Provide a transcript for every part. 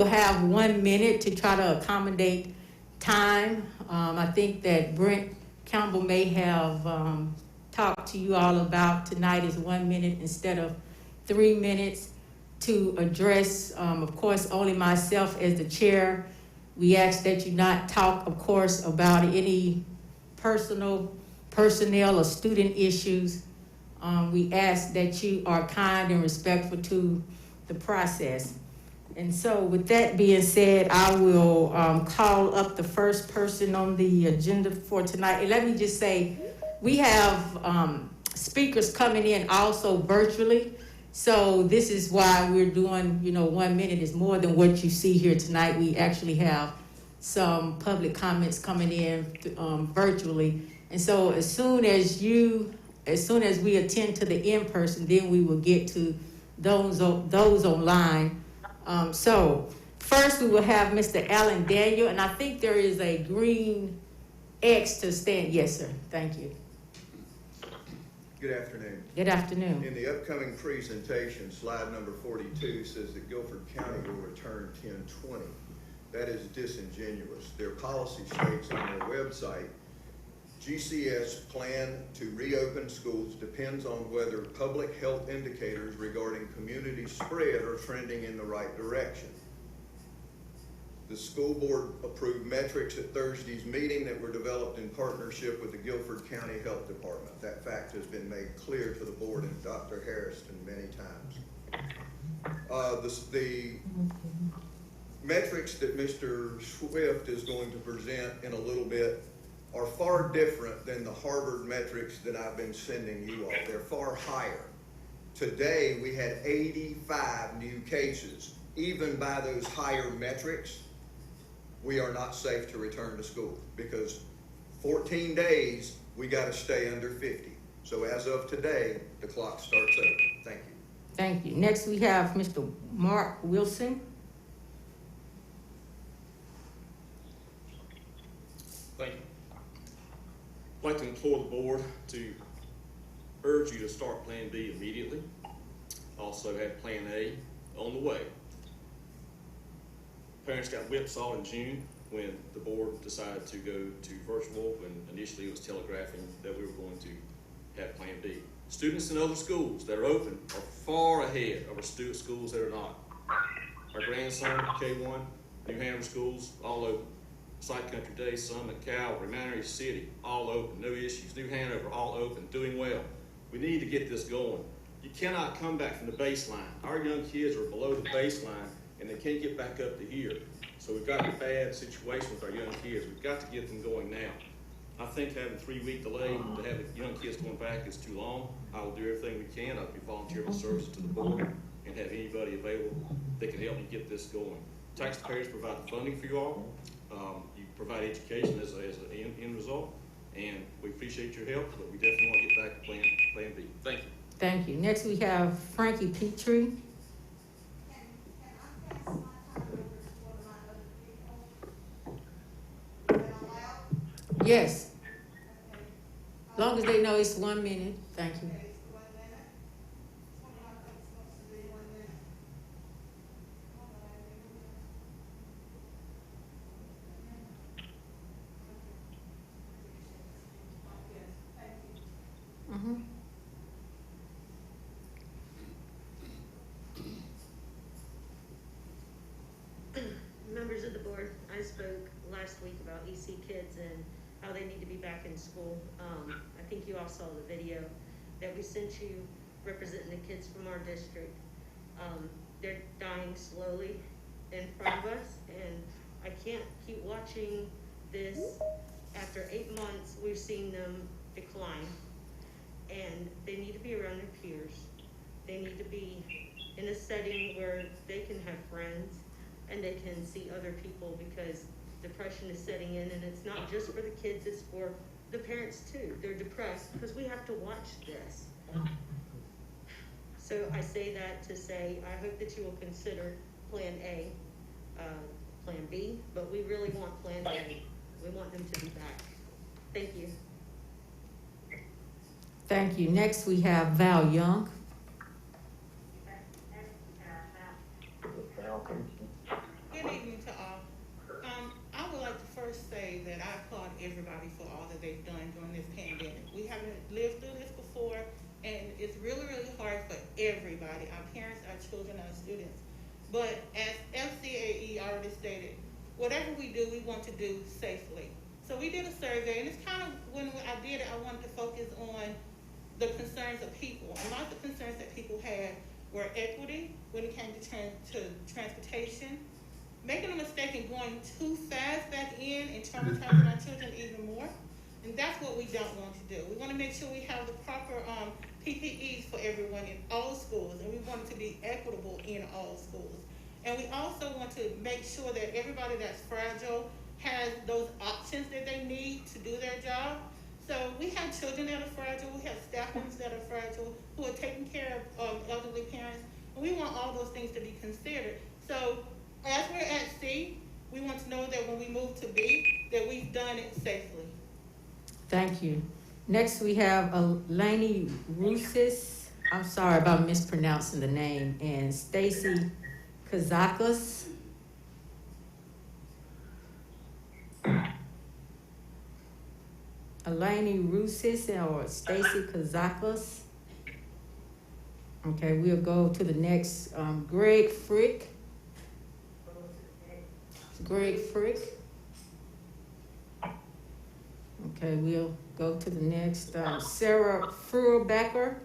We'll have 1 minute to try to accommodate time. I think that Brent Campbell may have talked to you all about tonight is 1 minute instead of 3 minutes to address, of course, only myself as the chair. We ask that you not talk, of course, about any personnel or student issues. We ask that you are kind and respectful to the process. And so with that being said, I will call up the first person on the agenda for tonight. And let me just say, we have speakers coming in also virtually. So this is why we're doing, 1 minute is more than what you see here tonight. We actually have some public comments coming in virtually. And so as soon as we attend to the in-person, then we will get to those online. So first we will have Mr. Alan Daniel, and I think there is a green X to stand. Yes, sir. Thank you. Good afternoon. Good afternoon. In the upcoming presentation, slide number 42 says that Guilford County will return 10/20. That is disingenuous. Their policy states on their website, GCS plan to reopen schools depends on whether public health indicators regarding community spread are trending in the right direction. The school board approved metrics at Thursday's meeting that were developed in partnership with the Guilford County Health Department. That fact has been made clear to the board and Dr. Harrison many times. The metrics that Mr. Swift is going to present in a little bit are far different than the Harvard metrics that I've been sending you all. They're far higher. Today we had 85 new cases. Even by those higher metrics, we are not safe to return to school because 14 days we got to stay under 50. So as of today, the clock starts over. Thank you. Thank you. Next we have Mr. Mark Wilson. Thank you. I'd like to implore the board to urge you to start Plan B immediately. Also have Plan A on the way. Parents got whipsawed in June when the board decided to go to virtual, when initially it was telegraphing that we were going to have Plan B. Students in other schools that are open are far ahead of our schools that are not. Our grandson, K1, New Hanover schools, all open. Forsyth Country Day, Summit, Calvary, Mount City, all open, no issues. New Hanover, all open, doing well. We need to get this going. You cannot come back from the baseline. Our young kids are below the baseline and they can't get back up to here. So we've got a bad situation with our young kids. We've got to get them going now. I think having a 3-week delay to have the young kids going back is too long. I will do everything we can. I'll be volunteering my services to the board and have anybody available that can help me get this going. Taxpayers provide the funding for you all. You provide education as an end result, and we appreciate your help, but we definitely want to get back to Plan B. Thank you. Thank you. Next we have Frankie Petrie. Yes. As long as they know it's 1 minute. Thank you. Members of the board, I spoke last week about EC kids and how they need to be back in school. I think you all saw the video that we sent you representing the kids from our district. They're dying slowly in front of us, and I can't keep watching this. After 8 months, we've seen them decline, and they need to be around their peers. They need to be in a setting where they can have friends and they can see other people, because depression is setting in, and it's not just for the kids, it's for the parents too. They're depressed because we have to watch this. So I say that to say, I hope that you will consider Plan A, Plan B, but we really want Plan A. We want them to be back. Thank you. Thank you. Next we have Val Young. Good everybody for all that they've done during this pandemic. We haven't lived through this before, and it's really, really hard for everybody, our parents, our children, our students. But as FCAE already stated, whatever we do, we want to do safely. So we did a survey, and it's kind of, when I did it, I wanted to focus on the concerns of people. And lots of concerns that people had were equity when it came to transportation, making a mistake and going too fast back in and traumatizing our children even more. And that's what we don't want to do. We want to make sure we have the proper PPEs for everyone in all schools, and we want it to be equitable in all schools. And we also want to make sure that everybody that's fragile has those options that they need to do their job. So we have children that are fragile, we have staff members that are fragile, who are taking care of elderly parents, and we want all those things to be considered. So as we're at C, we want to know that when we move to B, that we've done it safely. Thank you. Next, we have Eleni Roussis. I'm sorry about mispronouncing the name, and Stacy Kazakos. Eleni Roussis or Stacy Kazakos. Okay, we'll go to the next. Greg Frick. Greg Frick. Okay, we'll go to the next. Sarah Furbecker.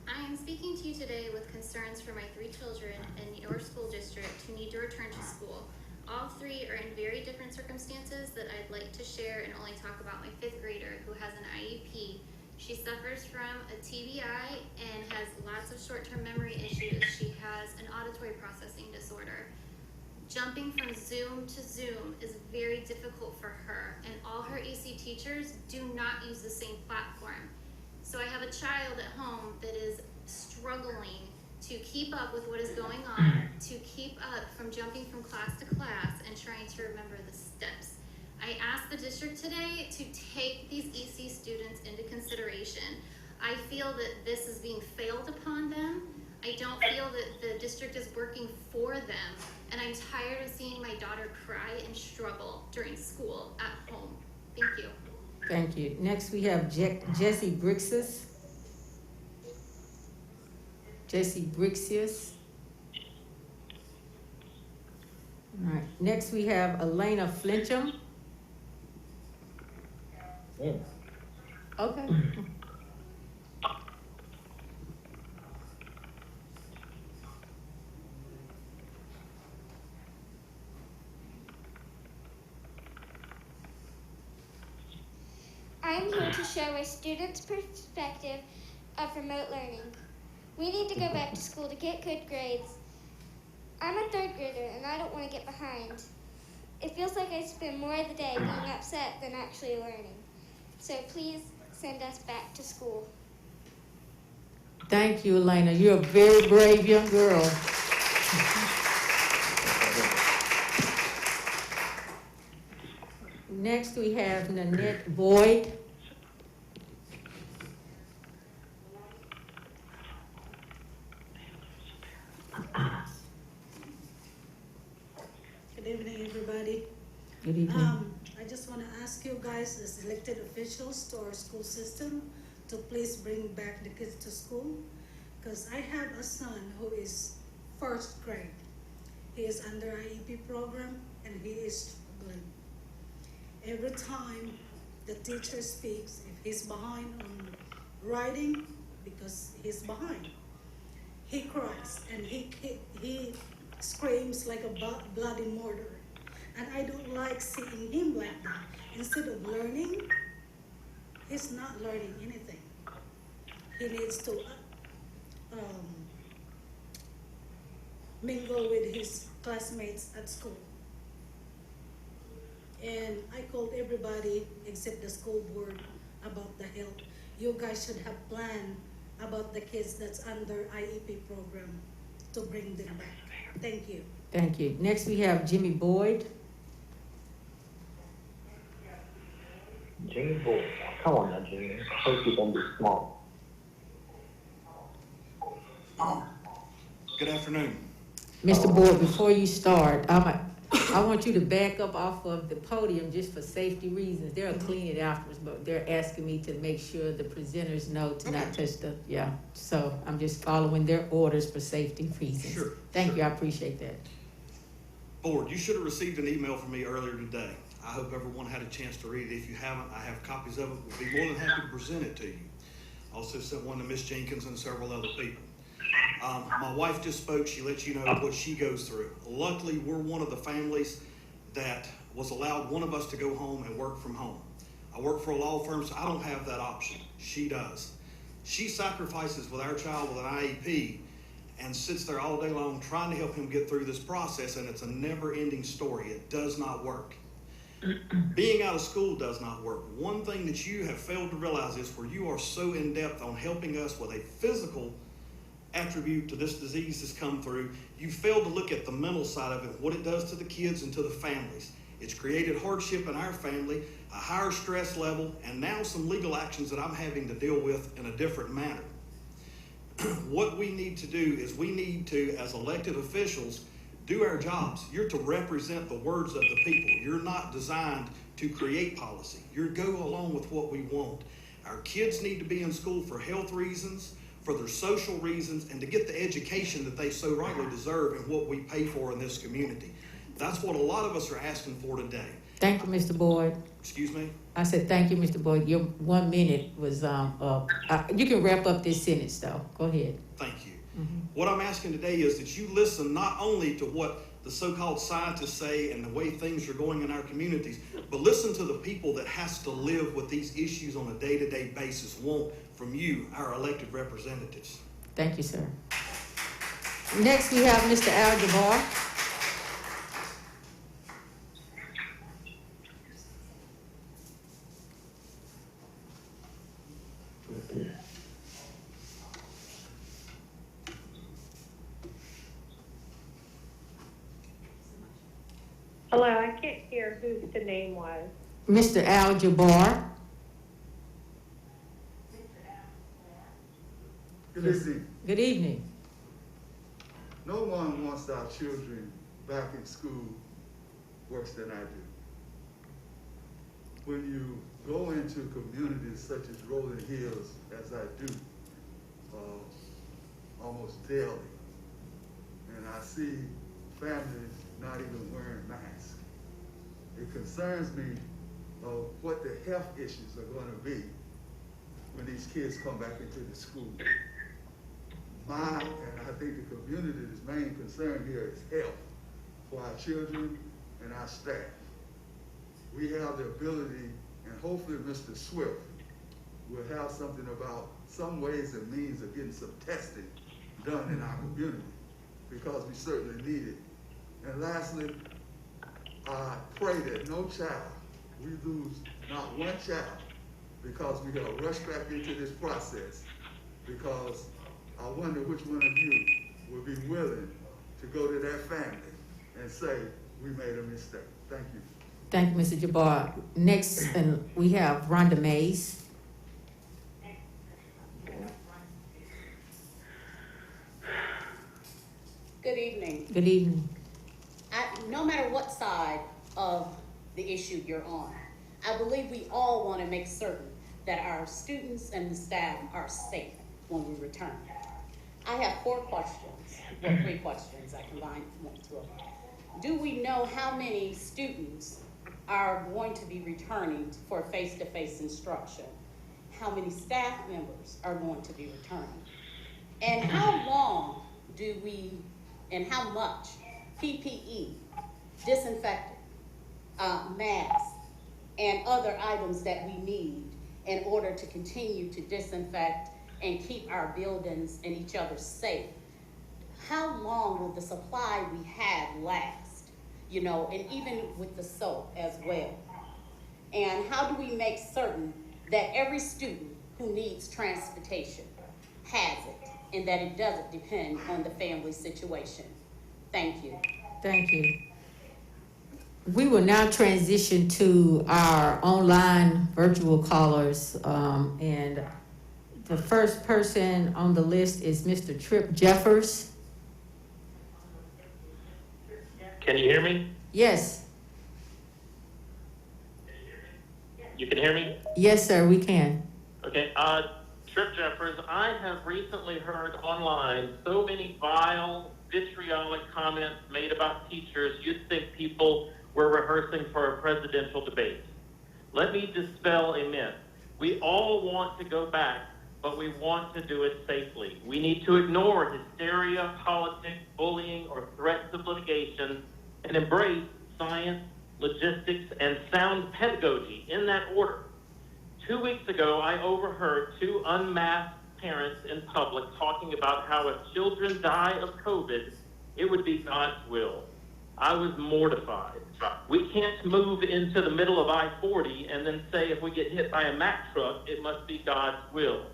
I am speaking to you today with concerns for my 3 children in your school district who need to return to school. All 3 are in very different circumstances that I'd like to share and only talk about my 5th grader who has an IEP. She suffers from a TBI and has lots of short-term memory issues. She has an auditory processing disorder. Jumping from Zoom to Zoom is very difficult for her, and all her EC teachers do not use the same platform. So I have a child at home that is struggling to keep up with what is going on, to keep up from jumping from class to class and trying to remember the steps. I asked the district today to take these EC students into consideration. I feel that this is being failed upon them. I don't feel that the district is working for them, and I'm tired of seeing my daughter cry and struggle during school at home. Thank you. Thank you. Next, we have Jesse Brixius. Jesse Brixius. All right. Next, we have Elena Flincham. Yeah. Okay. I'm here to show a student's perspective of remote learning. We need to go back to school to get good grades. I'm a 3rd grader and I don't want to get behind. It feels like I spend more of the day being upset than actually learning. So please send us back to school. Thank you, Elena. You're a very brave young girl. Next, we have Nanette Boyd. Good evening, everybody. Good evening. I just want to ask you guys, as elected officials to our school system, to please bring back the kids to school, because I have a son who is 1st grade. He is under IEP program and he is struggling. Every time the teacher speaks, if he's behind on writing, because he's behind, he cries and he screams like a bloody murderer. And I don't like seeing him like that. Instead of learning, he's not learning anything. He needs to mingle with his classmates at school. And I called everybody except the school board about the help. You guys should have planned about the kids that's under IEP program to bring them back. Thank you. Thank you. Next, we have Jimmy Boyd. Jimmy Boy. Come on now, Jimmy. Hope you don't be smart. Good afternoon. Mr. Board, before you start, I want you to back up off of the podium just for safety reasons. They'll clean it afterwards, but they're asking me to make sure the presenters know to not touch the, So I'm just following their orders for safety reasons. Sure. Thank you, I appreciate that. Board, you should have received an email from me earlier today. I hope everyone had a chance to read it. If you haven't, I have copies of it. We'll be more than happy to present it to you. Also sent one to Miss Jenkins and several other people. My wife just spoke. She let you know what she goes through. Luckily, we're one of the families that was allowed one of us to go home and work from home. I work for a law firm, so I don't have that option. She does. She sacrifices with our child with an IEP and sits there all day long trying to help him get through this process, and it's a never-ending story. It does not work. Being out of school does not work. One thing that you have failed to realize is where you are so in-depth on helping us with a physical attribute to this disease that's come through, you failed to look at the mental side of it, what it does to the kids and to the families. It's created hardship in our family, a higher stress level, and now some legal actions that I'm having to deal with in a different manner. What we need to do is we need to, as elected officials, do our jobs. You're to represent the words of the people. You're not designed to create policy. You go along with what we want. Our kids need to be in school for health reasons, for their social reasons, and to get the education that they so rightly deserve and what we pay for in this community. That's what a lot of us are asking for today. Thank you, Mr. Boyd. Excuse me? I said, thank you, Mr. Boyd. Your 1 minute was up. You can wrap up this sentence, though. Go ahead. Thank you. What I'm asking today is that you listen not only to what the so-called scientists say and the way things are going in our communities, but listen to the people that has to live with these issues on a day-to-day basis want from you, our elected representatives. Thank you, sir. Next, we have Mr. Al Jabbar. Hello, I can't hear who the name was. Mr. Al Jabbar. Good evening. Good evening. No one wants our children back in school worse than I do. When you go into communities such as Rolling Hills, as I do, almost daily, and I see families not even wearing masks, it concerns me of what the health issues are going to be when these kids come back into the school. And I think the community's main concern here is health for our children and our staff. We have the ability, and hopefully Mr. Swift will have something about some ways and means of getting some testing done in our community, because we certainly need it. And lastly, I pray that no child, we lose not one child, because we got to rush back into this process, because I wonder which one of you will be willing to go to that family and say, we made a mistake. Thank you. Thank you, Mr. Jabbar. Next, and we have Rhonda Mays. Good evening. Good evening. No matter what side of the issue you're on, I believe we all want to make certain that our students and the staff are safe when we return. I have 4 questions, well, 3 questions. I combined two of them. Do we know how many students are going to be returning for face-to-face instruction? How many staff members are going to be returning? And how long do we, and how much PPE, disinfectant, masks, and other items that we need in order to continue to disinfect and keep our buildings and each other safe? How long will the supply we have last? You know, and even with the soap as well. And how do we make certain that every student who needs transportation has it, and that it doesn't depend on the family situation? Thank you. Thank you. We will now transition to our online virtual callers, and The first person on the list is Mr. Tripp Jeffers. Can you hear me? Yes. You can hear me? Yes, sir, we can. Okay. Tripp Jeffers, I have recently heard online so many vile, vitriolic comments made about teachers, you'd think people were rehearsing for a presidential debate. Let me dispel a myth. We all want to go back, but we want to do it safely. We need to ignore hysteria, politics, bullying, or threats of litigation, and embrace science, logistics, and sound pedagogy in that order. 2 weeks ago, I overheard two unmasked parents in public talking about how if children die of COVID, it would be God's will. I was mortified. We can't move into the middle of I-40 and then say if we get hit by a Mack truck, it must be God's will.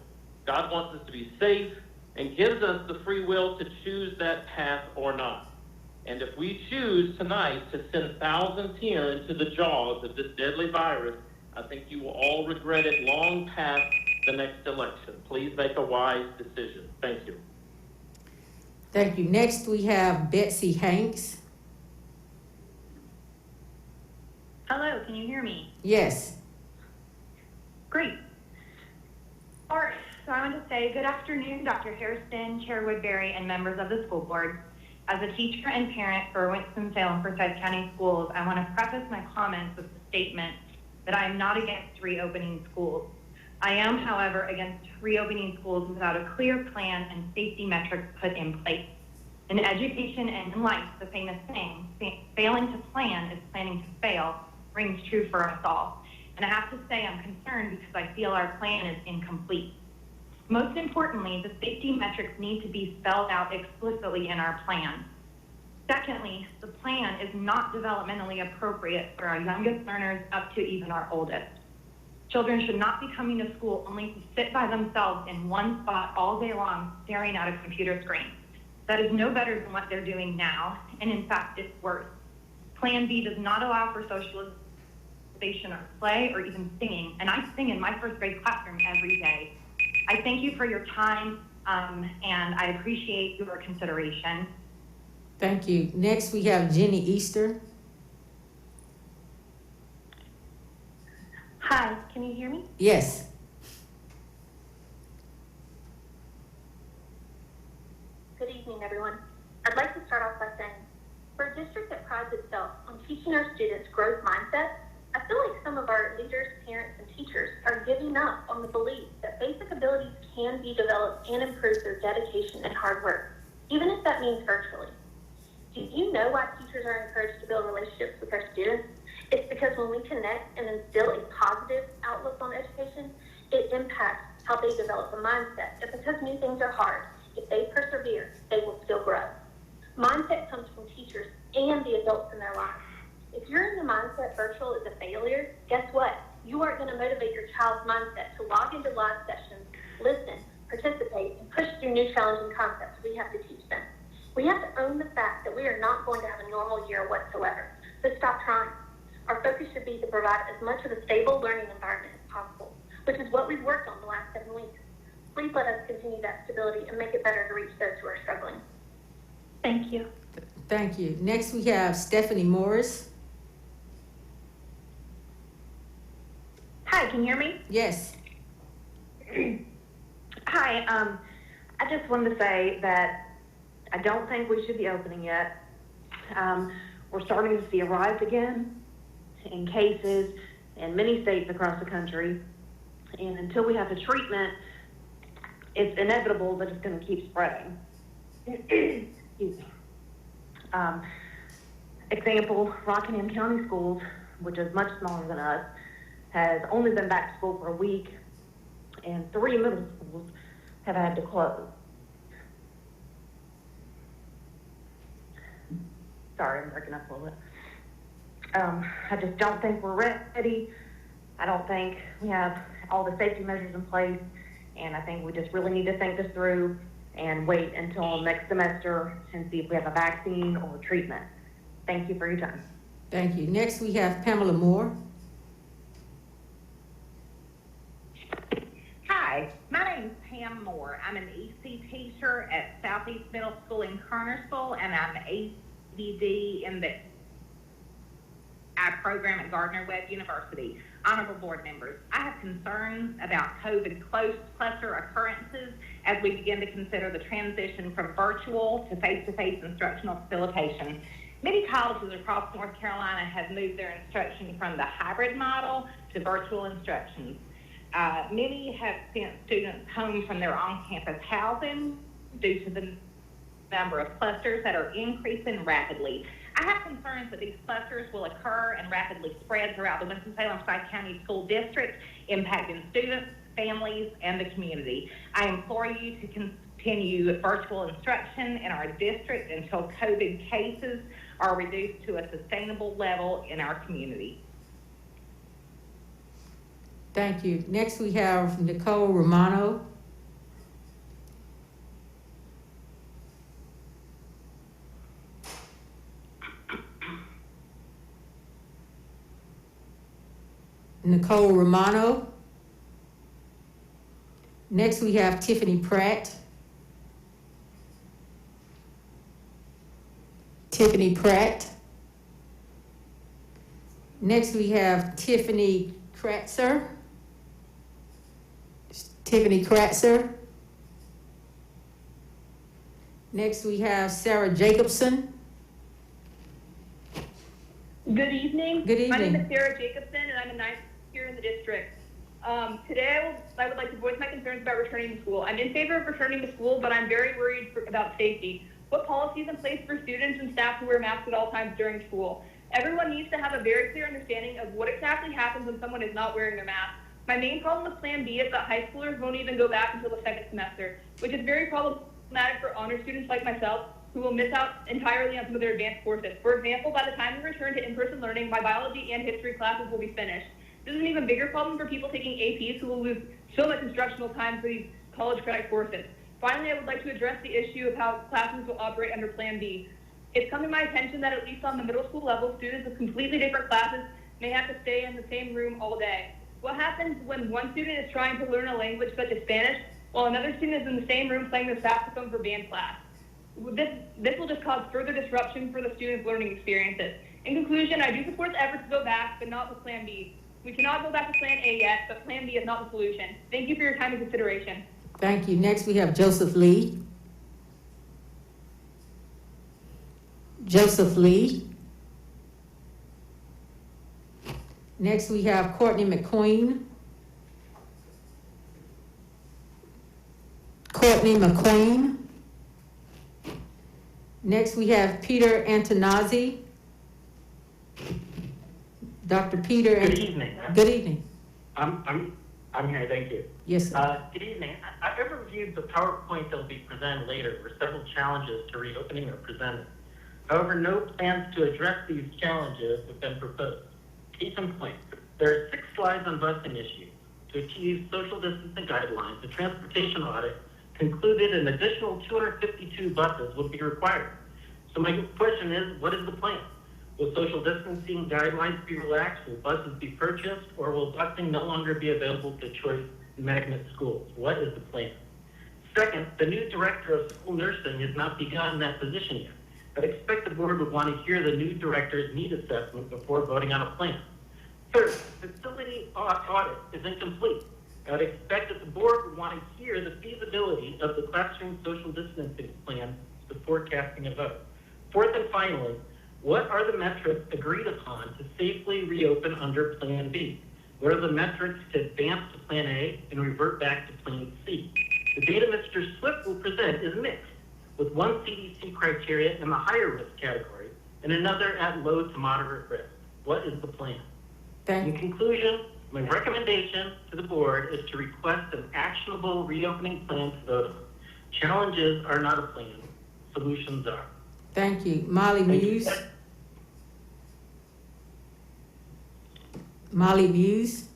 God wants us to be safe and gives us the free will to choose that path or not. And if we choose tonight to send thousands here into the jaws of this deadly virus, I think you will all regret it long past the next election. Please make a wise decision. Thank you. Thank you. Next, we have Betsy Hanks. Hello, can you hear me? Yes. Great. All right, so I want to say good afternoon, Dr. Hairston, Chair Woodbury, and members of the school board. As a teacher and parent for Winston-Salem, Forsyth County Schools, I want to preface my comments with the statement that I am not against reopening schools. I am, however, against reopening schools without a clear plan and safety metrics put in place. In education and in life, the famous saying, failing to plan is planning to fail, rings true for us all. And I have to say I'm concerned because I feel our plan is incomplete. Most importantly, the safety metrics need to be spelled out explicitly in our plan. Secondly, the plan is not developmentally appropriate for our youngest learners up to even our oldest. Children should not be coming to school only to sit by themselves in one spot all day long staring at a computer screen. That is no better than what they're doing now, and in fact, it's worse. Plan B does not allow for socialization or play or even singing, and I sing in my first grade classroom every day. I thank you for your time, and I appreciate your consideration. Thank you. Next, we have Jenny Easter. Hi, can you hear me? Yes. Good evening, everyone. I'd like to start off by saying, for a district that prides itself on teaching our students growth mindset, I feel like some of our leaders, parents, and teachers are giving up on the belief that basic abilities can be developed and improved through dedication and hard work, even if that means virtually. Do you know why teachers are encouraged to build relationships with their students? It's because when we connect and instill a positive outlook on education, it impacts how they develop a mindset. And because new things are hard, if they persevere, they will still grow. Mindset comes from teachers and the adults in their lives. If you're in the mindset virtual is a failure, guess what? You aren't going to motivate your child's mindset to log into live sessions, listen, participate, and push through new challenging concepts we have to teach them. We have to own the fact that we are not going to have a normal year whatsoever, so stop trying. Our focus should be to provide as much of a stable learning environment as possible, which is what we've worked on the last 7 weeks. Please let us continue that stability and make it better to reach those who are struggling. Thank you. Thank you. Next, we have Stephanie Morris. Hi, can you hear me? Yes. Hi, I just wanted to say that I don't think we should be opening yet. We're starting to see a rise again in cases in many states across the country. And until we have a treatment, it's inevitable that it's going to keep spreading. Excuse me. Example, Rockingham County Schools, which is much smaller than us, has only been back to school for a week, and 3 middle schools have had to close. Sorry, I'm breaking up a little bit. I just don't think we're ready. I don't think we have all the safety measures in place, and I think we just really need to think this through and wait until next semester and see if we have a vaccine or a treatment. Thank you for your time. Thank you. Next, we have Pamela Moore. Hi, Hi, my name's Pam Moore. I'm an EC teacher at Southeast Middle School in Kernersville, and I'm ADD in the program at Gardner-Webb University. Honorable board members, I have concerns about COVID cluster occurrences as we begin to consider the transition from virtual to face-to-face instructional facilitation. Many colleges across North Carolina have moved their instruction from the hybrid model to virtual instruction. Many have sent students home from their on-campus housing due to the number of clusters that are increasing rapidly. I have concerns that these clusters will occur and rapidly spread throughout the Winston-Salem Forsyth County School District, impacting students, families, and the community. I implore you to continue virtual instruction in our district until COVID cases are reduced to a sustainable level in our community. Thank you. Next we have Nicole Romano. Nicole Romano. Next we have Tiffany Pratt. Tiffany Pratt. Next we have Tiffany Kratzer. Tiffany Kratzer. Next we have Sarah Jacobson. Good evening. Good evening. My name is Sarah Jacobson, and I'm a ninth here in the district. Today I would like to voice my concerns about returning to school. I'm in favor of returning to school, but I'm very worried about safety. What policies in place for students and staff to wear masks at all times during school? Everyone needs to have a very clear understanding of what exactly happens when someone is not wearing their mask. My main problem with Plan B is that high schoolers won't even go back until the second semester, which is very problematic for honor students like myself, who will miss out entirely on some of their advanced courses. For example, by the time we return to in-person learning, my biology and history classes will be finished. This is an even bigger problem for people taking APs who will lose so much instructional time for these college credit courses. Finally, I would like to address the issue of how classes will operate under Plan B. It's come to my attention that at least on the middle school level, students with completely different classes may have to stay in the same room all day. What happens when one student is trying to learn a language such as Spanish, while another student is in the same room playing the saxophone for band class? This will just cause further disruption for the students' learning experiences. In conclusion, I do support the effort to go back, but not with Plan B. We cannot go back to Plan A yet, but Plan B is not the solution. Thank you for your time and consideration. Thank you. Next we have Joseph Lee. Joseph Lee. Next we have Courtney McQueen. Courtney McQueen. Next we have Peter Antonazzi. Dr. Peter. Good evening. Good evening. I'm here, thank you. Yes, sir. Good evening. I reviewed the PowerPoint that will be presented later, where several challenges to reopening are presented. However, no plans to address these challenges have been proposed. Case in point, there are 6 slides on busing issues. To achieve social distancing guidelines, the transportation audit concluded an additional 252 buses would be required. So my question is, what is the plan? Will social distancing guidelines be relaxed? Will buses be purchased? Or will busing no longer be available to choice in magnet schools? What is the plan? Second, the new director of school nursing has not begun that position yet. I'd expect the board would want to hear the new director's need assessment before voting on a plan. Third, facility audit is incomplete. I'd expect that the board would want to hear the feasibility of the classroom social distancing plan before casting a vote. Fourth and finally, what are the metrics agreed upon to safely reopen under Plan B? What are the metrics to advance to Plan A and revert back to Plan C? The data Mr. Swift will present is mixed, with one CDC criteria in the higher risk category and another at low to moderate risk. What is the plan? In conclusion, my recommendation to the board is to request an actionable reopening plan to vote on. Challenges are not a plan, solutions are. Thank you. Molly Muse. Molly Muse.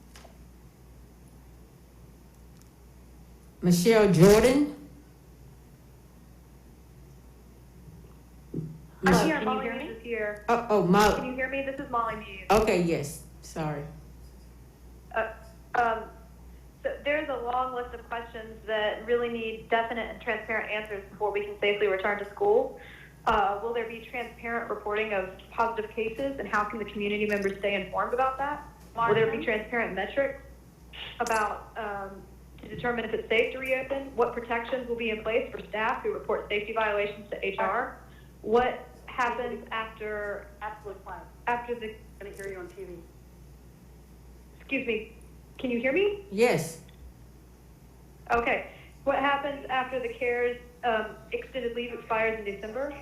Michelle Jordan. I'm here. Molly Muse is here. Molly. Can you hear me? This is Molly Muse. Okay, yes. Sorry. So there's a long list of questions that really need definite and transparent answers before we can safely return to school. Will there be transparent reporting of positive cases, and how can the community members stay informed about that? Will there be transparent metrics about to determine if it's safe to reopen? What protections will be in place for staff who report safety violations to HR? What happens after the? I can hear you on TV. Excuse me. Can you hear me? Yes. Okay. What happens after the CARES extended leave expires in December?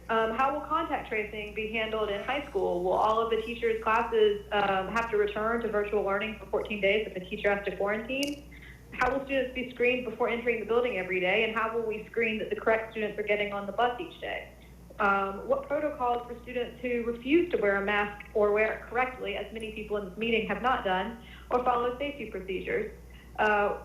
How will contact tracing be handled in high school? Will all of the teachers' classes have to return to virtual learning for 14 days if the teacher has to quarantine? How will students be screened before entering the building every day? And how will we screen that the correct students are getting on the bus each day? What protocols for students who refuse to wear a mask or wear it correctly, as many people in this meeting have not done, or follow safety procedures? Why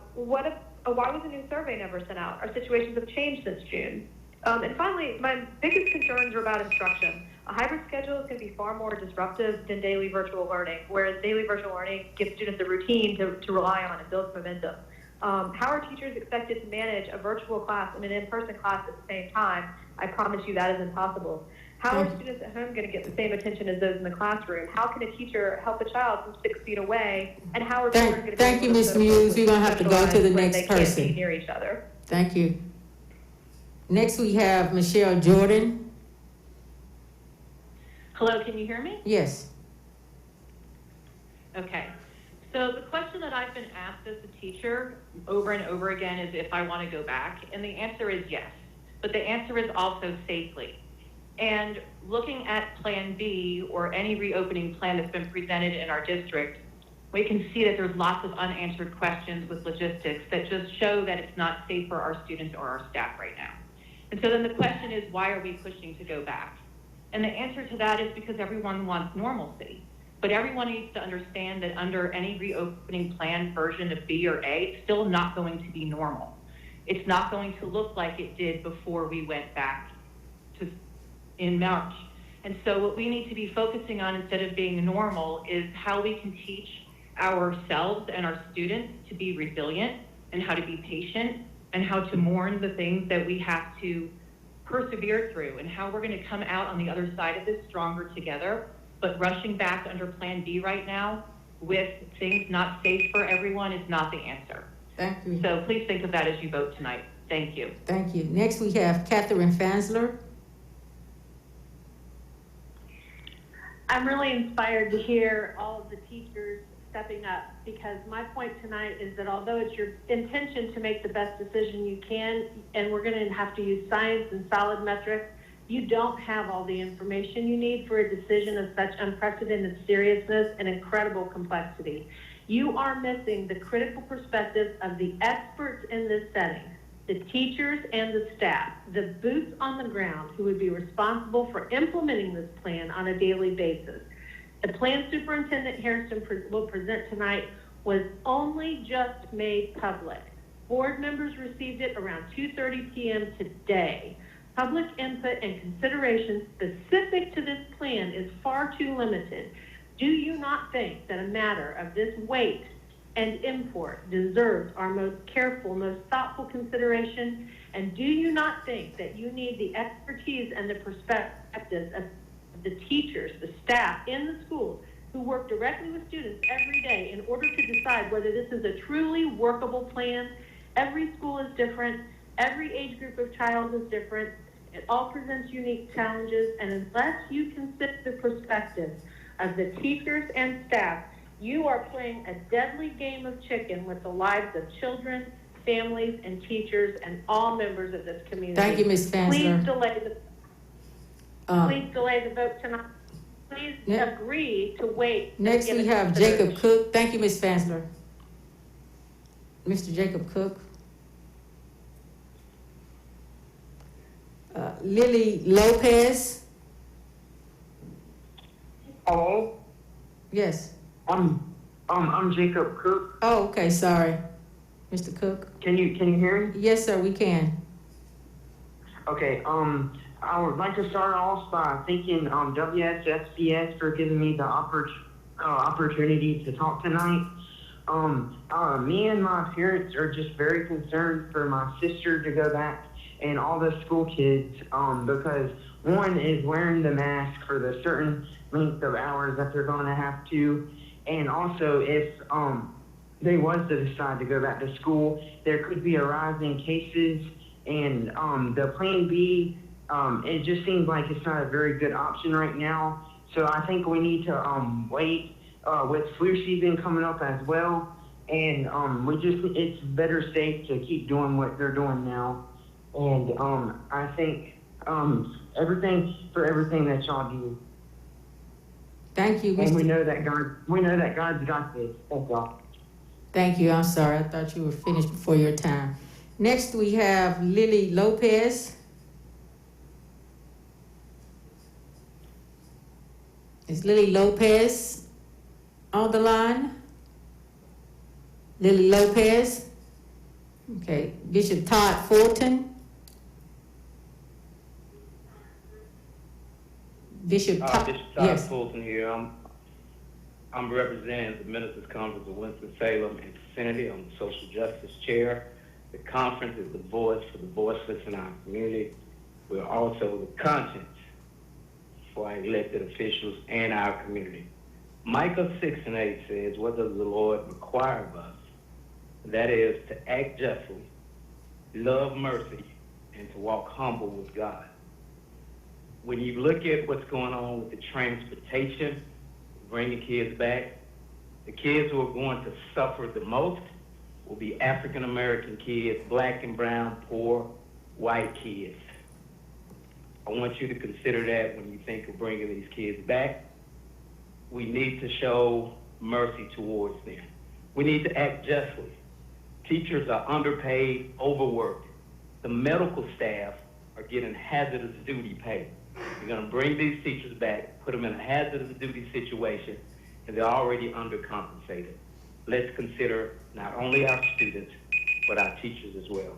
was a new survey never sent out? Our situations have changed since June. And finally, my biggest concerns are about instruction. A hybrid schedule is going to be far more disruptive than daily virtual learning, whereas daily virtual learning gives students a routine to rely on and builds momentum. How are teachers expected to manage a virtual class and an in-person class at the same time? I promise you that is impossible. How are students at home going to get the same attention as those in the classroom? How can a teacher help a child from 6 feet away? And how are children going to Thank you, Ms. Muse. We're going to have to go to the next they can't person. be near each other? Thank you. Next, we have Michelle Jordan. Hello, can you hear me? Yes. Okay. So the question that I've been asked as a teacher over and over again is if I want to go back, and the answer is yes. But the answer is also safely. And looking at Plan B or any reopening plan that's been presented in our district, we can see that there's lots of unanswered questions with logistics that just show that it's not safe for our students or our staff right now. And so then the question is, why are we pushing to go back? And the answer to that is because everyone wants normalcy. But everyone needs to understand that under any reopening plan version of B or A, it's still not going to be normal. It's not going to look like it did before we went back to in March. And so what we need to be focusing on instead of being normal is how we can teach ourselves and our students to be resilient and how to be patient and how to mourn the things that we have to persevere through and how we're going to come out on the other side of this stronger together. But rushing back under Plan B right now with things not safe for everyone is not the answer. Thank you. So please think of that as you vote tonight. Thank you. Thank you. Next, we have Catherine Fasler. I'm really inspired to hear all of the teachers stepping up, because my point tonight is that although it's your intention to make the best decision you can, and we're going to have to use science and solid metrics, you don't have all the information you need for a decision of such unprecedented seriousness and incredible complexity. You are missing the critical perspectives of the experts in this setting, the teachers and the staff, the boots on the ground who would be responsible for implementing this plan on a daily basis. The plan Superintendent Hairston will present tonight was only just made public. Board members received it around 2:30 p.m. today. Public input and consideration specific to this plan is far too limited. Do you not think that a matter of this weight and import deserves our most careful, most thoughtful consideration? And do you not think that you need the expertise and the perspectives of the teachers, the staff in the schools who work directly with students every day in order to decide whether this is a truly workable plan? Every school is different. Every age group of child is different. It all presents unique challenges, and unless you consider the perspectives of the teachers and staff, you are playing a deadly game of chicken with the lives of children, families, and teachers, and all members of this community. Thank you, Ms. Fansler. Please delay the vote tonight. Please agree to wait. Next, we have Jacob Cook. Thank you, Ms. Fansler. Mr. Jacob Cook. Lily Lopez. Hello? Yes. I'm Jacob Cook. Oh, okay, sorry. Mr. Cook. Can you hear me? Yes, sir, we can. Okay, I would like to start off by thanking WSSBS for giving me the opportunity to talk tonight. Me and my parents are just very concerned for my sister to go back and all the school kids, because one is wearing the mask for the certain length of hours that they're going to have to, and also if they was to decide to go back to school, there could be a rise in cases, and the plan B, it just seems like it's not a very good option right now. So I think we need to wait with flu season coming up as well, and it's better safe to keep doing what they're doing now. And I think everything that y'all do. Thank you, Mr. And we know that God's got this. Thank y'all. Thank you. I'm sorry. I thought you were finished before your time. Next, we have Lily Lopez. Is Lily Lopez on the line? Lily Lopez. Okay. Bishop Todd Fulton. Bishop Todd. Bishop Todd Yes. Fulton here. I'm representing the Ministers' Conference of Winston-Salem and vicinity. I'm the Social Justice Chair. The conference is the voice for the voiceless in our community. We're also the conscience for our elected officials and our community. Micah 6:8 says, what does the Lord require of us? That is to act justly, love mercy, and to walk humble with God. When you look at what's going on with the transportation, bringing kids back, the kids who are going to suffer the most will be African American kids, black and brown, poor, white kids. I want you to consider that when you think of bringing these kids back. We need to show mercy towards them. We need to act justly. Teachers are underpaid, overworked. The medical staff are getting hazardous duty pay. You're going to bring these teachers back, put them in a hazardous duty situation, and they're already undercompensated. Let's consider not only our students, but our teachers as well.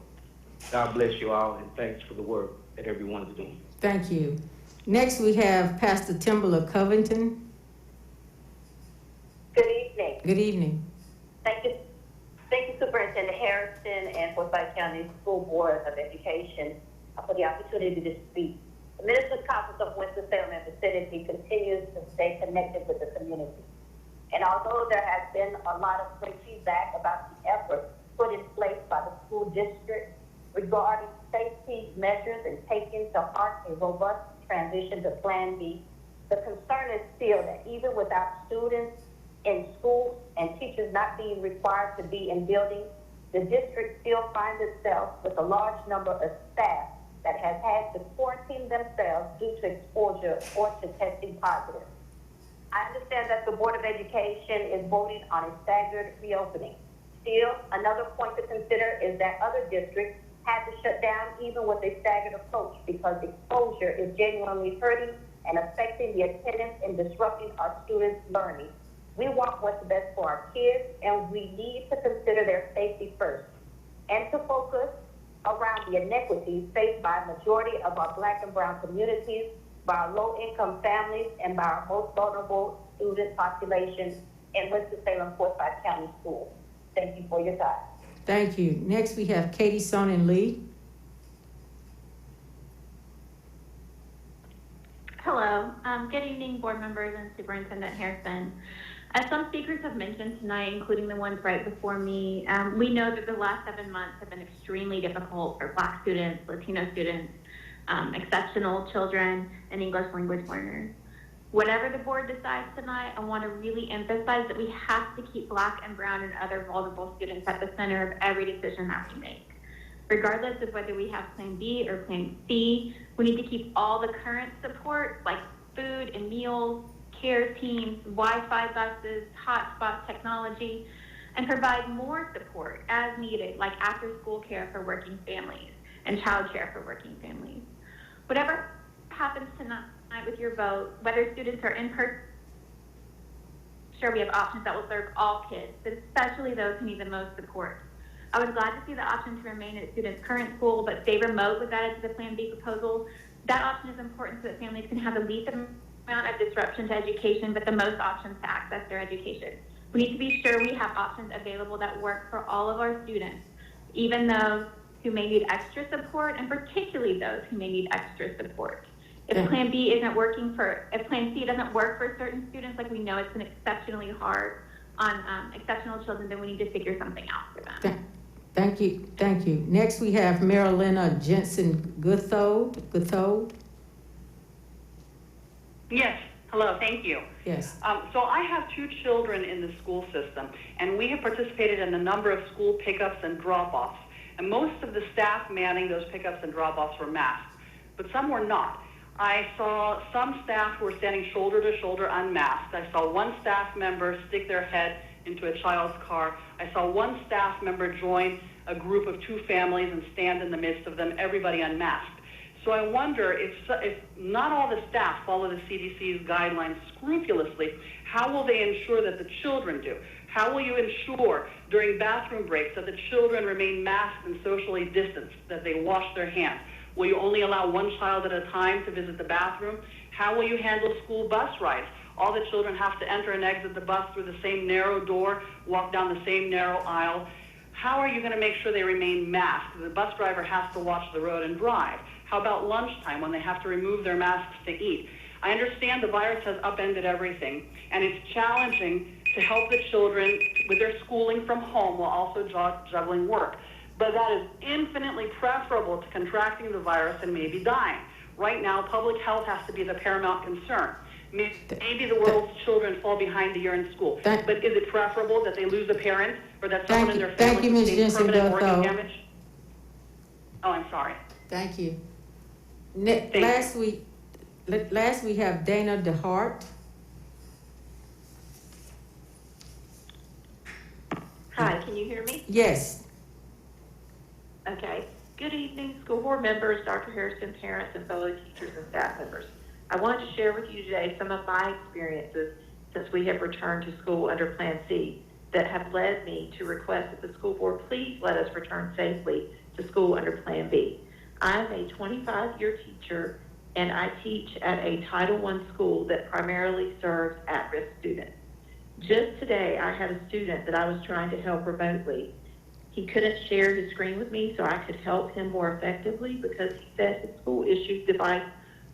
God bless you all, and thanks for the work that everyone's doing. Thank you. Next, we have Pastor Timberla Covington. Good evening. Good evening. Thank you, Superintendent Harrison and Forsyth County School Board of Education for the opportunity to speak. The Ministers' Conference of Winston-Salem and vicinity continues to stay connected with the community. And although there has been a lot of great feedback about the efforts put in place by the school district regarding safety measures and taking to heart a robust transition to Plan B, the concern is still that even without students in schools and teachers not being required to be in buildings, the district still finds itself with a large number of staff that has had to quarantine themselves due to exposure or to testing positive. I understand that the Board of Education is voting on a staggered reopening. Still, another point to consider is that other districts had to shut down even with a staggered approach because exposure is genuinely hurting and affecting the attendance and disrupting our students' learning. We want what's best for our kids, and we need to consider their safety first and to focus around the inequities faced by a majority of our black and brown communities, by our low-income families, and by our most vulnerable student populations in Winston-Salem, Forsyth County Schools. Thank you for your time. Thank you. Next, we have Katie Sonnen Lee. Hello. Good evening, board members and Superintendent Harrison. As some speakers have mentioned tonight, including the ones right before me, we know that the last 7 months have been extremely difficult for Black students, Latino students, exceptional children, and English language learners. Whatever the board decides tonight, I want to really emphasize that we have to keep Black and brown and other vulnerable students at the center of every decision that we make. Regardless of whether we have Plan B or Plan C, we need to keep all the current support like food and meals, care teams, Wi-Fi buses, hotspot technology, and provide more support as needed, like after-school care for working families and child care for working families. Whatever happens tonight with your vote, whether students are in person, sure we have options that will serve all kids, but especially those who need the most support. I was glad to see the option to remain at students' current school, but stay remote was added to the Plan B proposal. That option is important so that families can have the least amount of disruption to education, but the most options to access their education. We need to be sure we have options available that work for all of our students, even those who may need extra support, and particularly those who may need extra support. If Plan B isn't working if Plan C doesn't work for certain students, like we know it's been exceptionally hard on exceptional children, then we need to figure something out for them. Thank you. Next we have Marilena Jensen-Guthold. Yes, hello, thank you. Yes. So I have 2 children in the school system, and we have participated in a number of school pickups and drop-offs. And most of the staff manning those pickups and drop-offs were masked, but some were not. I saw some staff who were standing shoulder to shoulder unmasked. I saw one staff member stick their head into a child's car. I saw one staff member join a group of 2 families and stand in the midst of them, everybody unmasked. So I wonder if not all the staff follow the CDC's guidelines scrupulously, how will they ensure that the children do? How will you ensure during bathroom breaks that the children remain masked and socially distanced, that they wash their hands? Will you only allow one child at a time to visit the bathroom? How will you handle school bus rides? All the children have to enter and exit the bus through the same narrow door, walk down the same narrow aisle. How are you going to make sure they remain masked? The bus driver has to watch the road and drive. How about lunchtime when they have to remove their masks to eat? I understand the virus has upended everything, and it's challenging to help the children with their schooling from home while also juggling work. But that is infinitely preferable to contracting the virus and maybe dying. Right now, public health has to be the paramount concern. Maybe the world's children fall behind a year in school, but is it preferable that they lose a parent or that someone in their family sustains permanent organ damage? Oh, I'm sorry. Thank you. Last we have Dana DeHart. Hi, can you hear me? Yes. Okay. Good evening, school board members, Dr. Harrison, parents, and fellow teachers and staff members. I wanted to share with you today some of my experiences since we have returned to school under Plan C that have led me to request that the school board please let us return safely to school under Plan B. I'm a 25-year teacher, and I teach at a Title I school that primarily serves at-risk students. Just today, I had a student that I was trying to help remotely. He couldn't share his screen with me so I could help him more effectively because he said his school-issued device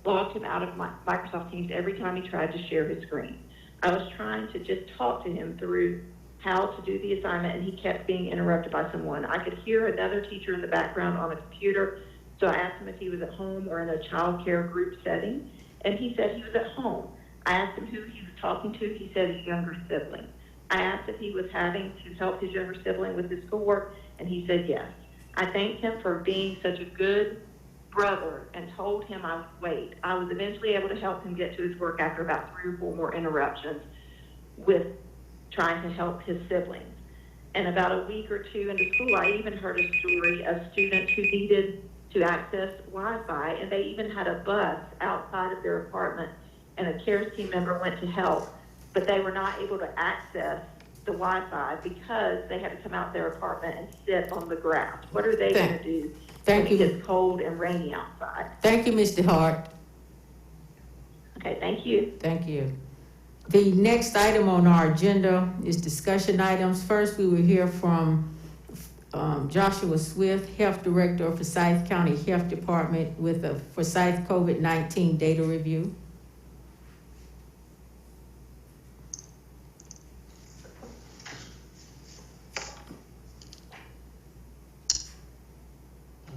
logged him out of Microsoft Teams every time he tried to share his screen. I was trying to just talk to him through how to do the assignment, and he kept being interrupted by someone. I could hear another teacher in the background on a computer, so I asked him if he was at home or in a child care group setting, and he said he was at home. I asked him who he was talking to. He said his younger sibling. I asked if he was having to help his younger sibling with his schoolwork, and he said yes. I thanked him for being such a good brother and told him I would wait. I was eventually able to help him get to his work after about 3 or 4 more interruptions with trying to help his siblings. And about a week or 2 into school, I even heard a story of students who needed to access Wi-Fi, and they even had a bus outside of their apartment, and a CARES team member went to help, but they were not able to access the Wi-Fi because they had to come out their apartment and sit on the grass. What are they going to do when it gets cold and rainy outside? Thank you, Ms. DeHart. Okay, thank you. Thank you. The next item on our agenda is discussion items. First, we will hear from Joshua Swift, Health Director of Forsyth County Health Department, with a Forsyth COVID-19 data review.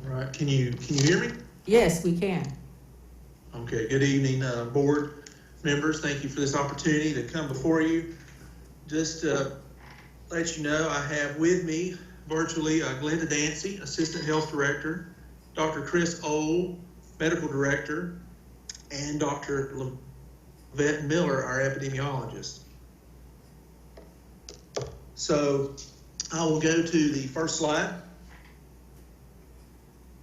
All right, can you hear me? Yes, we can. Okay, good evening, board members. Thank you for this opportunity to come before you. Just to let you know, I have with me virtually Glenda Dancy, Assistant Health Director, Dr. Chris Old, Medical Director, and Dr. Lavette Miller, our epidemiologist. So I will go to the first slide.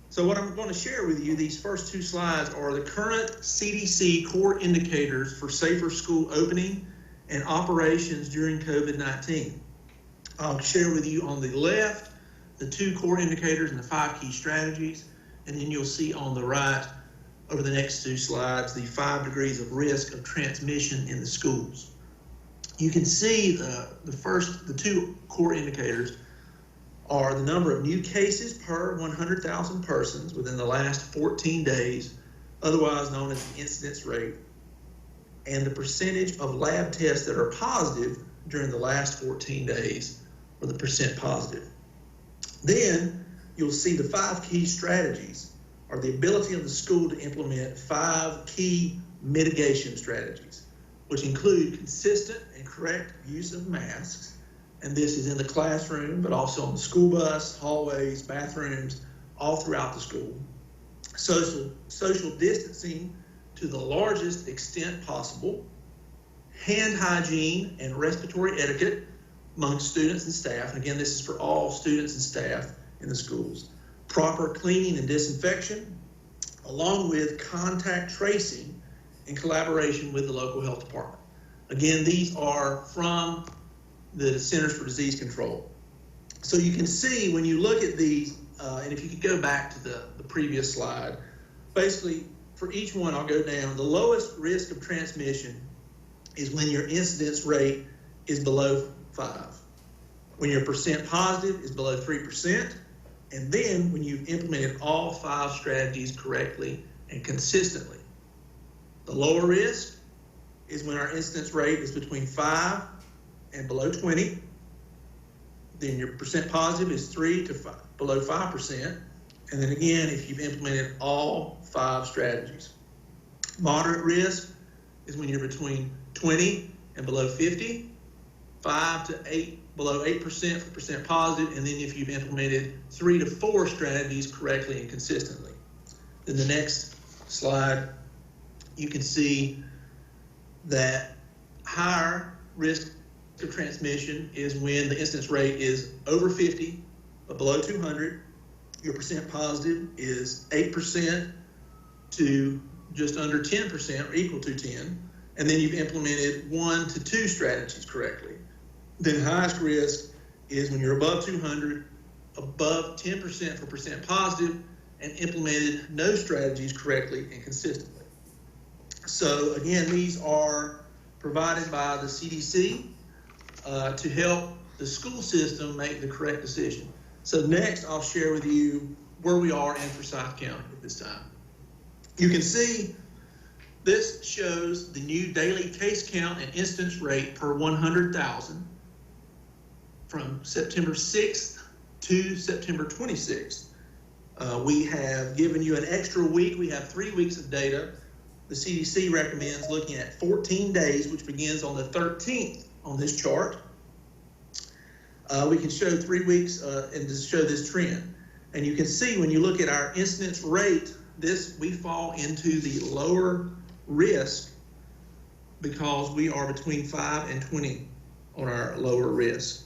So what I'm going to share with you, these first 2 slides, are the current CDC core indicators for safer school opening and operations during COVID-19. I'll share with you on the left the 2 core indicators and the 5 key strategies, and then you'll see on the right over the next 2 slides the 5 degrees of risk of transmission in the schools. You can see the two core indicators are the number of new cases per 100,000 persons within the last 14 days, otherwise known as the incidence rate, and the percentage of lab tests that are positive during the last 14 days, or the percent positive. Then you'll see the 5 key strategies, or the ability of the school to implement 5 key mitigation strategies, which include consistent and correct use of masks, and this is in the classroom, but also on the school bus, hallways, bathrooms, all throughout the school. Social distancing to the largest extent possible, hand hygiene and respiratory etiquette among students and staff. And again, this is for all students and staff in the schools. Proper cleaning and disinfection, along with contact tracing in collaboration with the local health department. Again, these are from the Centers for Disease Control. So you can see when you look at these, and if you could go back to the previous slide, basically for each one, I'll go down. The lowest risk of transmission is when your incidence rate is below 5. When your percent positive is below 3%, and then when you've implemented all 5 strategies correctly and consistently. The lower risk is when our incidence rate is between 5 and below 20. Then your percent positive is 3 to 5, below 5%. And then again, if you've implemented all 5 strategies. Moderate risk is when you're between 20 and below 50, 5 to 8, below 8% for percent positive, and then if you've implemented 3 to 4 strategies correctly and consistently. Then the next slide, you can see that higher risk of transmission is when the incidence rate is over 50, but below 200. Your percent positive is 8% to just under 10% or equal to 10. And then you've implemented 1 to 2 strategies correctly. Then highest risk is when you're above 200, above 10% for percent positive, and implemented no strategies correctly and consistently. So again, these are provided by the CDC to help the school system make the correct decision. So next, I'll share with you where we are in Forsyth County at this time. You can see this shows the new daily case count and incidence rate per 100,000 from September 6th to September 26th. We have given you an extra week. We have 3 weeks of data. The CDC recommends looking at 14 days, which begins on the 13th on this chart. We can show 3 weeks and to show this trend. And you can see when you look at our incidence rate, we fall into the lower risk because we are between 5 and 20 on our lower risk.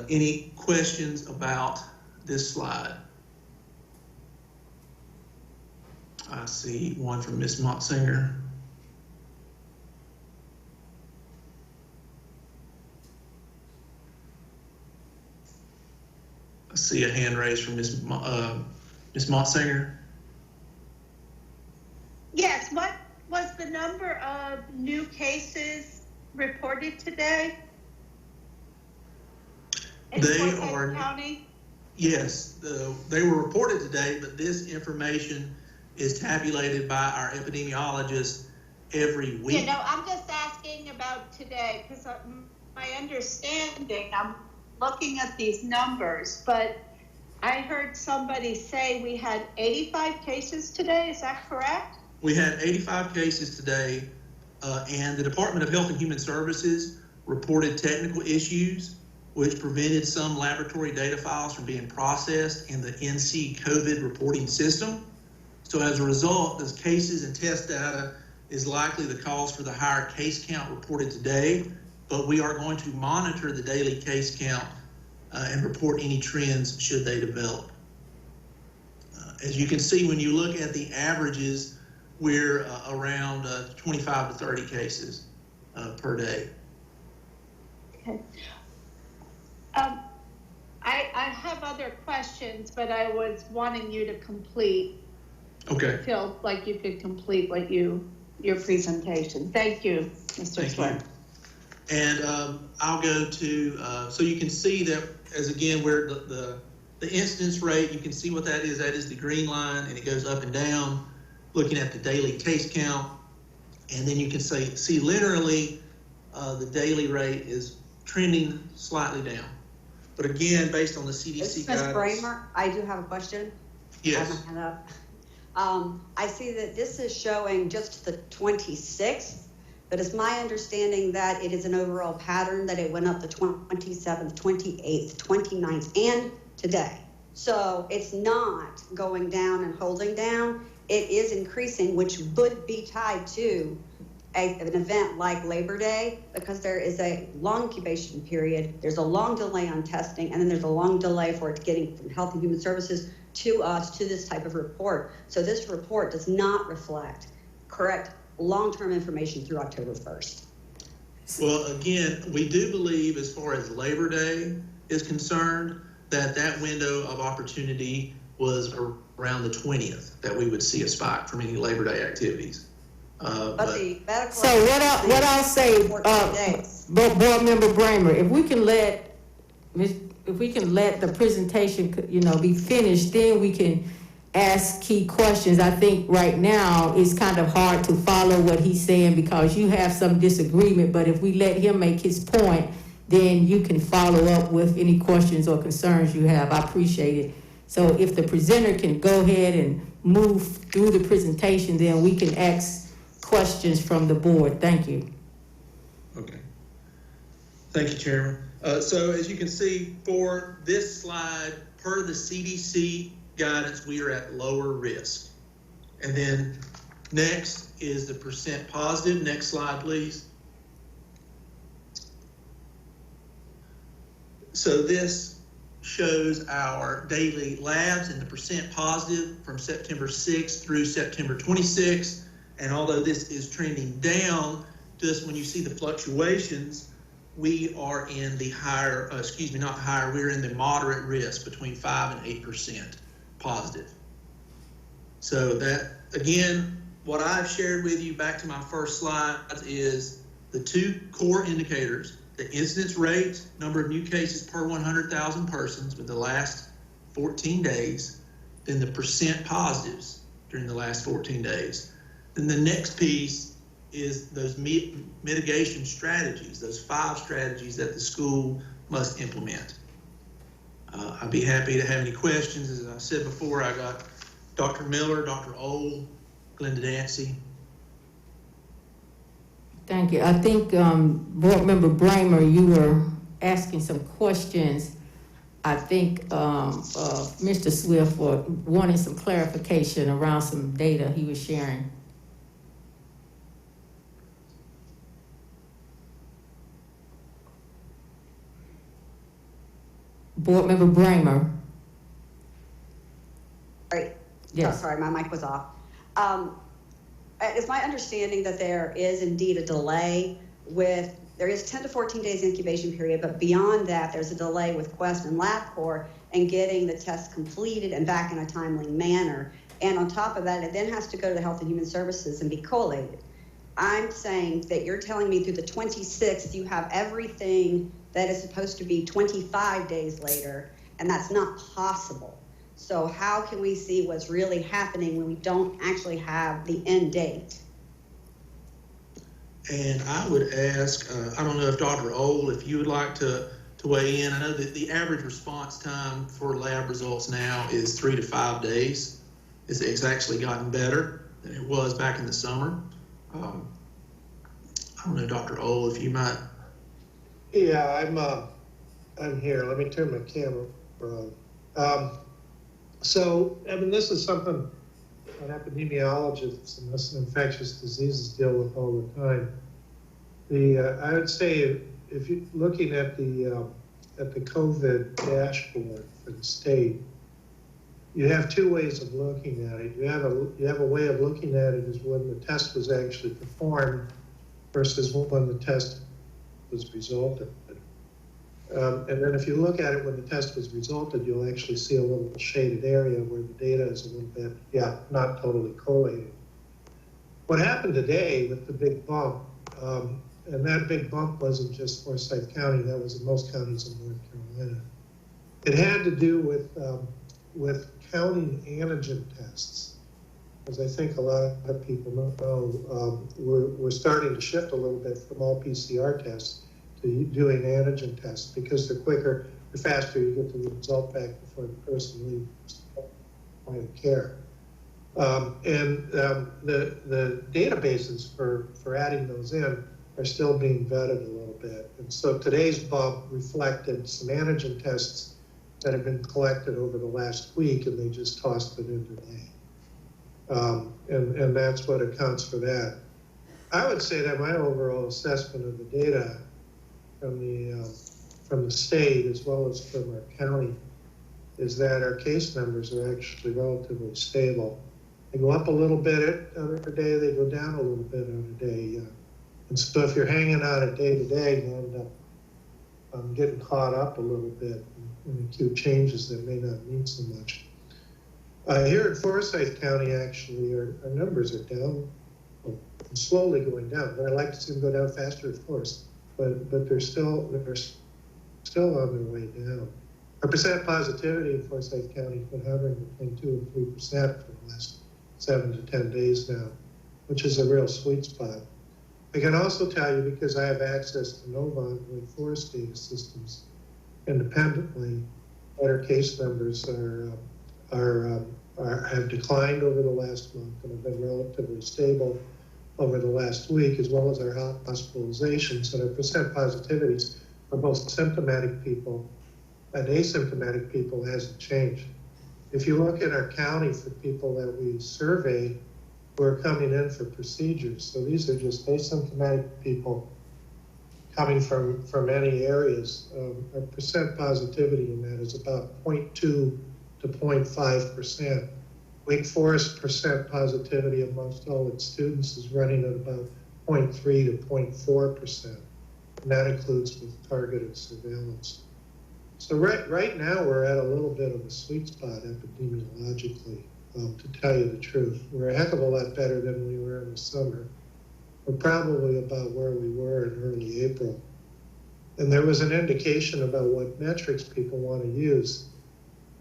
Any questions about this slide? I see one from Ms. Montsinger. I see a hand raised from Ms. Montsinger. Yes, what was the number of new cases reported today in Forsyth County? Yes, they were reported today, but this information is tabulated by our epidemiologists every week. You know, I'm just asking about today because my understanding, I'm looking at these numbers, but I heard somebody say we had 85 cases today. Is that correct? We had 85 cases today, and the Department of Health and Human Services reported technical issues which prevented some laboratory data files from being processed in the NC COVID reporting system. So as a result, those cases and test data is likely the cause for the higher case count reported today, but we are going to monitor the daily case count and report any trends should they develop. As you can see, when you look at the averages, we're around 25 to 30 cases per day. Okay. I have other questions, but I was wanting you to complete. Okay. I feel like you could complete what your presentation. Thank you, Mr. Sweat. And I'll go to, so you can see that as again, where the incidence rate, you can see what that is. That is the green line, and it goes up and down, looking at the daily case count. And then you can see linearly, the daily rate is trending slightly down. But again, based on the CDC guidance. Ms. Bramer, I do have a question. Yes. I have my hand up. I see that this is showing just the 26th, but it's my understanding that it is an overall pattern that it went up the 27th, 28th, 29th, and today. So it's not going down and holding down. It is increasing, which would be tied to an event like Labor Day, because there is a long incubation period, there's a long delay on testing, and then there's a long delay for it getting from Health and Human Services to us to this type of report. So this report does not reflect correct long-term information through October 1st. Well, again, we do believe, as far as Labor Day is concerned, that window of opportunity was around the 20th, that we would see a spike from any Labor Day activities. But the medical. So what I'll say, Board Member Bramer, if we can let the presentation, be finished, then we can ask key questions. I think right now it's kind of hard to follow what he's saying because you have some disagreement, but if we let him make his point, then you can follow up with any questions or concerns you have. I appreciate it. So if the presenter can go ahead and move through the presentation, then we can ask questions from the board. Thank you. Okay. Thank you, Chairman. So as you can see, for this slide, per the CDC guidance, we are at lower risk. And then next is the percent positive. Next slide, please. So this shows our daily labs and the percent positive from September 6th through September 26th. And although this is trending down, just when you see the fluctuations, we are in the higher, not higher, we're in the moderate risk, between 5 and 8% positive. So that, again, what I've shared with you back to my first slide is the two core indicators: the incidence rate, number of new cases per 100,000 persons with the last 14 days, then the percent positives during the last 14 days. Then the next piece is those mitigation strategies, those 5 strategies that the school must implement. I'd be happy to have any questions. As I said before, I got Dr. Miller, Dr. Old, Glenda Dancy. Thank you. I think Board Member Bramer, you were asking some questions. I think Mr. Swift wanted some clarification around some data he was sharing. Board Member Bramer. Right. Yes. Oh, sorry, my mic was off. It's my understanding that there is indeed a delay there is 10 to 14 days incubation period, but beyond that, there's a delay with Quest and LabCorp and getting the test completed and back in a timely manner. And on top of that, it then has to go to the Health and Human Services and be collated. I'm saying that you're telling me through the 26th, you have everything that is supposed to be 25 days later, and that's not possible. So how can we see what's really happening when we don't actually have the end date? And I would ask, I don't know if Dr. Old, if you would like to weigh in. I know that the average response time for lab results now is 3 to 5 days. It's actually gotten better than it was back in the summer. I don't know, Dr. Old, if you might. Yeah, I'm here. Let me turn my camera on. So, this is something that epidemiologists and infectious diseases deal with all the time. I would say if you're looking at the COVID dashboard for the state, you have two ways of looking at it. You have a way of looking at it is when the test was actually performed versus when the test was resulted. And then if you look at it when the test was resulted, you'll actually see a little shaded area where the data is a little bit, not totally collated. What happened today with the big bump, And that big bump wasn't just Forsyth County, that was in most counties in North Carolina. It had to do with counting antigen tests. As I think a lot of people know, we're starting to shift a little bit from all PCR tests to doing antigen tests because they're quicker, they're faster, you get the result back before the person leaves the point of care. The databases for adding those in are still being vetted a little bit. And so today's bump reflected some antigen tests that have been collected over the last week, and they just tossed it in today. And that's what accounts for that. I would say that my overall assessment of the data from the state as well as from our county is that our case numbers are actually relatively stable. They go up a little bit on a day, they go down a little bit on a day. And so if you're hanging on it day to day, you end up getting caught up a little bit in acute changes that may not mean so much. Here in Forsyth County, actually, our numbers are down, slowly going down. But I'd like to see them go down faster, of course. But they're still on their way down. Our percent positivity in Forsyth County has been hovering between 2 and 3% for the last 7 to 10 days now, which is a real sweet spot. I can also tell you, because I have access to Novant and Wake Forest data systems independently, that our case numbers have declined over the last month and have been relatively stable over the last week, as well as our hospitalizations. And our percent positivities for both symptomatic people and asymptomatic people hasn't changed. If you look at our county for people that we survey who are coming in for procedures, so these are just asymptomatic people coming from any areas, our percent positivity in that is about 0.2 to 0.5%. Wake Forest percent positivity amongst all its students is running at about 0.3 to 0.4%. And that includes with targeted surveillance. So right now we're at a little bit of a sweet spot epidemiologically, to tell you the truth. We're a heck of a lot better than we were in the summer. We're probably about where we were in early April. And there was an indication about what metrics people want to use.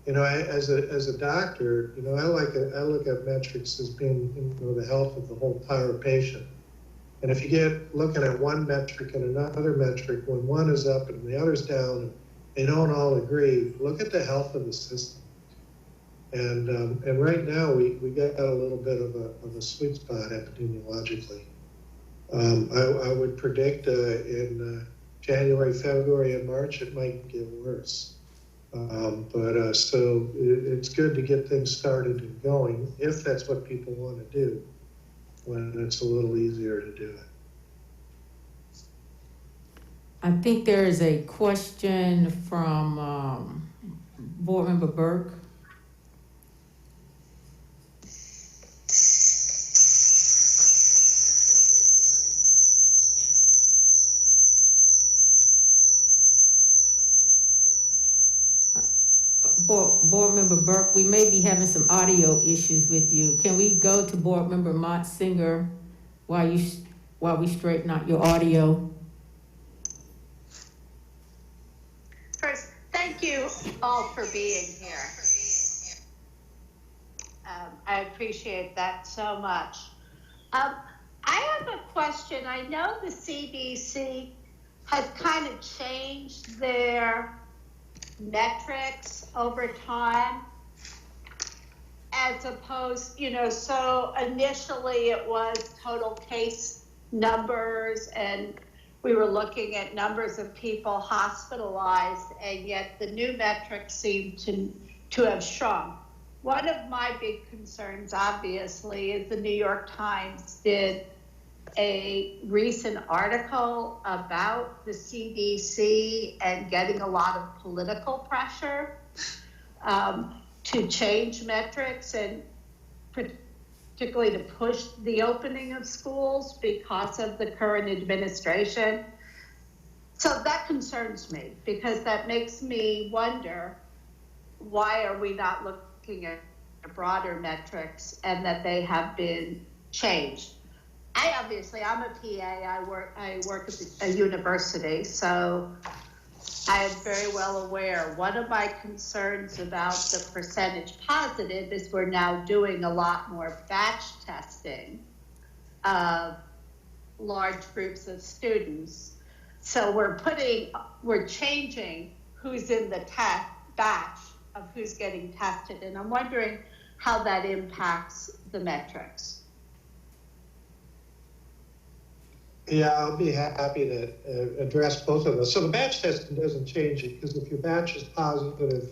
You know, as a doctor, you know, I look at metrics as being, you know, the health of the whole entire patient. And if you get looking at one metric and another metric, when one is up and the other's down, and they don't all agree, look at the health of the system. And right now we got a little bit of a sweet spot epidemiologically. I would predict in January, February, and March it might get worse. So it's good to get things started and going if that's what people want to do, when it's a little easier to do it. I think there is a question from Board Member Burke. Board Member Burke, we may be having some audio issues with you. Can we go to Board Member Mott Singer while we straighten out your audio? First, thank you all for being here. I appreciate that so much. I have a question. I know the CDC has kind of changed their metrics over time, as opposed, you know, so initially it was total case numbers and we were looking at numbers of people hospitalized, and yet the new metrics seem to have shrunk. One of my big concerns, obviously, is the New York Times did a recent article about the CDC and getting a lot of political pressure to change metrics, and particularly to push the opening of schools because of the current administration. So that concerns me, because that makes me wonder, why are we not looking at broader metrics and that they have been changed? I'm a PA. I work at a university, so I am very well aware. One of my concerns about the percentage positive is we're now doing a lot more batch testing of large groups of students. So we're changing who's in the batch of who's getting tested. And I'm wondering how that impacts the metrics. Yeah, I'll be happy to address both of those. So the batch testing doesn't change it, because if your batch is positive,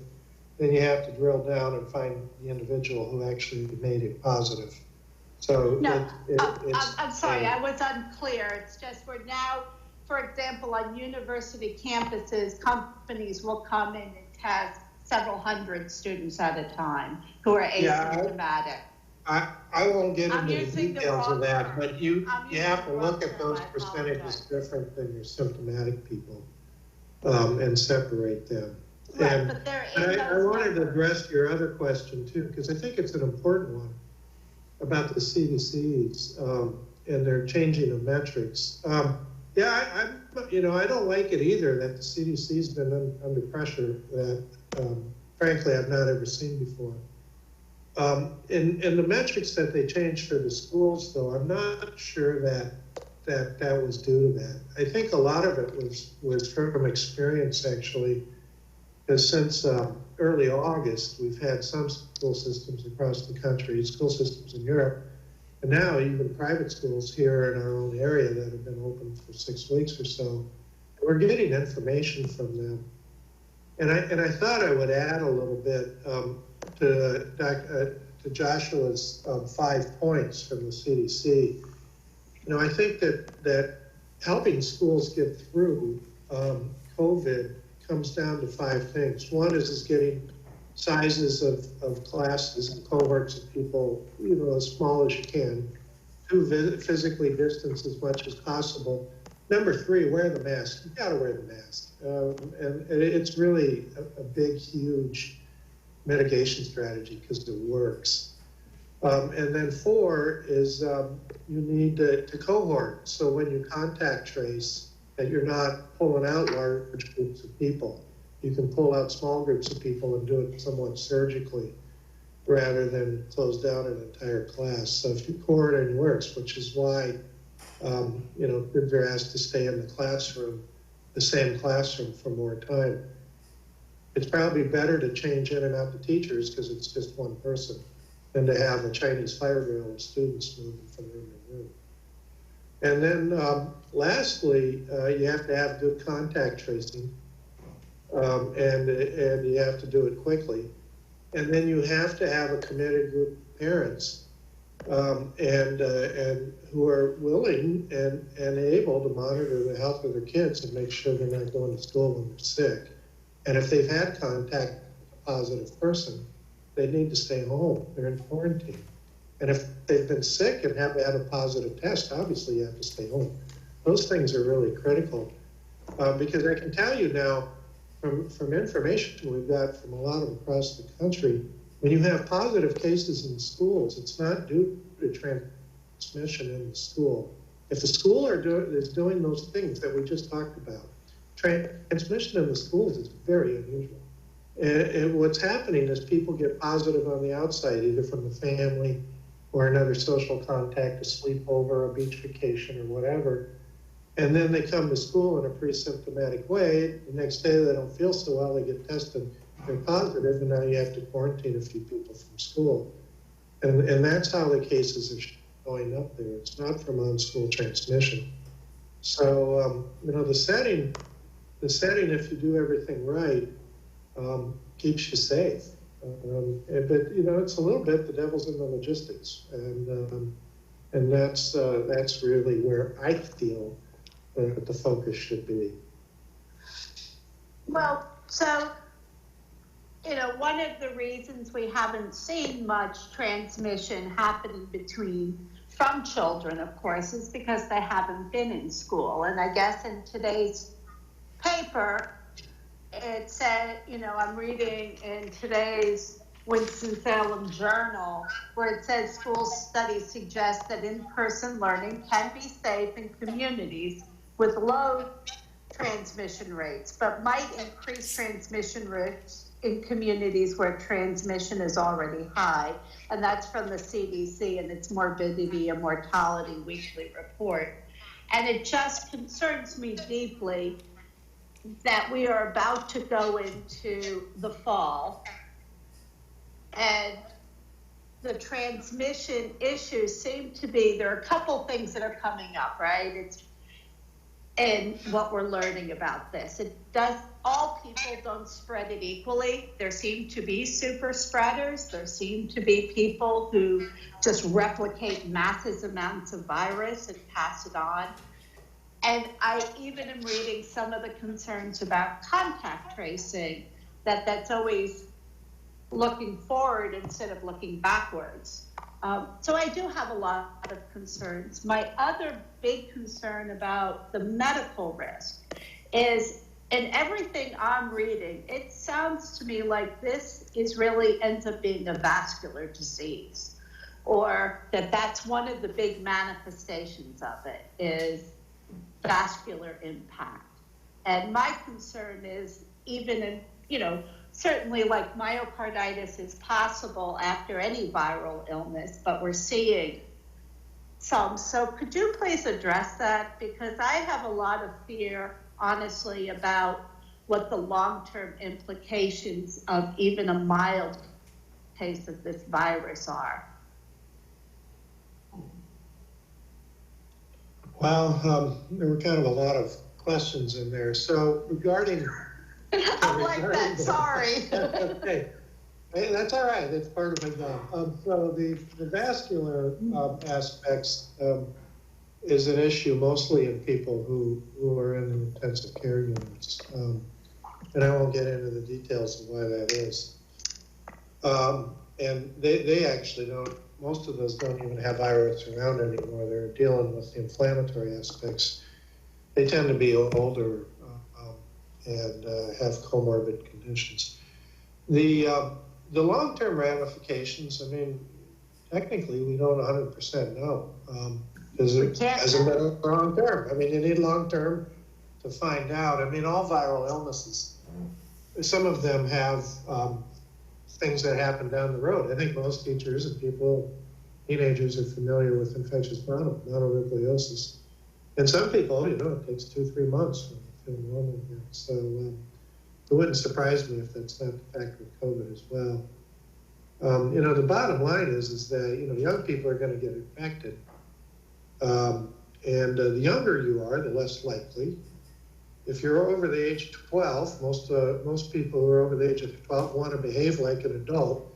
then you have to drill down and find the individual who actually made it positive. So no, I'm sorry, I was unclear. It's just we're now, for example, on university campuses, companies will come in and test several hundred students at a time who are asymptomatic. I won't get into the details of that, but you have to look at those percentages different than your symptomatic people and separate them. Right, and but they're I wanted to address your other question too, because I think it's an important one about the CDCs and their changing of metrics. I don't like it either that the CDC's been under pressure that frankly I've not ever seen before. And the metrics that they changed for the schools, though, I'm not sure that was due to that. I think a lot of it was from experience, actually, because since early August, we've had some school systems across the country, school systems in Europe, and now even private schools here in our own area that have been open for 6 weeks or so. We're getting information from them. And I thought I would add a little bit to Joshua's 5 points from the CDC. I think that helping schools get through COVID comes down to 5 things. One is getting sizes of classes and cohorts of people, as small as you can. 2, physically distance as much as possible. Number 3, wear the mask. You got to wear the mask. And it's really a big, huge mitigation strategy because it works. And then 4 is you need to cohort. So when you contact trace, that you're not pulling out large groups of people. You can pull out small groups of people and do it somewhat surgically rather than close down an entire class. So if you cohort and it works, which is why kids are asked to stay in the same classroom for more time. It's probably better to change in and out the teachers because it's just one person than to have a Chinese fire drill of students moving from room to room. And then lastly, you have to have good contact tracing and you have to do it quickly. And then you have to have a committed group of parents and who are willing and able to monitor the health of their kids and make sure they're not going to school when they're sick. And if they've had contact with a positive person, they need to stay home. They're in quarantine. And if they've been sick and have had a positive test, obviously you have to stay home. Those things are really critical because I can tell you now from information we've got from a lot of across the country, when you have positive cases in schools, it's not due to transmission in the school. If the school is doing those things that we just talked about, transmission in the schools is very unusual. And what's happening is people get positive on the outside, either from the family or another social contact, a sleepover, a beach vacation, or whatever. And then they come to school in a pre-symptomatic way. The next day they don't feel so well, they get tested, they're positive, and now you have to quarantine a few people from school. And that's how the cases are going up there. It's not from on-school transmission. So, the setting, if you do everything right, keeps you safe. But it's a little bit the devil's in the logistics, and that's really where I feel that the focus should be. Well, so one of the reasons we haven't seen much transmission happening from children, of course, is because they haven't been in school. And I guess in today's paper, it said, I'm reading in today's Winston-Salem Journal, where it says school studies suggest that in-person learning can be safe in communities with low transmission rates, but might increase transmission rates in communities where transmission is already high. And that's from the CDC and its Morbidity and Mortality Weekly Report. And it just concerns me deeply that we are about to go into the fall and the transmission issues seem to be, there are a couple things that are coming up, right? It's and what we're learning about this. It does, all people don't spread it equally. There seem to be super spreaders. There seem to be people who just replicate massive amounts of virus and pass it on. And I even am reading some of the concerns about contact tracing, that's always looking forward instead of looking backwards. So I do have a lot of concerns. My other big concern about the medical risk is, in everything I'm reading, it sounds to me like this is really ends up being a vascular disease, or that's one of the big manifestations of it is vascular impact. And my concern is, even in, certainly like myocarditis is possible after any viral illness, but we're seeing some. So could you please address that? Because I have a lot of fear, honestly, about what the long-term implications of even a mild case of this virus are. Well, there were kind of a lot of questions in there. So regarding I'm like that, sorry. Okay. Hey, that's all right. That's part of my job. So the vascular aspects is an issue mostly in people who are in intensive care units. And I won't get into the details of why that is. And they actually don't, most of those don't even have virus around anymore. They're dealing with the inflammatory aspects. They tend to be older and have comorbid conditions. The long-term ramifications, I mean, technically we don't 100% know. As a matter of long-term. I mean, you need long-term to find out. I mean, all viral illnesses, some of them have things that happen down the road. I think most teachers and teenagers are familiar with infectious mononucleosis. And some people, it takes 2-3 months for feeling normal again. So it wouldn't surprise me if that's not the fact with COVID as well. The bottom line is that, young people are going to get infected. And the younger you are, the less likely. If you're over the age of 12, most people who are over the age of 12 want to behave like an adult,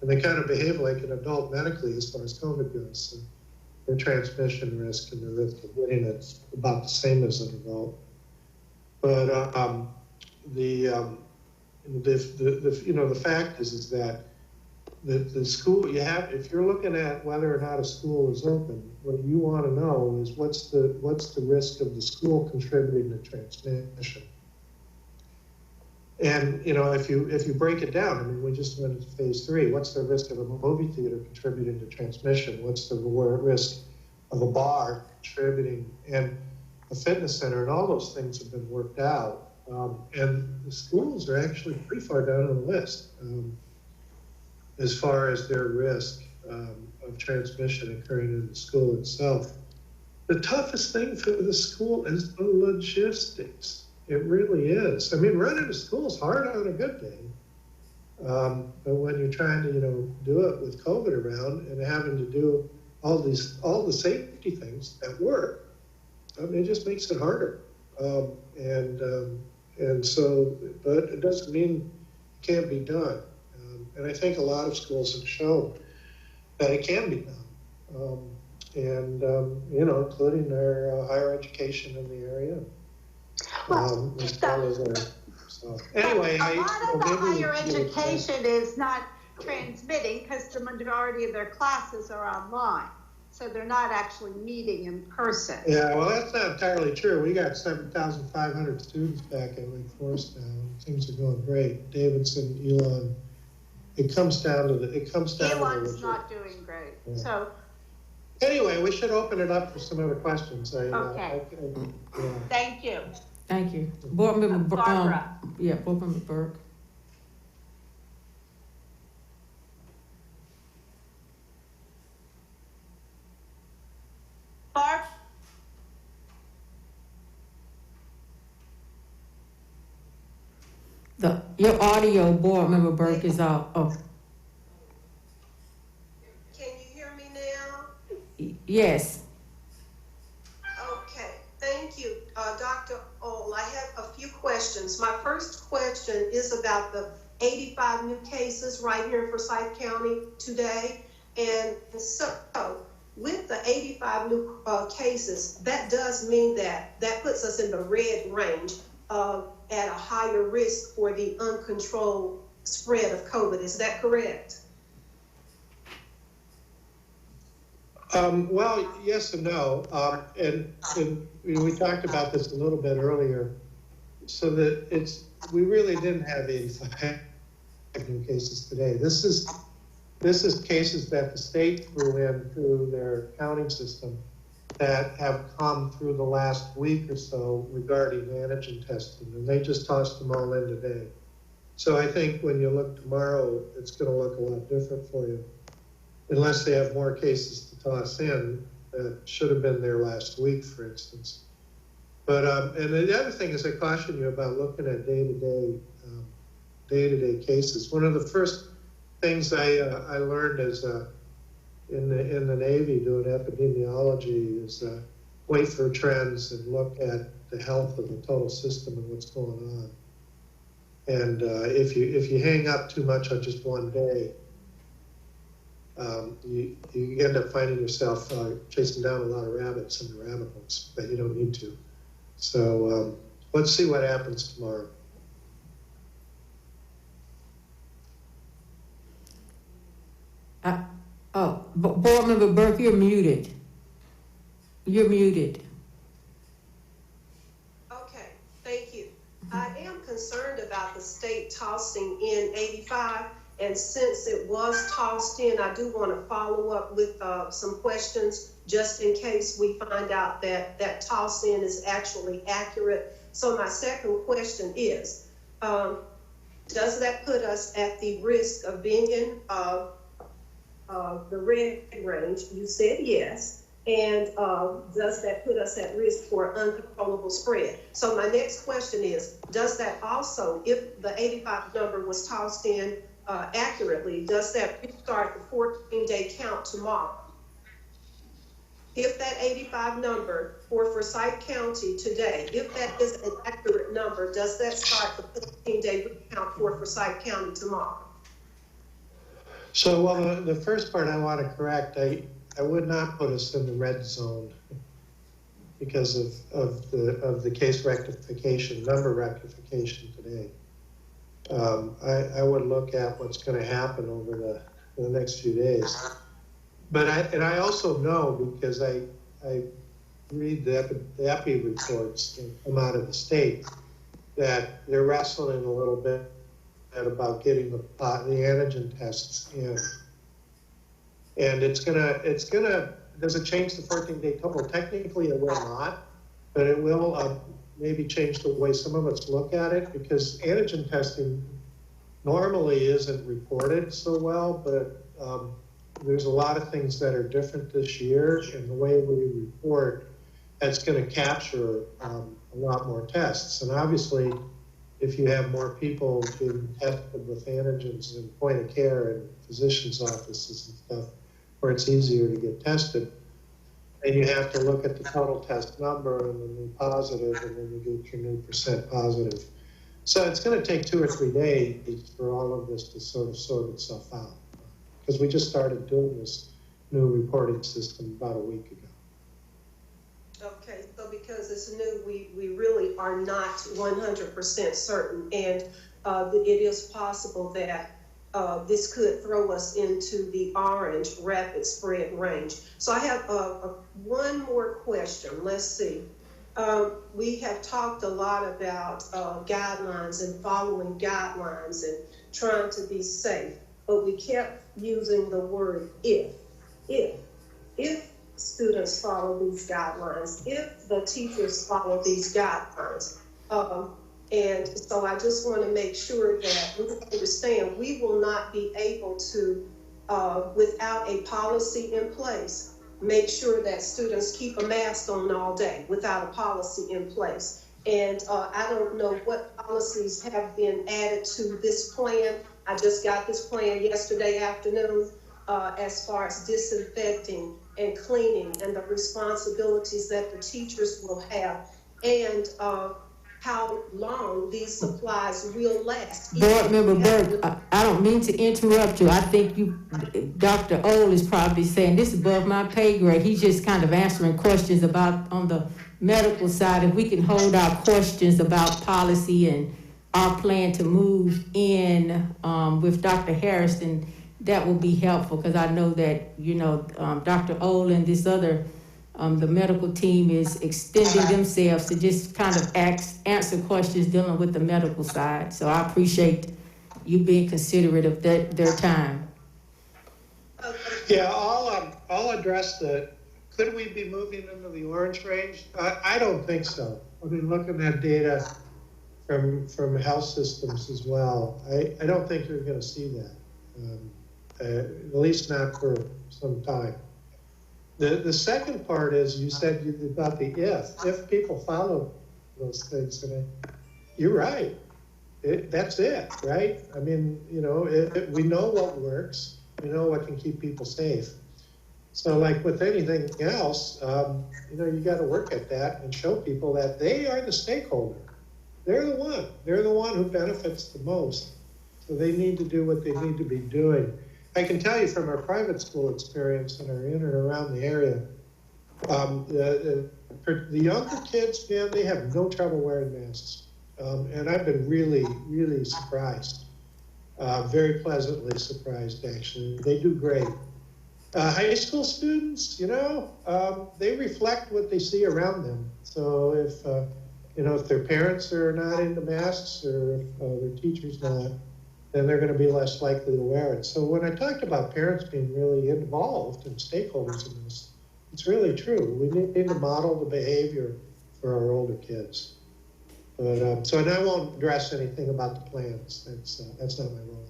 and they kind of behave like an adult medically as far as COVID goes. So their transmission risk and the risk of getting it's about the same as an adult. But the fact is that the school if you're looking at whether or not a school is open, what you want to know is what's the risk of the school contributing to transmission. And if you break it down, I mean, we just went into phase 3. What's the risk of a movie theater contributing to transmission? What's the risk of a bar contributing, and a fitness center, and all those things have been worked out. And the schools are actually pretty far down on the list as far as their risk of transmission occurring in the school itself. The toughest thing for the school is the logistics. It really is. I mean, running a school is hard on a good day. But when you're trying to, do it with COVID around and having to do all the safety things at work, I mean, it just makes it harder. And so, but it doesn't mean it can't be done. And I think a lot of schools have shown that it can be done. Including their higher education in the area. Anyway, a lot of the higher education is not transmitting because the majority of their classes are online. So they're not actually meeting in person. Yeah, well, that's not entirely true. We got 7,500 students back at Wake Forest now. Things are going great. Davidson, Elon, it comes down to the Elon's not doing great. Yeah. So anyway, we should open it up for some other questions. okay. Thank you. Thank you. Board Member Barbara. Board Member Burke. Barb? Your audio, Board Member Burke, is out. Oh. Can you hear me now? Yes. Okay, thank you, Dr. Ohl. I have a few questions. My first question is about the 85 new cases right here in Forsyth County today. And so, with the 85 new cases, that does mean that puts us in the red range at a higher risk for the uncontrolled spread of COVID. Is that correct? Well, yes and no. And we talked about this a little bit earlier. So that we really didn't have 85 new cases today. This is cases that the state threw in through their counting system that have come through the last week or so regarding antigen testing, and they just tossed them all in today. So I think when you look tomorrow, it's going to look a lot different for you, unless they have more cases to toss in that should have been there last week, for instance. But and the other thing is, I caution you about looking at day-to-day cases. One of the first things I learned as in the Navy doing epidemiology is wait for trends and look at the health of the total system and what's going on. And if you hang up too much on just one day, you end up finding yourself chasing down a lot of rabbits in the rabbit holes that you don't need to. So let's see what happens tomorrow. Board Member Burke, you're muted. You're muted. Okay, thank you. I am concerned about the state tossing in 85, and since it was tossed in, I do want to follow up with some questions just in case we find out that toss in is actually accurate. So my second question is, does that put us at the risk of being in the red range? You said yes. And does that put us at risk for uncontrollable spread? So my next question is, does that also, if the 85 number was tossed in accurately, does that restart the 14-day count tomorrow? If that 85 number for Forsyth County today, if that is an accurate number, does that start the 14-day count for Forsyth County tomorrow? So, well, the first part I want to correct, I would not put us in the red zone because of the case rectification, number rectification today. I would look at what's going to happen over the next few days. But I also know, because I read the epi reports that come out of the state, that they're wrestling a little bit about getting the antigen tests in. And does it change the 14-day total? Technically it will not, but it will maybe change the way some of us look at it, because antigen testing normally isn't reported so well, but there's a lot of things that are different this year, and the way we report, that's going to capture a lot more tests. And obviously, if you have more people being tested with antigens in point of care and physicians' offices and stuff, where it's easier to get tested, and you have to look at the total test number and the new positive, and then you get your new percent positive. So it's going to take 2 or 3 days for all of this to sort itself out, because we just started doing this new reporting system about a week ago. Okay, so because it's new, we really are not 100% certain, and it is possible that this could throw us into the orange rapid spread range. So I have one more question. Let's see. We have talked a lot about guidelines and following guidelines and trying to be safe. but we kept using the word if students follow these guidelines, if the teachers follow these guidelines. And so I just want to make sure that we understand we will not be able to, without a policy in place, make sure that students keep a mask on all day without a policy in place. And I don't know what policies have been added to this plan. I just got this plan yesterday afternoon as far as disinfecting and cleaning and the responsibilities that the teachers will have, and how long these supplies will last. Board Member Burke, I don't mean to interrupt you. I think Dr. Ohl is probably saying this is above my pay grade. He's just kind of answering questions about on the medical side. If we can hold our questions about policy and our plan to move in with Dr. Harrison, that will be helpful, because I know that, Dr. Ohl and this other, the medical team is extending themselves to just kind of answer questions dealing with the medical side. So I appreciate you being considerate of their time. Yeah, I'll address could we be moving into the orange range? I don't think so. I mean, looking at data from health systems as well, I don't think you're going to see that. At least not for some time. The second part is you said about the if people follow those things, and you're right. That's it, right? I mean, we know what works. We know what can keep people safe. So like with anything else, you got to work at that and show people that they are the stakeholder. They're the one who benefits the most. So they need to do what they need to be doing. I can tell you from our private school experience in and around the area, the younger kids, man, they have no trouble wearing masks. And I've been really, really surprised, very pleasantly surprised, actually. They do great. High school students, they reflect what they see around them. So if their parents are not into masks or if their teacher's not, then they're going to be less likely to wear it. So when I talked about parents being really involved and stakeholders in this, it's really true. We need to model the behavior for our older kids. But and I won't address anything about the plans. That's not my role.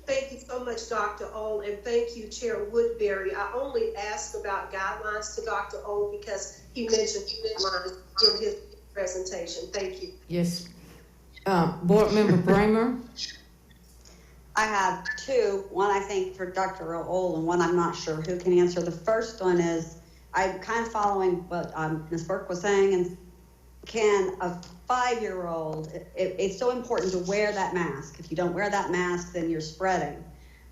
Thank you so much, Dr. Ohl, and thank you, Chair Woodbury. I only asked about guidelines to Dr. Ohl because he mentioned guidelines in his presentation. Thank you. Yes. Board Member Bramer. I have two, one I think for Dr. Ohl and one I'm not sure who can answer. The first one is, I'm kind of following what Ms. Burke was saying, and can a 5-year-old, it's so important to wear that mask. If you don't wear that mask, then you're spreading.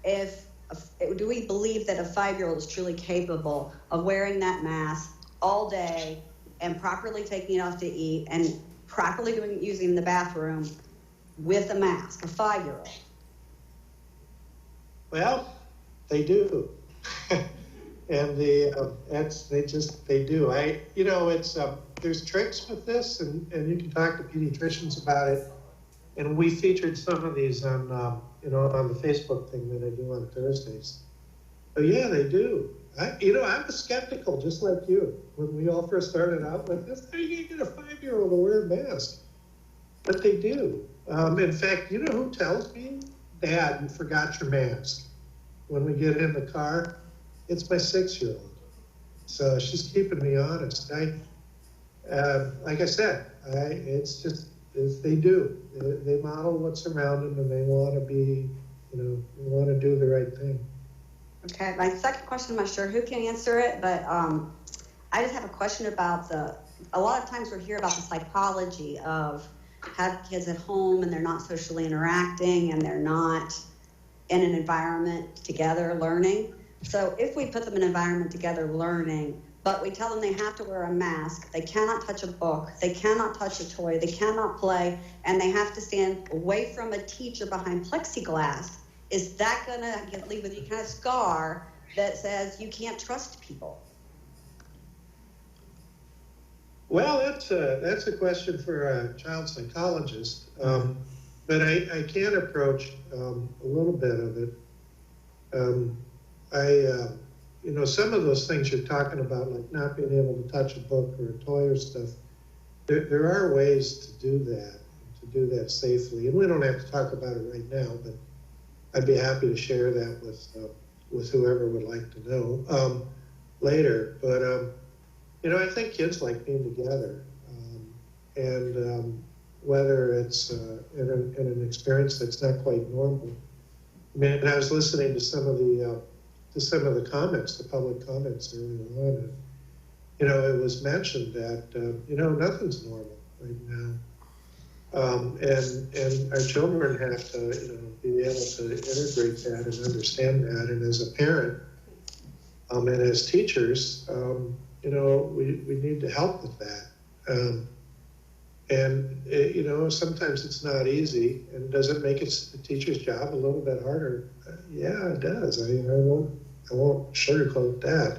Do we believe that a 5-year-old is truly capable of wearing that mask all day and properly taking it off to eat and properly using the bathroom with a mask, a 5-year-old? Well, they do. And they do. It's there's tricks with this, and you can talk to pediatricians about it. And we featured some of these on on the Facebook thing that I do on Thursdays. But yeah, they do. I was skeptical, just like you, when we all first started out with this. How are you going to get a 5-year-old to wear a mask? But they do. In fact, you know who tells me, Dad, you forgot your mask when we get in the car? It's my 6-year-old. So she's keeping me honest. Like I said, they do. They model what's around them, and they want to be, they want to do the right thing. Okay, my second question, I'm not sure who can answer it, but I just have a question about a lot of times we hear about the psychology of having kids at home and they're not socially interacting and they're not in an environment together learning. So if we put them in an environment together learning, but we tell them they have to wear a mask, they cannot touch a book, they cannot touch a toy, they cannot play, and they have to stand away from a teacher behind plexiglass, is that going to leave with you kind of scar that says you can't trust people? Well, that's a question for a child psychologist, but I can approach a little bit of it. Some of those things you're talking about, like not being able to touch a book or a toy or stuff, there are ways to do that safely. And we don't have to talk about it right now, but I'd be happy to share that with whoever would like to know later. But I think kids like being together, and whether it's in an experience that's not quite normal. I mean, and I was listening to some of the comments, the public comments earlier on. And, it was mentioned that nothing's normal right now. And our children have to, be able to integrate that and understand that. And as a parent, and as teachers, we need to help with that. Sometimes it's not easy. And does it make the teacher's job a little bit harder? Yeah, it does. I won't sugarcoat that.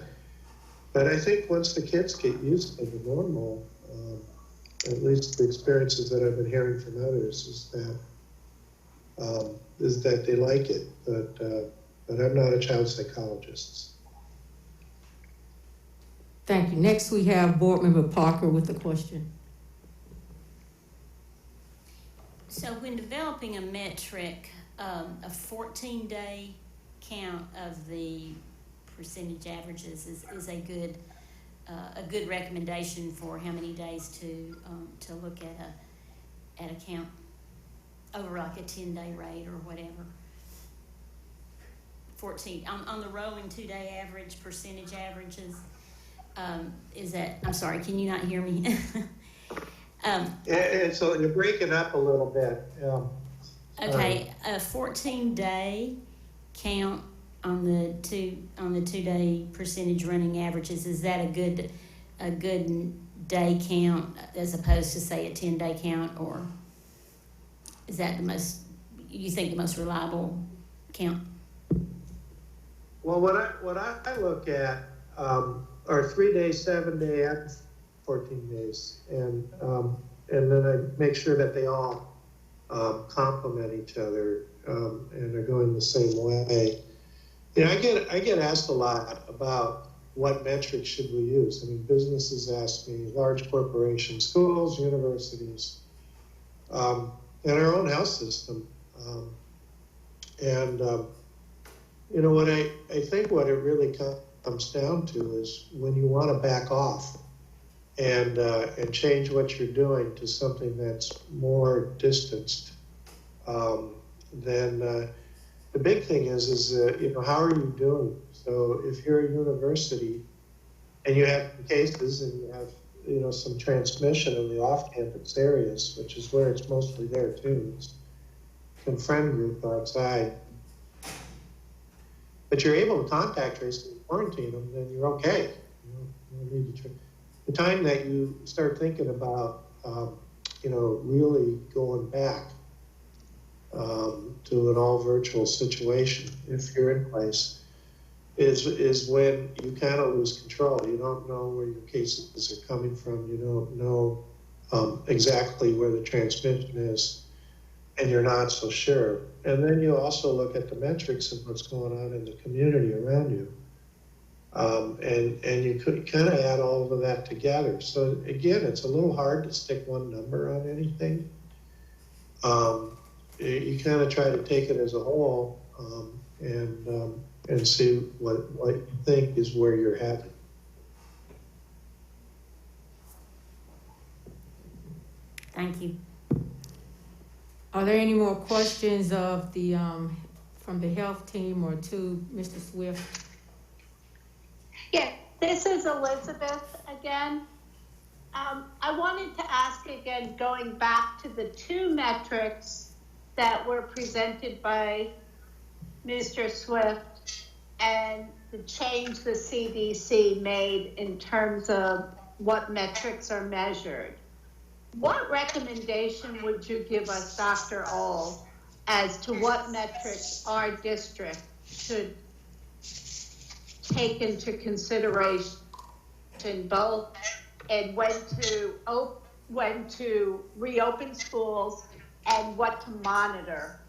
But I think once the kids get used to the normal, at least the experiences that I've been hearing from others, is that they like it. But I'm not a child psychologist. Thank you. Next, we have Board Member Parker with a question. So when developing a metric, a 14-day count of the percentage averages is a good recommendation for how many days to look at a count over like a 10-day rate or whatever. 14 on the rolling 2-day average, percentage averages. Is that? I'm sorry. Can you not hear me? And so you're breaking up a little bit. Okay, a 14-day count on the 2-day percentage running averages. Is that a good day count as opposed to say a 10-day count, or is that you think the most reliable count? Well, what I look at are 3 days, 7 days, and 14 days, and then I make sure that they all complement each other and are going the same way. I get asked a lot about what metrics should we use. I mean, businesses ask me, large corporations, schools, universities, and our own health system. What I think what it really comes down to is when you want to back off and change what you're doing to something that's more distanced, then the big thing is how are you doing? So if you're a university and you have cases and you have some transmission in the off-campus areas, which is where it's mostly there too, it's some friend group outside, but you're able to contact trace and quarantine them, then you're okay. You don't need to the time that you start thinking about, really going back to an all virtual situation, if you're in place, is when you kind of lose control. You don't know where your cases are coming from. You don't know exactly where the transmission is, and you're not so sure. And then you also look at the metrics of what's going on in the community around you. And you could kind of add all of that together. So again, it's a little hard to stick one number on anything. You kind of try to take it as a whole and see what you think is where you're headed. Thank you. Are there any more questions of the from the health team or to Mr. Swift? Yeah, this is Elizabeth again. I wanted to ask again, going back to the two metrics that were presented by Mr. Swift and the change the CDC made in terms of what metrics are measured. What recommendation would you give us, Dr. Ohl, as to what metrics our district should take into consideration both and when to reopen schools and what to monitor?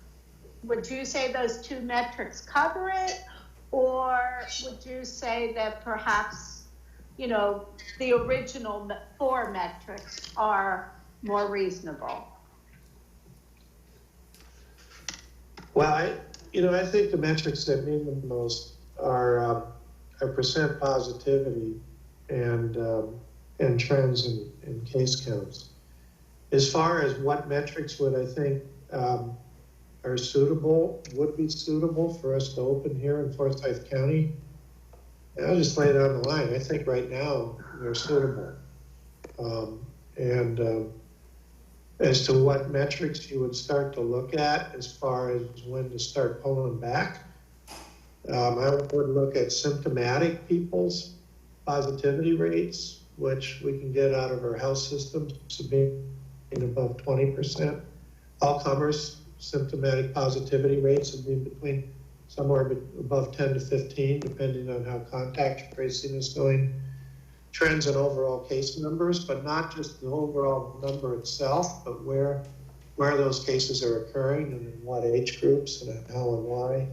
Would you say those two metrics cover it, Or would you say that perhaps, you know, the original 4 metrics are more reasonable? Well, I think the metrics that mean the most are percent positivity and trends in case counts. As far as what metrics would I think are suitable, would be suitable for us to open here in Forsyth County, I'll just lay it on the line. I think right now they're suitable. As to what metrics you would start to look at as far as when to start pulling back, I would look at symptomatic people's positivity rates, which we can get out of our health systems to being above 20%. All comers symptomatic positivity rates would be between somewhere above 10 to 15, depending on how contact tracing is going. Trends in overall case numbers, but not just the overall number itself, but where those cases are occurring and in what age groups and how and why.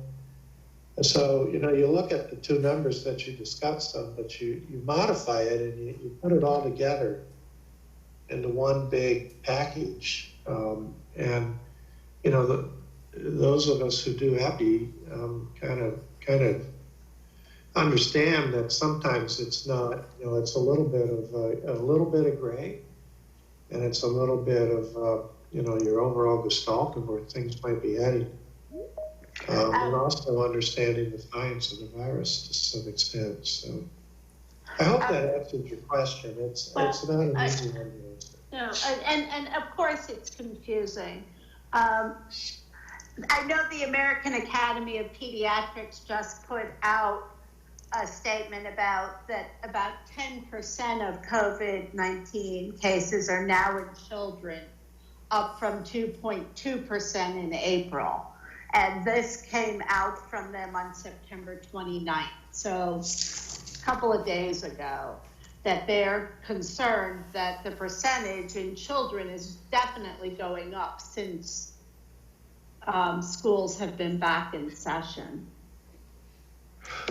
And so, you look at the 2 numbers that you discussed on, but you modify it and you put it all together into one big package. Those of us who do happy kind of understand that sometimes it's not, it's a little bit of gray, and it's a little bit of your overall gestalt of where things might be heading. And also understanding the science of the virus to some extent. So I hope that answers your question. It's not an easy one to answer. No, and of course it's confusing. I know the American Academy of Pediatrics just put out a statement about 10% of COVID-19 cases are now in children, up from 2.2% in April. And this came out from them on September 29th, so a couple of days ago, that they're concerned that the percentage in children is definitely going up since schools have been back in session.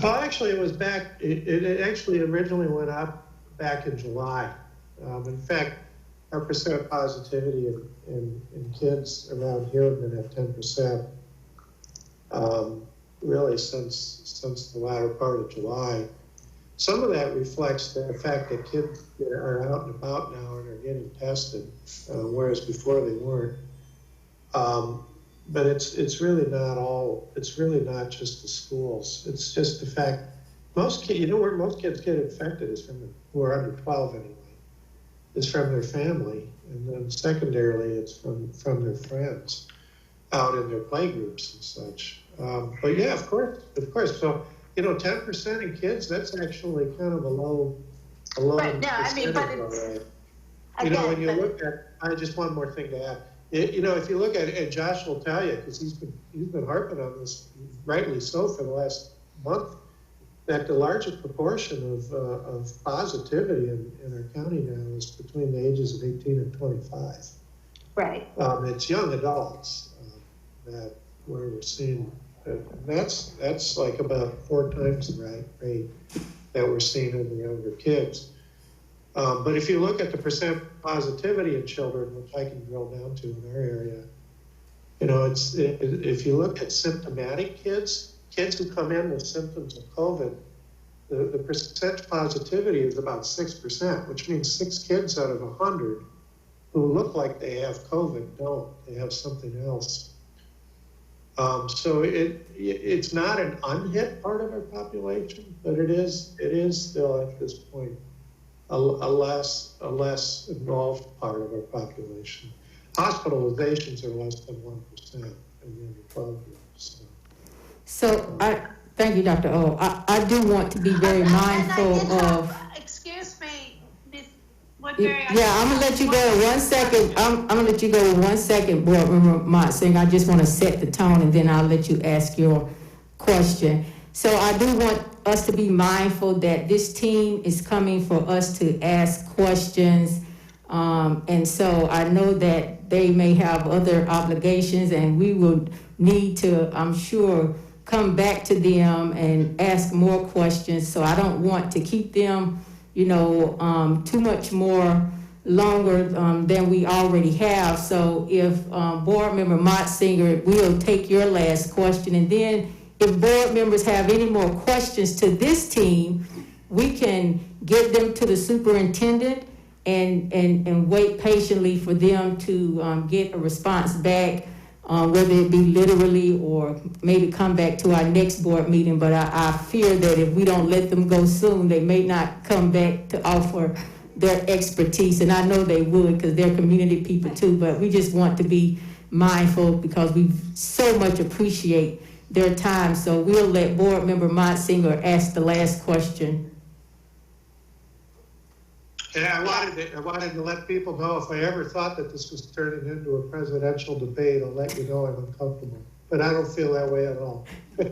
Well, actually, it was back. It actually originally went up back in July. In fact, our percent positivity in kids around here have been at 10%. Really, since the latter part of July. Some of that reflects the fact that kids are out and about now and are getting tested, whereas before they weren't. But it's really not all. It's really not just the schools. It's just the fact most kids. Where most kids get infected is who are under 12 anyway. Is from their family, and then secondarily, it's from their friends out in their play groups and such. But yeah, of course. So 10% in kids. That's actually kind of a low. Right. No, I mean, but it's. Again, when you look at, I just one more thing to add. If you look at it, Josh will tell you, because he's been harping on this, rightly so, for the last month, that the largest proportion of positivity in our county now is between the ages of 18 and 25. Right. It's young adults that where we're seeing, that's like about 4 times the rate that we're seeing in the younger kids. But if you look at the percent positivity in children, which I can drill down to in our area, if you look at symptomatic kids who come in with symptoms of COVID, the percent positivity is about 6%, which means 6 kids out of 100 who look like they have COVID don't. They have something else. So it's not an unhit part of our population, but it is still at this point a less involved part of our population. Hospitalizations are less than 1% in the under 12 groups. So thank you, Dr. O. I do want to be very mindful of. Excuse me, Ms. Woodbury. Yeah, I'm gonna let you go 1 second. I'm gonna let you go 1 second, Board Member Motzing. I just want to set the tone, and then I'll let you ask your question. So I do want us to be mindful that this team is coming for us to ask questions. And so I know that they may have other obligations, and we will need to, I'm sure, come back to them and ask more questions. So I don't want to keep them, too much more longer than we already have. So if Board Member Motzinger will take your last question, and then if board members have any more questions to this team, we can get them to the superintendent and wait patiently for them to get a response back, whether it be literally or maybe come back to our next board meeting. But I fear that if we don't let them go soon, they may not come back to offer their expertise. And I know they would, because they're community people too, but we just want to be mindful because we so much appreciate their time. So we'll let Board Member Motzinger ask the last question. And I wanted to let people know, if I ever thought that this was turning into a presidential debate, I'll let you know I'm uncomfortable. But I don't feel that way at all.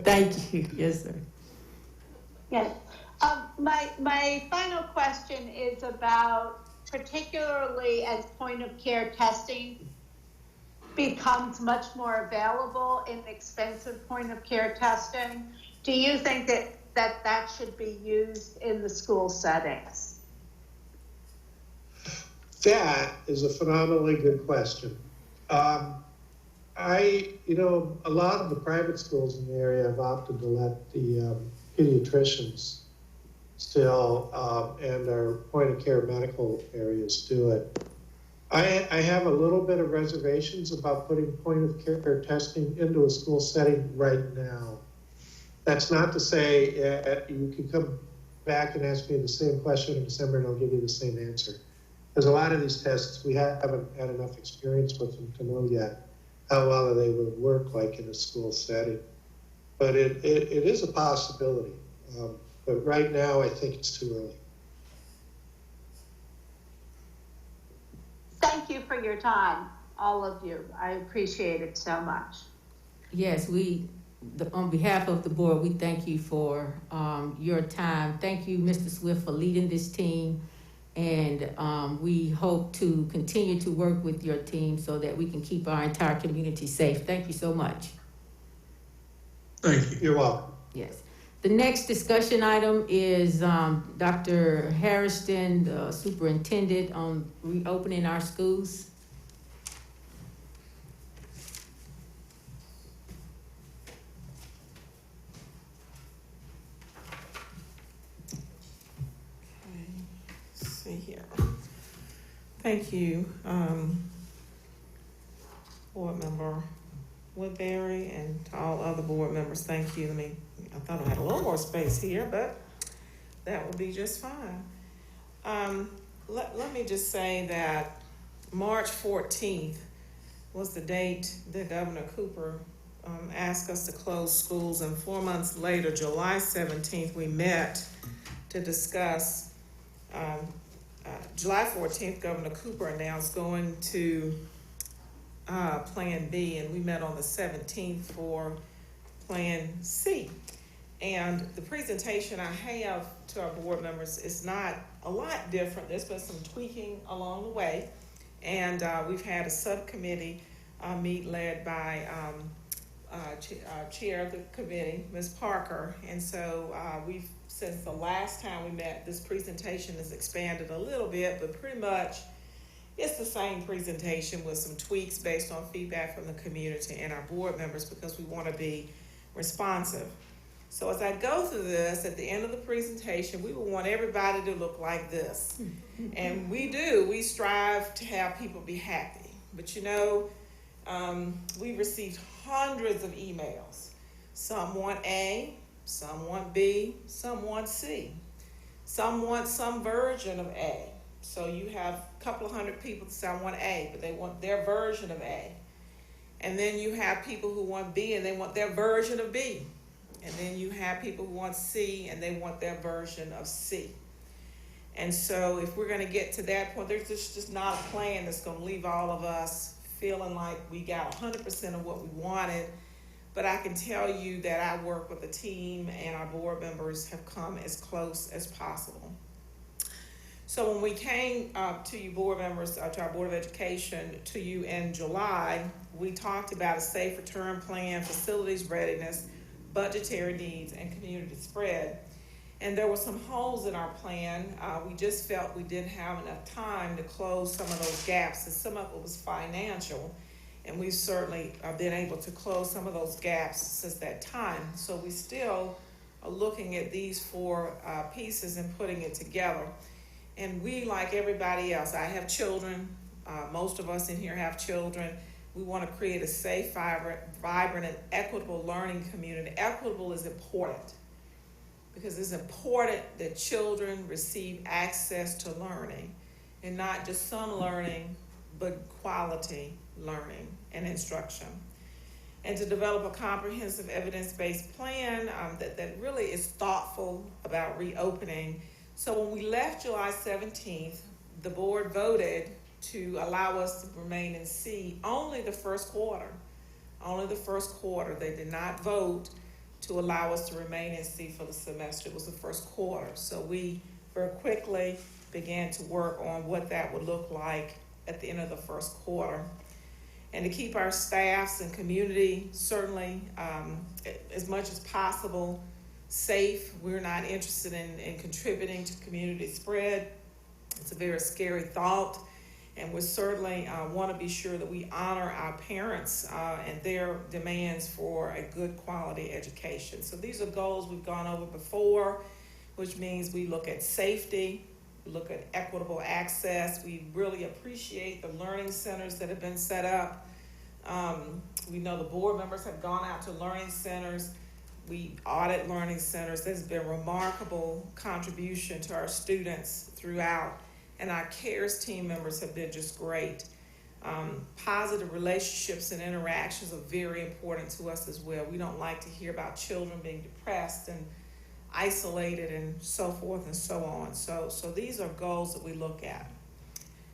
Thank you. Yes, sir. Yes. My final question is about, particularly as point of care testing becomes much more available, inexpensive point of care testing. Do you think that should be used in the school settings? That is a phenomenally good question. A lot of the private schools in the area have opted to let the pediatricians still and our point of care medical areas do it. I have a little bit of reservations about putting point of care testing into a school setting right now. That's not to say you can come back and ask me the same question in December and I'll give you the same answer. Because a lot of these tests, we haven't had enough experience with them to know yet how well they would work like in a school setting. But it is a possibility. But right now, I think it's too early. Thank you for your time, all of you. I appreciate it so much. Yes, on behalf of the board, we thank you for your time. Thank you, Mr. Swift, for leading this team. And we hope to continue to work with your team so that we can keep our entire community safe. Thank you so much. Thank you. You're welcome. Yes. The next discussion item is Dr. Hairston, the superintendent, on reopening our schools. Here. Thank you, Board Member Woodbury, and to all other board members. Thank you. I thought I had a little more space here, but that will be just fine. Let me just say that March 14th was the date that Governor Cooper asked us to close schools, and 4 months later, July 17th, we met to discuss. July 14th, Governor Cooper announced going to Plan B, and we met on the 17th for Plan C. And the presentation I have to our board members is not a lot different. There's been some tweaking along the way, and we've had a subcommittee meet led by chair of the committee, Ms. Parker, and so we've since the last time we met, this presentation has expanded a little bit, but pretty much it's the same presentation with some tweaks based on feedback from the community and our board members, because we want to be responsive. So as I go through this, at the end of the presentation, we will want everybody to look like this. And we strive to have people be happy. But we received hundreds of emails. Some want A, some want B, some want C. Some want some version of A. So you have a couple of hundred people that say I want A, but they want their version of A. And then you have people who want B and they want their version of B. And then you have people who want C and they want their version of C. And so if we're going to get to that point, there's just not a plan that's going to leave all of us feeling like we got 100% of what we wanted. But I can tell you that I work with a team and our board members have come as close as possible. So when we came to you board members, to our Board of Education, to you in July, we talked about a safe return plan, facilities readiness, budgetary needs, and community spread. And there were some holes in our plan. We just felt we didn't have enough time to close some of those gaps, and some of it was financial. And we've certainly been able to close some of those gaps since that time. So we still are looking at these four pieces and putting it together. And we, like everybody else, I have children. Most of us in here have children. We want to create a safe, vibrant, and equitable learning community. Equitable is important because it's important that children receive access to learning, and not just some learning, but quality learning and instruction. And to develop a comprehensive evidence-based plan that really is thoughtful about reopening. So when we left July 17th, the board voted to allow us to remain in C only the first quarter. Only the first quarter. They did not vote to allow us to remain in C for the semester. It was the first quarter. So we very quickly began to work on what that would look like at the end of the first quarter. And to keep our staffs and community certainly as much as possible safe. We're not interested in contributing to community spread. It's a very scary thought. And we certainly want to be sure that we honor our parents and their demands for a good quality education. So these are goals we've gone over before, which means we look at safety, we look at equitable access. We really appreciate the learning centers that have been set up. We know the board members have gone out to learning centers. We audit learning centers. There's been remarkable contribution to our students throughout. And our CARES team members have been just great. Positive relationships and interactions are very important to us as well. We don't like to hear about children being depressed and isolated and so forth and so on. So these are goals that we look at.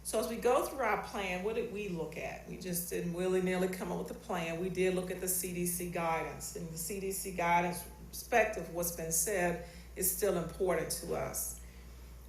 So as we go through our plan, what did we look at? We just didn't willy-nilly come up with a plan. We did look at the CDC guidance. And the CDC guidance, respective of what's been said, is still important to us.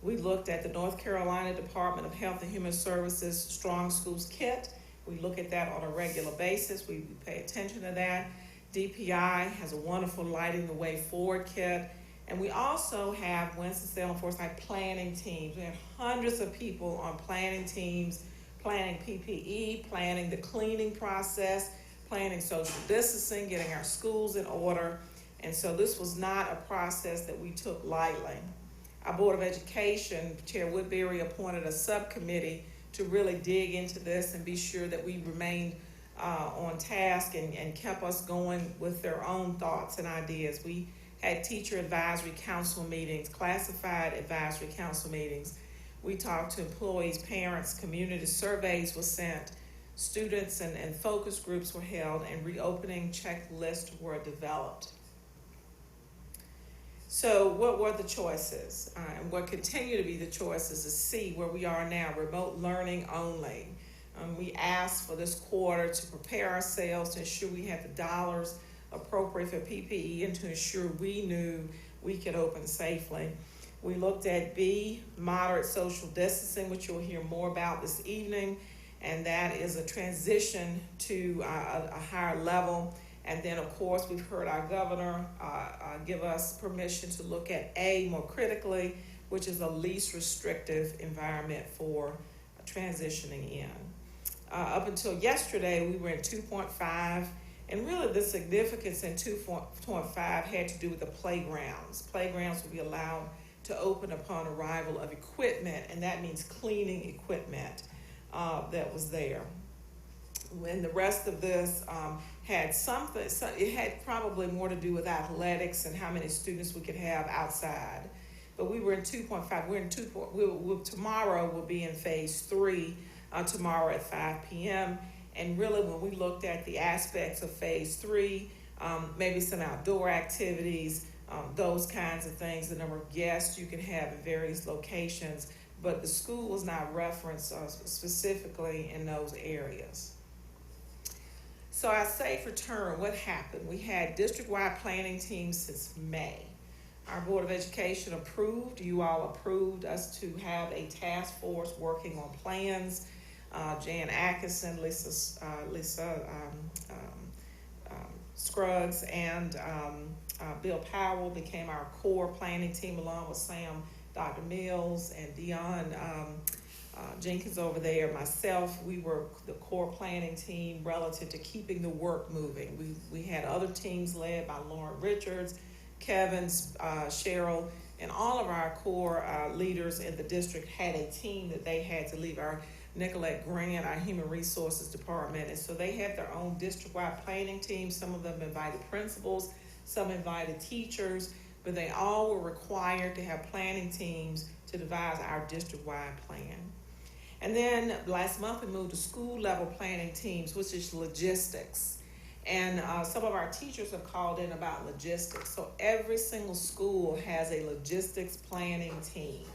We looked at the North Carolina Department of Health and Human Services Strong Schools Kit. We look at that on a regular basis. We pay attention to that. DPI has a wonderful Lighting the Way Forward kit. And we also have Winston-Salem Forsyth planning teams. We have hundreds of people on planning teams, planning PPE, planning the cleaning process, planning social distancing, getting our schools in order. And so this was not a process that we took lightly. Our Board of Education, Chair Woodbury appointed a subcommittee to really dig into this and be sure that we remained on task and kept us going with their own thoughts and ideas. We had teacher advisory council meetings, classified advisory council meetings. We talked to employees, parents, community surveys were sent, students and focus groups were held, and reopening checklists were developed. So what were the choices? And what continue to be the choices is C, where we are now, remote learning only. We asked for this quarter to prepare ourselves to ensure we had the dollars appropriate for PPE and to ensure we knew we could open safely. We looked at B, moderate social distancing, which you'll hear more about this evening, and that is a transition to a higher level. And then, of course, we've heard our governor give us permission to look at A more critically, which is a least restrictive environment for transitioning in. Up until yesterday, we were in 2.5, and really the significance in 2.5 had to do with the playgrounds. Playgrounds will be allowed to open upon arrival of equipment, and that means cleaning equipment that was there. And the rest of this had something, so it had probably more to do with athletics and how many students we could have outside. But we were in 2.5. We're in tomorrow we'll be in phase 3, tomorrow at 5 p.m. And really when we looked at the aspects of phase 3, maybe some outdoor activities, those kinds of things, the number of guests you can have in various locations, but the school was not referenced specifically in those areas. So our safe return, what happened? We had district-wide planning teams since May. Our Board of Education approved, you all approved us to have a task force working on plans. Jan Atkinson, Lisa Scruggs and Bill Powell became our core planning team, along with Sam, Dr. Mills, and Dion Jenkins over there, myself. We were the core planning team relative to keeping the work moving. We had other teams led by Lauren Richards, Kevin, Cheryl, and all of our core leaders in the district had a team that they had to lead. Our Nicolette Grant, our Human Resources Department, and so they had their own district-wide planning team. Some of them invited principals, some invited teachers, but they all were required to have planning teams to devise our district-wide plan. And then last month we moved to school-level planning teams, which is logistics. And some of our teachers have called in about logistics. So every single school has a logistics planning team.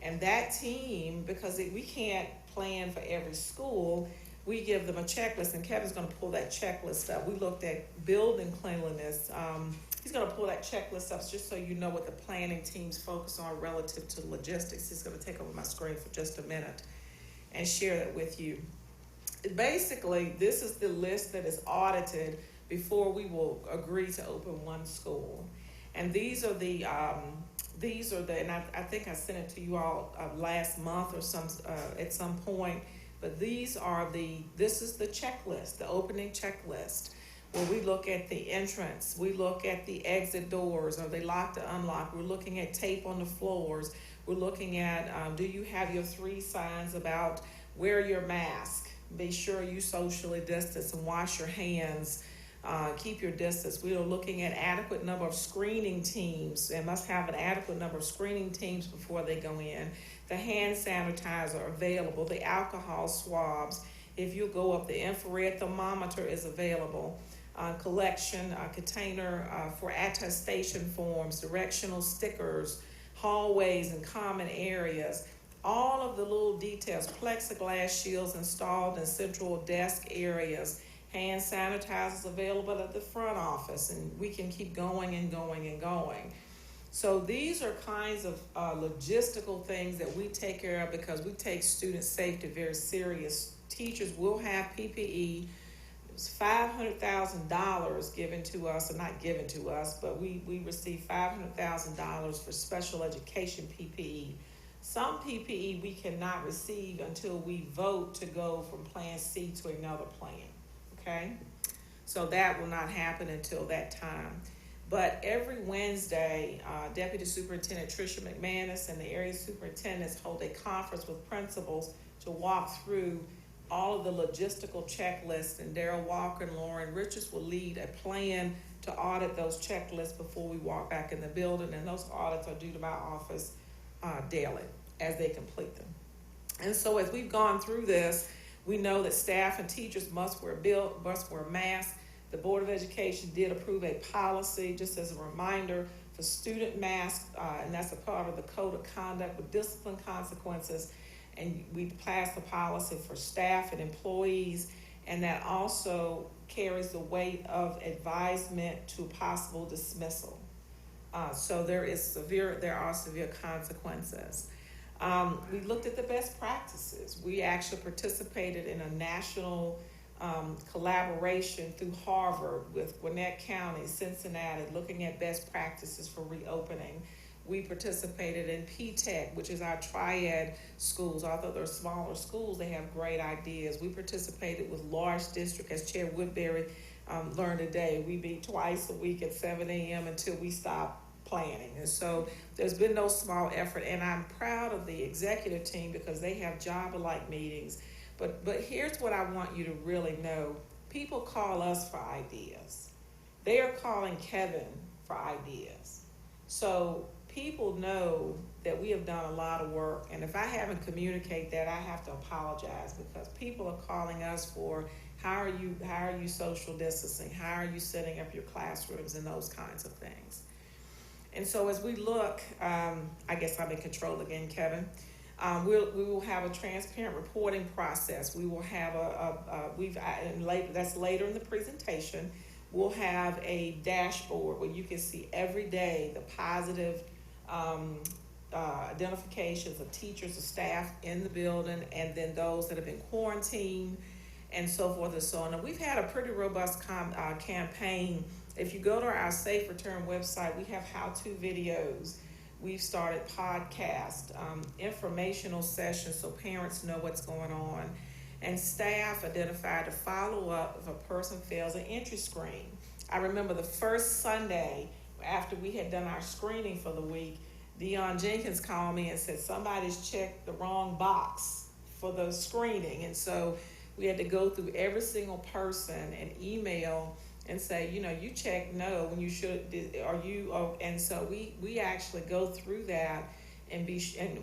And that team, because we can't plan for every school, we give them a checklist, and Kevin's going to pull that checklist up. We looked at building cleanliness. He's going to pull that checklist up just so you know what the planning teams focus on relative to logistics. He's going to take over my screen for just a minute and share that with you. Basically, this is the list that is audited before we will agree to open one school. And these are the, and I think I sent it to you all last month or at some point, but this is the checklist, the opening checklist, where we look at the entrance, we look at the exit doors, are they locked or unlocked? We're looking at tape on the floors. We're looking at, do you have your 3 signs about wear your mask, be sure you socially distance and wash your hands, keep your distance. We are looking at adequate number of screening teams. They must have an adequate number of screening teams before they go in. The hand sanitizer available, the alcohol swabs. If you go up, the infrared thermometer is available. Collection, container for attestation forms, directional stickers, hallways and common areas. All of the little details, plexiglass shields installed in central desk areas, hand sanitizers available at the front office, and we can keep going and going and going. So these are kinds of logistical things that we take care of because we take student safety very serious. Teachers will have PPE. It was $500,000 given to us, or not given to us, but we received $500,000 for special education PPE. Some PPE we cannot receive until we vote to go from Plan C to another plan, okay? So that will not happen until that time. But every Wednesday, Deputy Superintendent Tricia McManus and the area superintendents hold a conference with principals to walk through all of the logistical checklists, and Darryl Walker and Lauren Richards will lead a plan to audit those checklists before we walk back in the building, and those audits are due to my office daily as they complete them. And so as we've gone through this, we know that staff and teachers must wear masks. The Board of Education did approve a policy, just as a reminder, for student masks, and that's a part of the code of conduct with discipline consequences. And we passed the policy for staff and employees, and that also carries the weight of advisement to possible dismissal. So there are severe consequences. We looked at the best practices. We actually participated in a national collaboration through Harvard with Gwinnett County, Cincinnati, looking at best practices for reopening. We participated in P-TECH, which is our triad schools. Although they're smaller schools, they have great ideas. We participated with large district, as Chair Woodbury learned today. We meet twice a week at 7 a.m. until we stop planning. And so there's been no small effort, and I'm proud of the executive team because they have job-alike meetings. But here's what I want you to really know. People call us for ideas. They are calling Kevin for ideas. So people know that we have done a lot of work, and if I haven't communicated that, I have to apologize because people are calling us for how are you social distancing, how are you setting up your classrooms, and those kinds of things. And so as we look, I guess I'm in control again, Kevin. We will have a transparent reporting process. We will have that's later in the presentation. We'll have a dashboard where you can see every day the positive identifications of teachers and staff in the building, and then those that have been quarantined. and so forth and so on. And we've had a pretty robust campaign. If you go to our Safe Return website, we have how-to videos. We've started podcasts, informational sessions so parents know what's going on, and staff identified to follow up if a person fails an entry screen. I remember the first Sunday after we had done our screening for the week, Dion Jenkins called me and said somebody's checked the wrong box for the screening. And so we had to go through every single person and email and say, you checked no when you should, and so we actually go through that and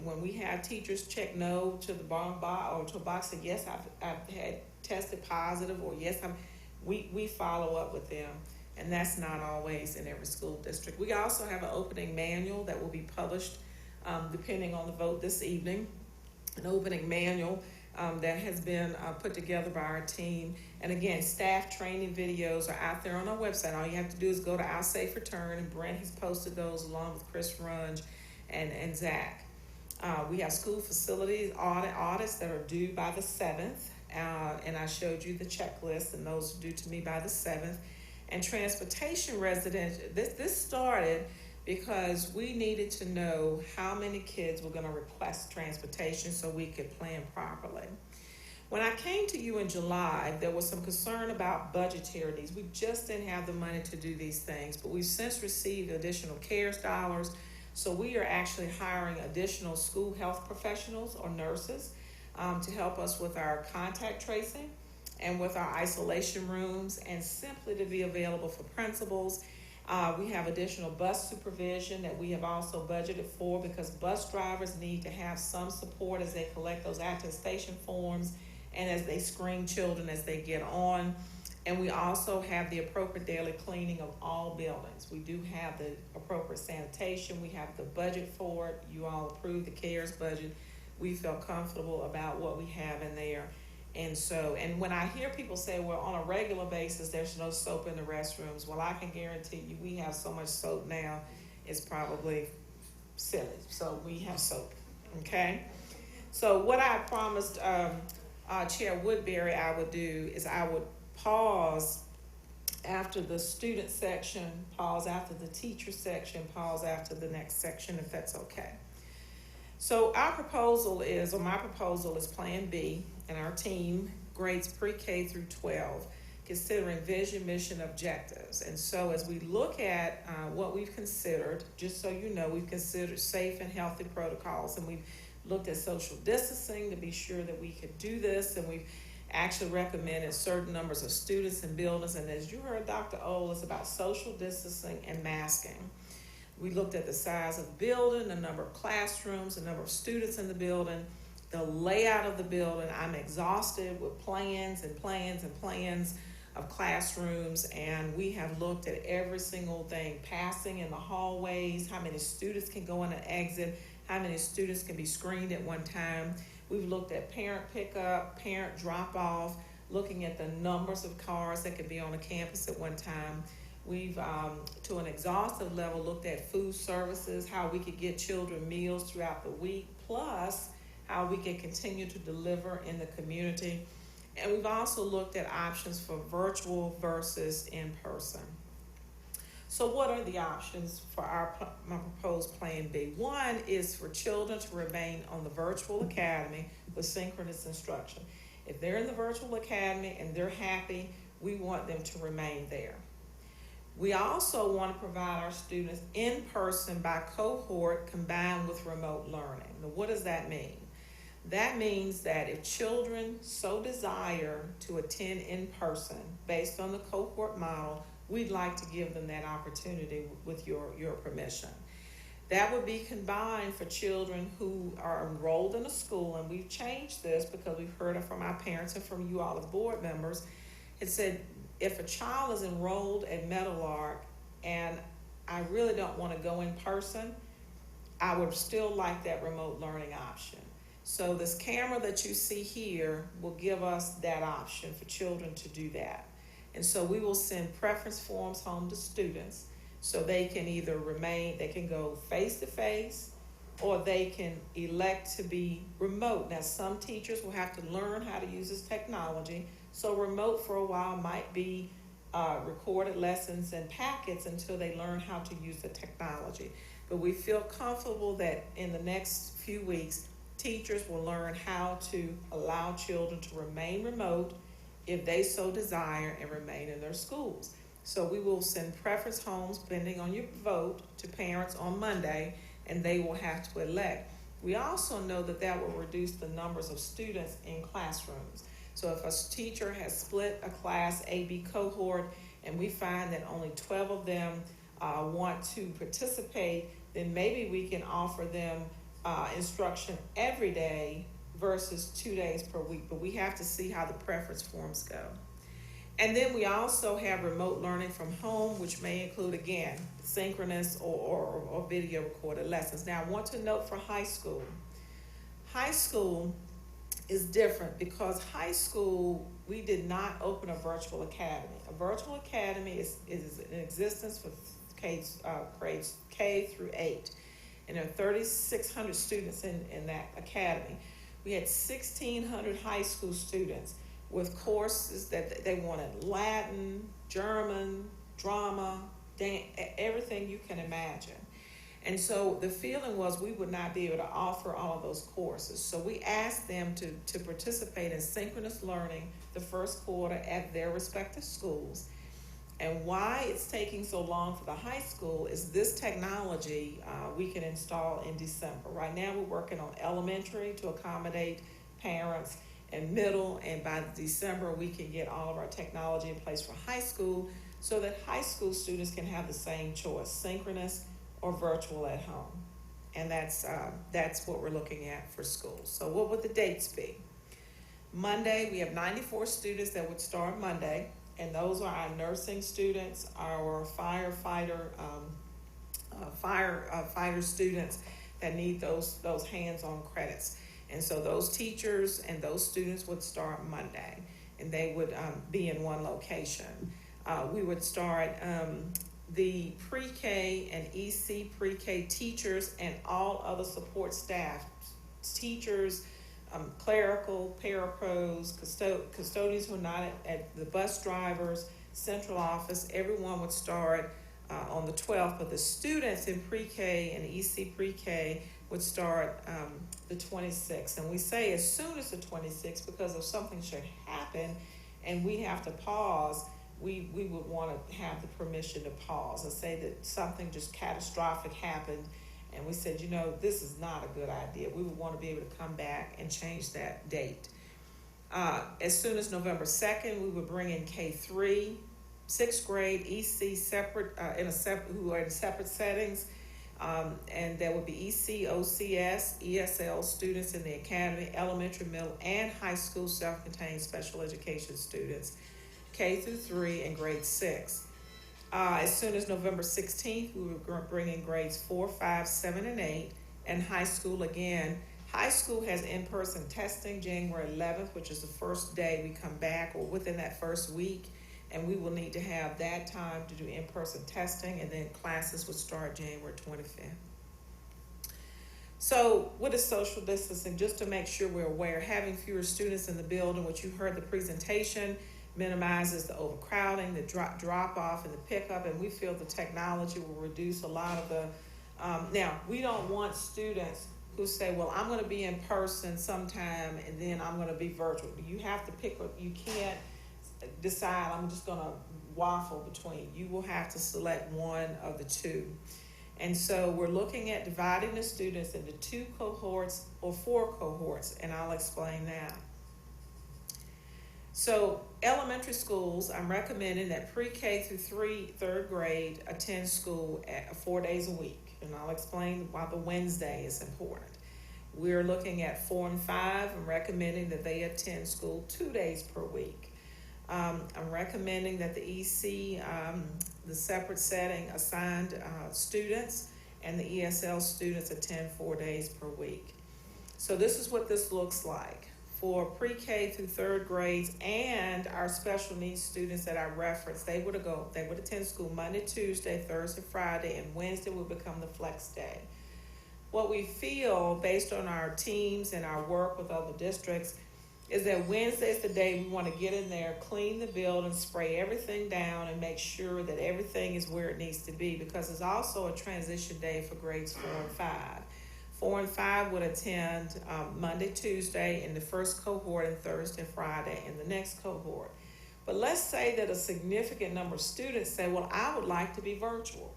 when we have teachers check no to the wrong box or to a box that yes, I've had tested positive, or yes, we follow up with them. And that's not always in every school district. We also have an opening manual that will be published depending on the vote this evening, an opening manual that has been put together by our team. And again, staff training videos are out there on our website. All you have to do is go to Our Safe Return, and Brent has posted those along with Chris Runge and Zach. We have school facilities audits that are due by the 7th, and I showed you the checklist, and those are due to me by the 7th. And transportation residential, this started because we needed to know how many kids were going to request transportation so we could plan properly. When I came to you in July, there was some concern about budgetary needs. We just didn't have the money to do these things, but we've since received additional CARES dollars, so we are actually hiring additional school health professionals or nurses to help us with our contact tracing and with our isolation rooms, and simply to be available for principals. We have additional bus supervision that we have also budgeted for, because bus drivers need to have some support as they collect those attestation forms and as they screen children as they get on. And we also have the appropriate daily cleaning of all buildings. We do have the appropriate sanitation. We have the budget for it. You all approved the CARES budget. We feel comfortable about what we have in there. And when I hear people say, well, on a regular basis, there's no soap in the restrooms, well, I can guarantee you we have so much soap now, it's probably silly. So we have soap, okay? So what I promised Chair Woodbury I would do is I would pause after the student section, pause after the teacher section, pause after the next section, if that's okay. So my proposal is Plan B, and our team grades pre-K through 12, considering vision, mission, objectives. And so as we look at what we've considered, just so you know, we've considered safe and healthy protocols, and we've looked at social distancing to be sure that we could do this, and we've actually recommended certain numbers of students in buildings. And as you heard Dr. Ohl, it's about social distancing and masking. We looked at the size of the building, the number of classrooms, the number of students in the building, the layout of the building. I'm exhausted with plans and plans and plans of classrooms, and we have looked at every single thing, passing in the hallways, how many students can go in and exit, how many students can be screened at one time. We've looked at parent pickup, parent drop-off, looking at the numbers of cars that could be on a campus at one time. We've, to an exhaustive level, looked at food services, how we could get children meals throughout the week, plus how we can continue to deliver in the community. And we've also looked at options for virtual versus in-person. So what are the options for my proposed Plan B? One is for children to remain on the virtual academy with synchronous instruction. If they're in the virtual academy and they're happy, we want them to remain there. We also want to provide our students in person by cohort combined with remote learning. Now, what does that mean? That means that if children so desire to attend in person based on the cohort model, we'd like to give them that opportunity with your permission. That would be combined for children who are enrolled in a school, and we've changed this because we've heard it from our parents and from you all as board members. It said, if a child is enrolled at Meadowlark and I really don't want to go in person, I would still like that remote learning option. So this camera that you see here will give us that option for children to do that. And so we will send preference forms home to students so they can either they can go face-to-face, or they can elect to be remote. Now, some teachers will have to learn how to use this technology. So remote for a while might be recorded lessons and packets until they learn how to use the technology. But we feel comfortable that in the next few weeks, teachers will learn how to allow children to remain remote if they so desire and remain in their schools. So we will send preference homes, depending on your vote, to parents on Monday, and they will have to elect. We also know that that will reduce the numbers of students in classrooms. So if a teacher has split a class A-B cohort and we find that only 12 of them want to participate, then maybe we can offer them instruction every day versus 2 days per week. But we have to see how the preference forms go. And then we also have remote learning from home, which may include, again, synchronous or video recorded lessons. Now, I want to note for high school. High school is different because high school, we did not open a virtual academy. A virtual academy is in existence for grades K through 8. And there are 3,600 students in that academy. We had 1,600 high school students with courses that they wanted: Latin, German, drama, dance, everything you can imagine. And so the feeling was we would not be able to offer all of those courses. So we asked them to participate in synchronous learning the first quarter at their respective schools. And why it's taking so long for the high school is this technology we can install in December. Right now we're working on elementary to accommodate parents, and middle, and by December we can get all of our technology in place for high school so that high school students can have the same choice, synchronous or virtual at home. And that's what we're looking at for schools. So what would the dates be? Monday, we have 94 students that would start Monday, and those are our nursing students, our firefighter students that need those hands-on credits. And so those teachers and those students would start Monday, and they would be in one location. We would start the pre-K and EC pre-K teachers and all other support staff, teachers, clerical, parapros, custodians who are not at the bus drivers, central office, everyone would start on the 12th, but the students in pre-K and EC pre-K would start the 26th. And we say as soon as the 26th because if something should happen and we have to pause, we would want to have the permission to pause and say that something just catastrophic happened and we said, this is not a good idea. We would want to be able to come back and change that date. As soon as November 2nd, we would bring in K3, 6th grade, EC separate, who are in separate settings. And there would be EC, OCS, ESL students in the academy, elementary, middle, and high school self-contained special education students, K through 3 and grade 6. As soon as November 16th, we would bring in grades 4, 5, 7, and 8, and high school again. High school has in-person testing January 11th, which is the first day we come back, or within that first week. And we will need to have that time to do in-person testing, and then classes would start January 25th. So what is social distancing? Just to make sure we're aware, having fewer students in the building, which you heard the presentation, minimizes the overcrowding, the drop-off, and the pickup, and we feel the technology will reduce a lot of the... now, we don't want students who say, well, I'm going to be in person sometime, and then I'm going to be virtual. You have to pick up, you can't decide I'm just going to waffle between. You will have to select one of the two. And so we're looking at dividing the students into 2 cohorts or 4 cohorts, and I'll explain that. So elementary schools, I'm recommending that pre-K through 3, 3rd grade attend school 4 days a week, and I'll explain why the Wednesday is important. We're looking at 4 and 5. I'm recommending that they attend school 2 days per week. I'm recommending that the EC, the separate setting assigned students, and the ESL students attend 4 days per week. So this is what this looks like. For pre-K through 3rd grades and our special needs students that I referenced, they would attend school Monday, Tuesday, Thursday, Friday, and Wednesday would become the flex day. What we feel based on our teams and our work with other districts is that Wednesday is the day we want to get in there, clean the building, spray everything down, and make sure that everything is where it needs to be, because it's also a transition day for grades 4 and 5. 4 and 5 would attend Monday, Tuesday in the first cohort, and Thursday, Friday in the next cohort. But let's say that a significant number of students say, well, I would like to be virtual.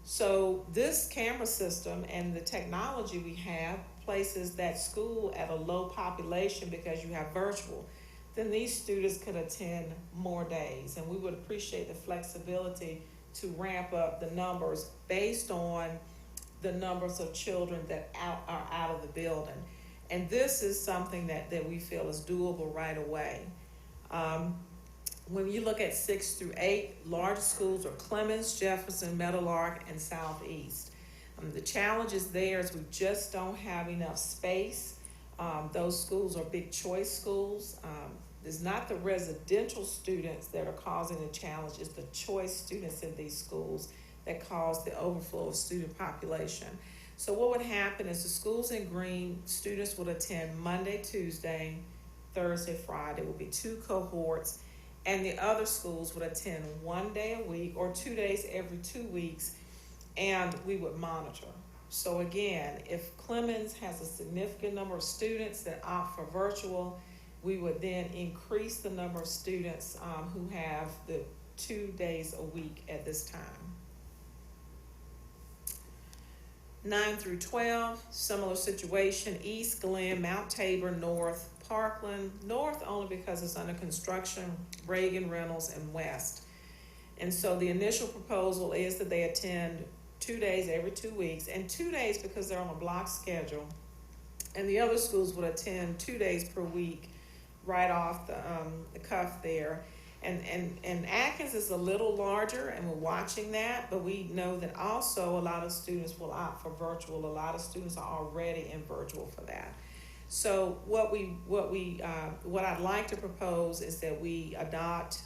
So this camera system and the technology we have places that school at a low population because you have virtual. Then these students could attend more days, and we would appreciate the flexibility to ramp up the numbers based on the numbers of children that are out of the building. And this is something that we feel is doable right away. When you look at 6 through 8, large schools are Clemens, Jefferson, Meadowlark, and Southeast. The challenges there is we just don't have enough space. Those schools are big choice schools. It's not the residential students that are causing the challenge, it's the choice students in these schools that cause the overflow of student population. So what would happen is the schools in green, students would attend Monday, Tuesday, Thursday, Friday, will be 2 cohorts, and the other schools would attend 1 day a week or 2 days every 2 weeks, and we would monitor. So again, if Clemens has a significant number of students that opt for virtual, we would then increase the number of students who have the 2 days a week at this time. 9 through 12, similar situation, East, Glen, Mount Tabor, North, Parkland, North only because it's under construction, Reagan, Reynolds, and West. And so the initial proposal is that they attend 2 days every 2 weeks, and 2 days because they're on a block schedule. And the other schools would attend 2 days per week right off the cuff there. And Atkins is a little larger, and we're watching that, but we know that also a lot of students will opt for virtual. A lot of students are already in virtual for that. So what I'd like to propose is that we adopt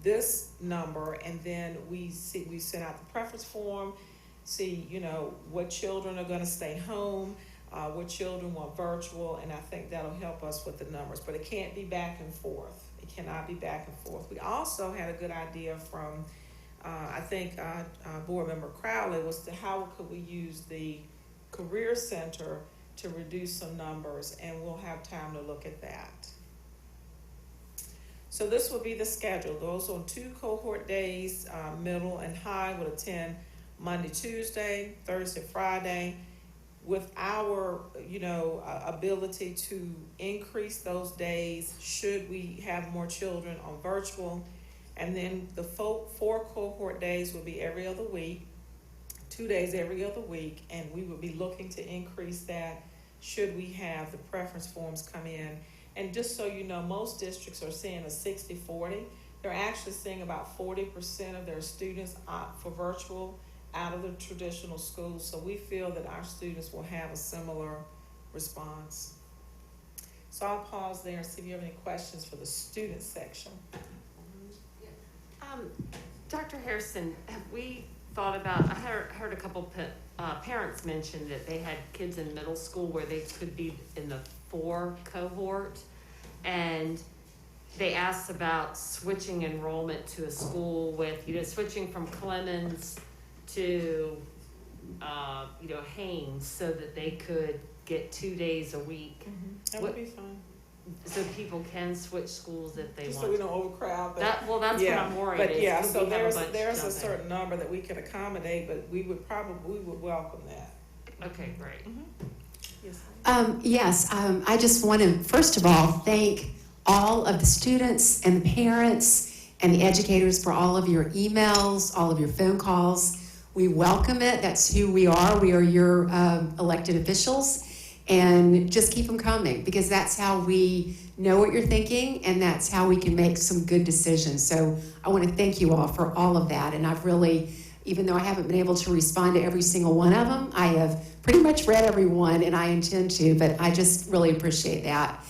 this number, and then we send out the preference form, see what children are going to stay home, what children want virtual, and I think that'll help us with the numbers. But it can't be back and forth. It cannot be back and forth. We also had a good idea from, I think, Board Member Crowley, was to how could we use the Career Center to reduce some numbers, and we'll have time to look at that. So this will be the schedule. Those on 2 cohort days, middle and high would attend Monday, Tuesday, Thursday, Friday, with our, ability to increase those days should we have more children on virtual. And then the 4 cohort days will be every other week, 2 days every other week, and we would be looking to increase that should we have the preference forms come in. And just so you know, most districts are seeing a 60-40. They're actually seeing about 40% of their students opt for virtual out of the traditional schools. So we feel that our students will have a similar response. So I'll pause there and see if you have any questions for the student section. Dr. Harrison, have we thought about, I heard a couple parents mention that they had kids in middle school where they could be in the 4 cohort, and they asked about switching enrollment to a school with, switching from Clemens to, Haynes, so that they could get 2 days a week. Mm-hmm. That would be fun. So people can switch schools if they Just want. So we don't overcrowd. That's what I'm worried. But yeah, so there's a jumping. certain number that we could accommodate, but we would welcome that. Okay, great. Mm-hmm. Yes, I just want to, first of all, thank all of the students and the parents and the educators for all of your emails, all of your phone calls. We welcome it. That's who we are. We are your elected officials. And just keep them coming, because that's how we know what you're thinking, and that's how we can make some good decisions. So I want to thank you all for all of that. And I've really, even though I haven't been able to respond to every single one of them, I have pretty much read every one, and I intend to, but I just really appreciate that.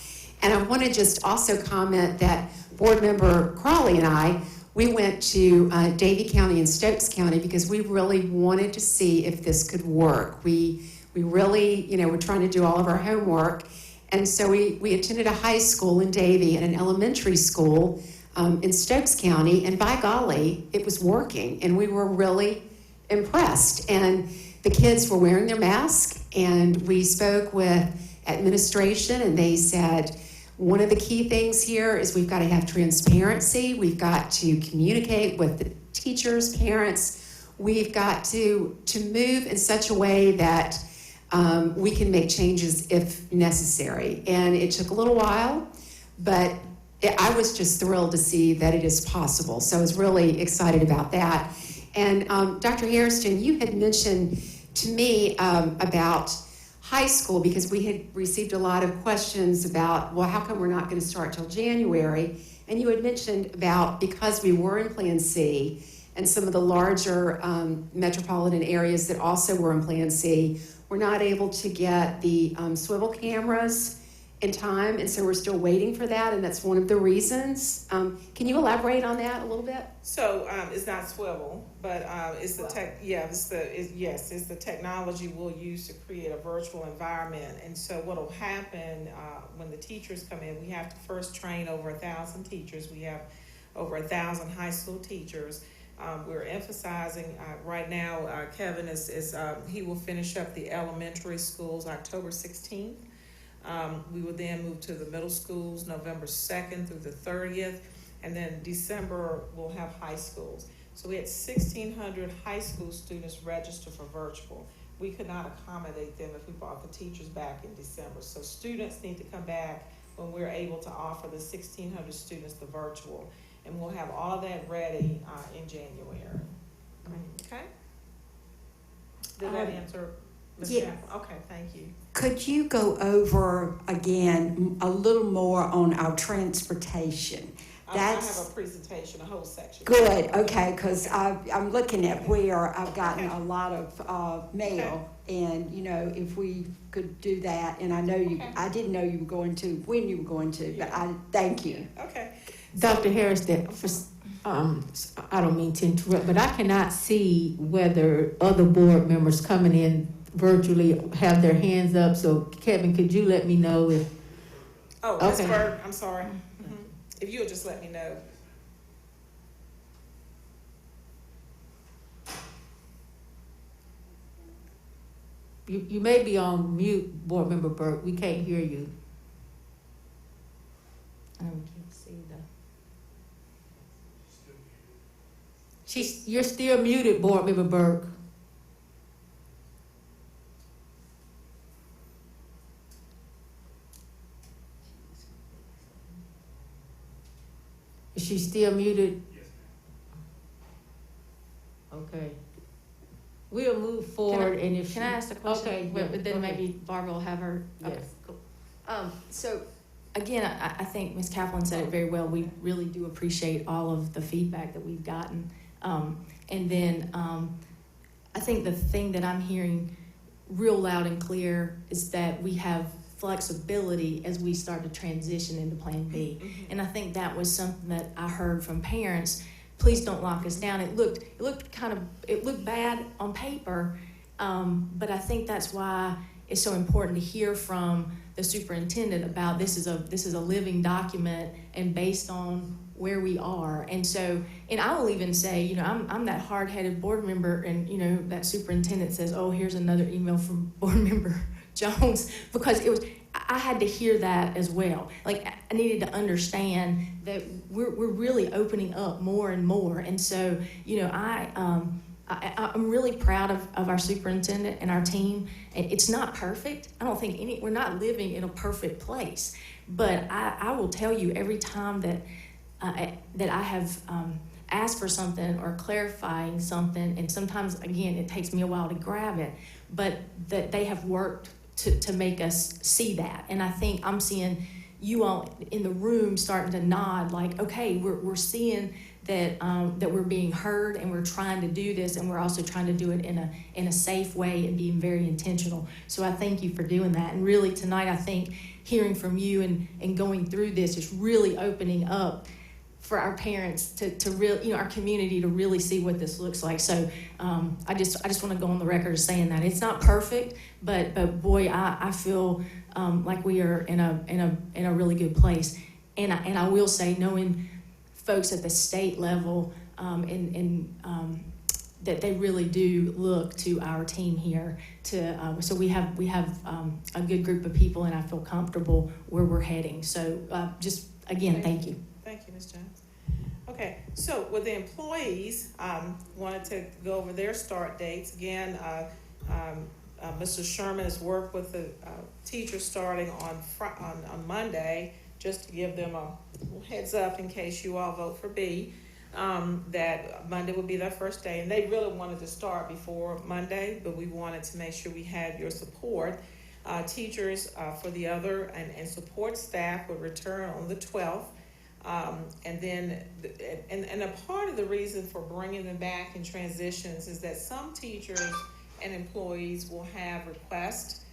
And I want to just also comment that Board Member Crawley and I, we went to Davie County and Stokes County because we really wanted to see if this could work. We really, we're trying to do all of our homework, And so we attended a high school in Davie and an elementary school in Stokes County, and by golly, it was working, and we were really impressed. And the kids were wearing their masks, and we spoke with administration, and they said, one of the key things here is we've got to have transparency. We've got to communicate with the teachers, parents. We've got to move in such a way that we can make changes if necessary. And it took a little while, but I was just thrilled to see that it is possible. So I was really excited about that. And Dr. Hairston, you had mentioned to me about high school, because we had received a lot of questions about, well, how come we're not going to start till January? And you had mentioned about, because we were in Plan C and some of the larger metropolitan areas that also were in Plan C, we're not able to get the swivel cameras in time, and so we're still waiting for that, and that's one of the reasons. Can you elaborate on that a little bit? So it's not swivel, but it's the it's the technology we'll use to create a virtual environment. And so what'll happen when the teachers come in, we have to first train over 1,000 teachers. We have over 1,000 high school teachers. We're emphasizing right now. Kevin he will finish up the elementary schools October 16th. We will then move to the middle schools November 2nd through the 30th, and then December we'll have high schools. So we had 1,600 high school students register for virtual. We could not accommodate them if we brought the teachers back in December. So students need to come back when we're able to offer the 1,600 students the virtual, and we'll have all of that ready in January. Okay? Did that answer? Yeah. Okay, thank you. Could you go over again a little more on our transportation? I have a presentation, a whole section. Good, okay, because I'm looking at where I've gotten a lot of mail, and if we could do that, and I know I didn't know you were going to, when you were going to, but I thank you. Okay. Dr. Harris, I don't mean to interrupt, but I cannot see whether other board members coming in virtually have their hands up. So Kevin, could you let me know if? Oh, Ms. Bird, I'm sorry. Mm-hmm. If you would just let me know. You may be on mute, Board Member Burke. We can't hear you. I can't see that. You're still muted, Board Member Burke. Is she still muted? Yes, ma'am. Okay. We'll move forward, and if can I ask a question? Okay, but then maybe Barbara will have her. Yes. Okay, cool. So again, I think Ms. Kaplan said it very well. We really do appreciate all of the feedback that we've gotten, and then I think the thing that I'm hearing real loud and clear is that we have flexibility as we start to transition into Plan B. Mm-hmm. And I think that was something that I heard from parents. Please don't lock us down. It looked bad on paper, but I think that's why it's so important to hear from the superintendent about this is a living document and based on where we are. And so, and I will even say, I'm that hard-headed board member, and that superintendent says, oh, here's another email from board member Jones, because I had to hear that as well. Like, I needed to understand that we're really opening up more and more. And so, I'm really proud of our superintendent and our team. And it's not perfect. I don't think we're not living in a perfect place. But I will tell you, every time that I have asked for something or clarifying something, and sometimes, again, it takes me a while to grab it, but that they have worked to make us see that. And I think I'm seeing you all in the room starting to nod like, okay, we're seeing that we're being heard, and we're trying to do this, and we're also trying to do it in a safe way and being very intentional. So I thank you for doing that. And really tonight, I think hearing from you and going through this is really opening up for our parents to really, our community to really see what this looks like. So I just want to go on the record as saying that it's not perfect, but boy, I feel like we are in a really good place. And I will say, knowing folks at the state level that they really do look to our team here so we have a good group of people, and I feel comfortable where we're heading. So just again, thank you. Thank you, Ms. Jones. Okay, so with the employees, wanted to go over their start dates. Again, Mr. Sherman has worked with the teachers starting on Monday, just to give them a heads up in case you all vote for B, that Monday will be their first day. And they really wanted to start before Monday, but we wanted to make sure we had your support. Teachers for the other and support staff would return on the 12th. And then, and a part of the reason for bringing them back in transitions is that some teachers and employees will have requests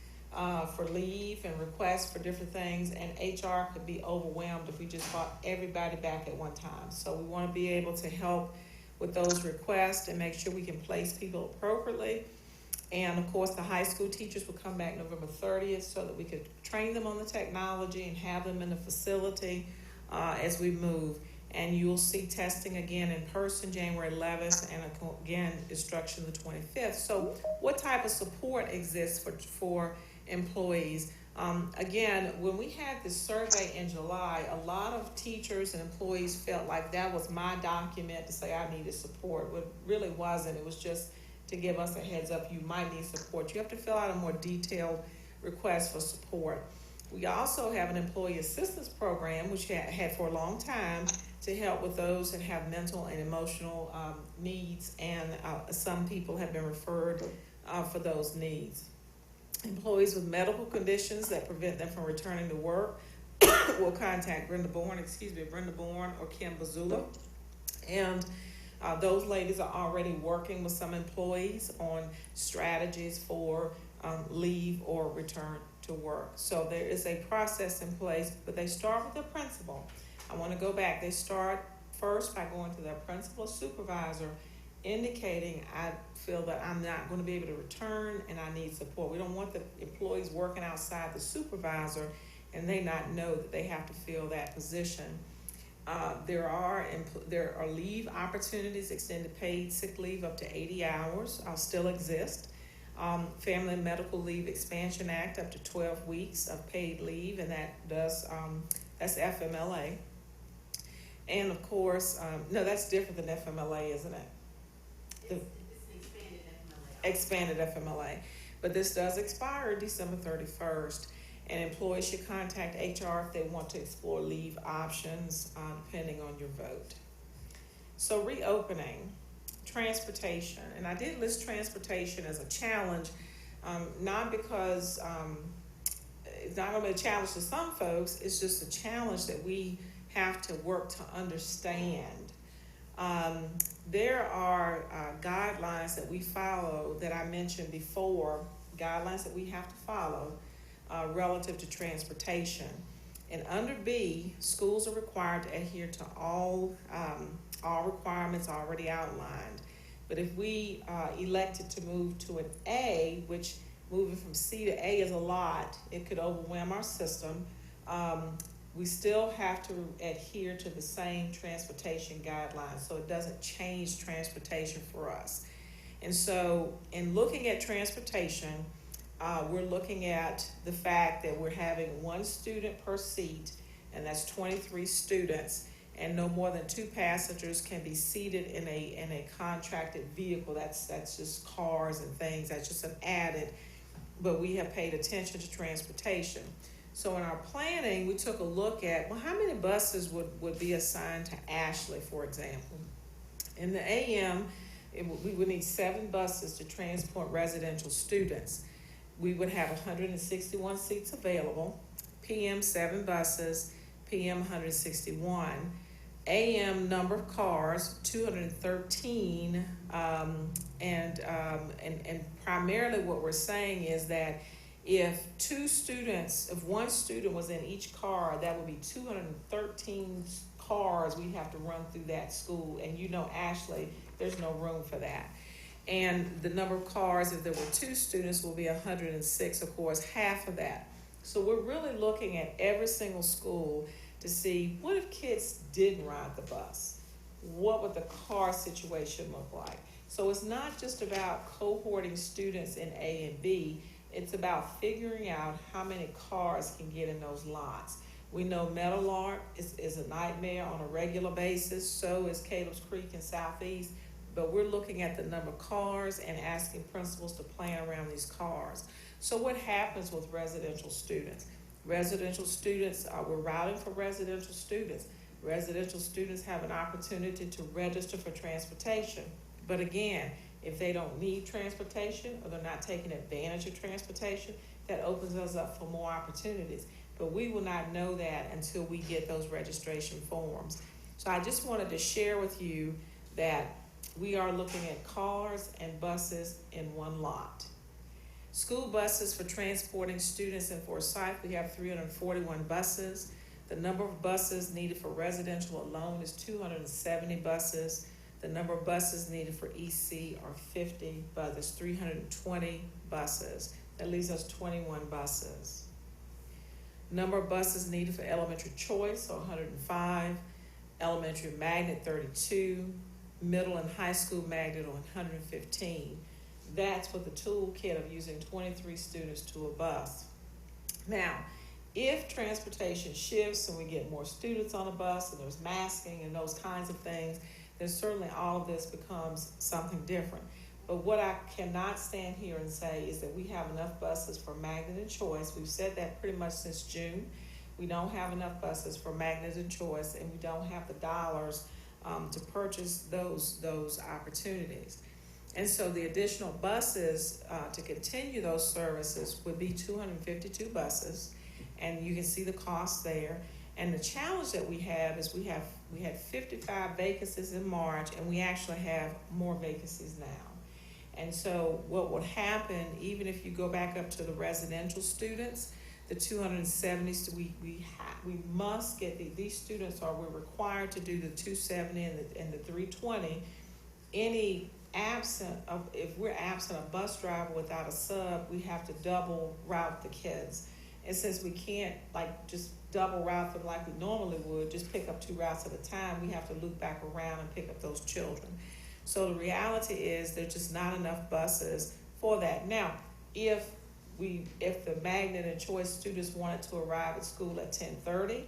for leave and requests for different things, and HR could be overwhelmed if we just brought everybody back at one time. So we want to be able to help with those requests and make sure we can place people appropriately. And of course, the high school teachers will come back November 30th so that we could train them on the technology and have them in the facility as we move. And you'll see testing again in person January 11th, and again instruction the 25th. So what type of support exists for employees? Again, when we had this survey in July, a lot of teachers and employees felt like that was my document to say I needed support. What really wasn't. It was just to give us a heads up, you might need support. You have to fill out a more detailed request for support. We also have an employee assistance program, which had for a long time, to help with those that have mental and emotional needs, and some people have been referred for those needs. Employees with medical conditions that prevent them from returning to work will contact Brenda Bourne or Kim Bazula. And those ladies are already working with some employees on strategies for leave or return to work. So there is a process in place, but they start with their principal. I want to go back. They start first by going to their principal or supervisor, indicating I feel that I'm not going to be able to return and I need support. We don't want the employees working outside the supervisor and they not know that they have to fill that position. There are leave opportunities, extended paid sick leave up to 80 hours still exist. Family and Medical Leave Expansion Act up to 12 weeks of paid leave, and that does that's FMLA. And of course, no, that's different than FMLA, isn't it? It's expanded FMLA. But this does expire December 31st, and employees should contact HR if they want to explore leave options, depending on your vote. So reopening. Transportation, and I did list transportation as a challenge, not because it's not only a challenge to some folks, it's just a challenge that we have to work to understand. There are guidelines that we follow that I mentioned before, guidelines that we have to follow relative to transportation. And under B, schools are required to adhere to all requirements already outlined. But if we elected to move to an A, which moving from C to A is a lot, it could overwhelm our system. We still have to adhere to the same transportation guidelines, so it doesn't change transportation for us. And so in looking at transportation, we're looking at the fact that we're having one student per seat, and that's 23 students, and no more than 2 passengers can be seated in a contracted vehicle. That's just cars and things. That's just an added, but we have paid attention to transportation. So in our planning, we took a look at, well, how many buses would be assigned to Ashley, for example? In the AM, we would need 7 buses to transport residential students. We would have 161 seats available. PM, 7 buses. PM, 161. AM number of cars, 213, and primarily what we're saying is that if one student was in each car, that would be 213 cars, we have to run through that school. And you know, Ashley, there's no room for that. And the number of cars, if there were 2 students, will be 106, of course, half of that. So we're really looking at every single school to see, what if kids didn't ride the bus? What would the car situation look like? So it's not just about cohorting students in A and B, it's about figuring out how many cars can get in those lots. We know Meadowlark is a nightmare on a regular basis, so is Caleb's Creek and Southeast, but we're looking at the number of cars and asking principals to plan around these cars. So what happens with residential students? Residential students, we're routing for residential students. Residential students have an opportunity to register for transportation. But again, if they don't need transportation or they're not taking advantage of transportation, that opens us up for more opportunities. But we will not know that until we get those registration forms. So I just wanted to share with you that we are looking at cars and buses in one lot. School buses for transporting students in Forsyth, we have 341 buses. The number of buses needed for residential alone is 270 buses. The number of buses needed for EC are 50, but there's 320 buses. That leaves us 21 buses. Number of buses needed for elementary choice are 105, elementary magnet 32, middle and high school magnet on 115. That's with the toolkit of using 23 students to a bus. Now, if transportation shifts and we get more students on a bus and there's masking and those kinds of things, then certainly all of this becomes something different. But what I cannot stand here and say is that we have enough buses for magnet and choice. We've said that pretty much since June. We don't have enough buses for magnet and choice, and we don't have the dollars to purchase those opportunities. And so the additional buses to continue those services would be 252 buses, and you can see the cost there. And the challenge that we have is we had 55 vacancies in March, and we actually have more vacancies now. And so what would happen, even if you go back up to the residential students, the 270, we must get these students we're required to do the 270 and the 320. If we're absent a bus driver without a sub, we have to double route the kids. And since we can't just double route them like we normally would, just pick up 2 routes at a time, we have to loop back around and pick up those children. So the reality is there's just not enough buses for that. Now, if the magnet and choice students wanted to arrive at school at 10:30,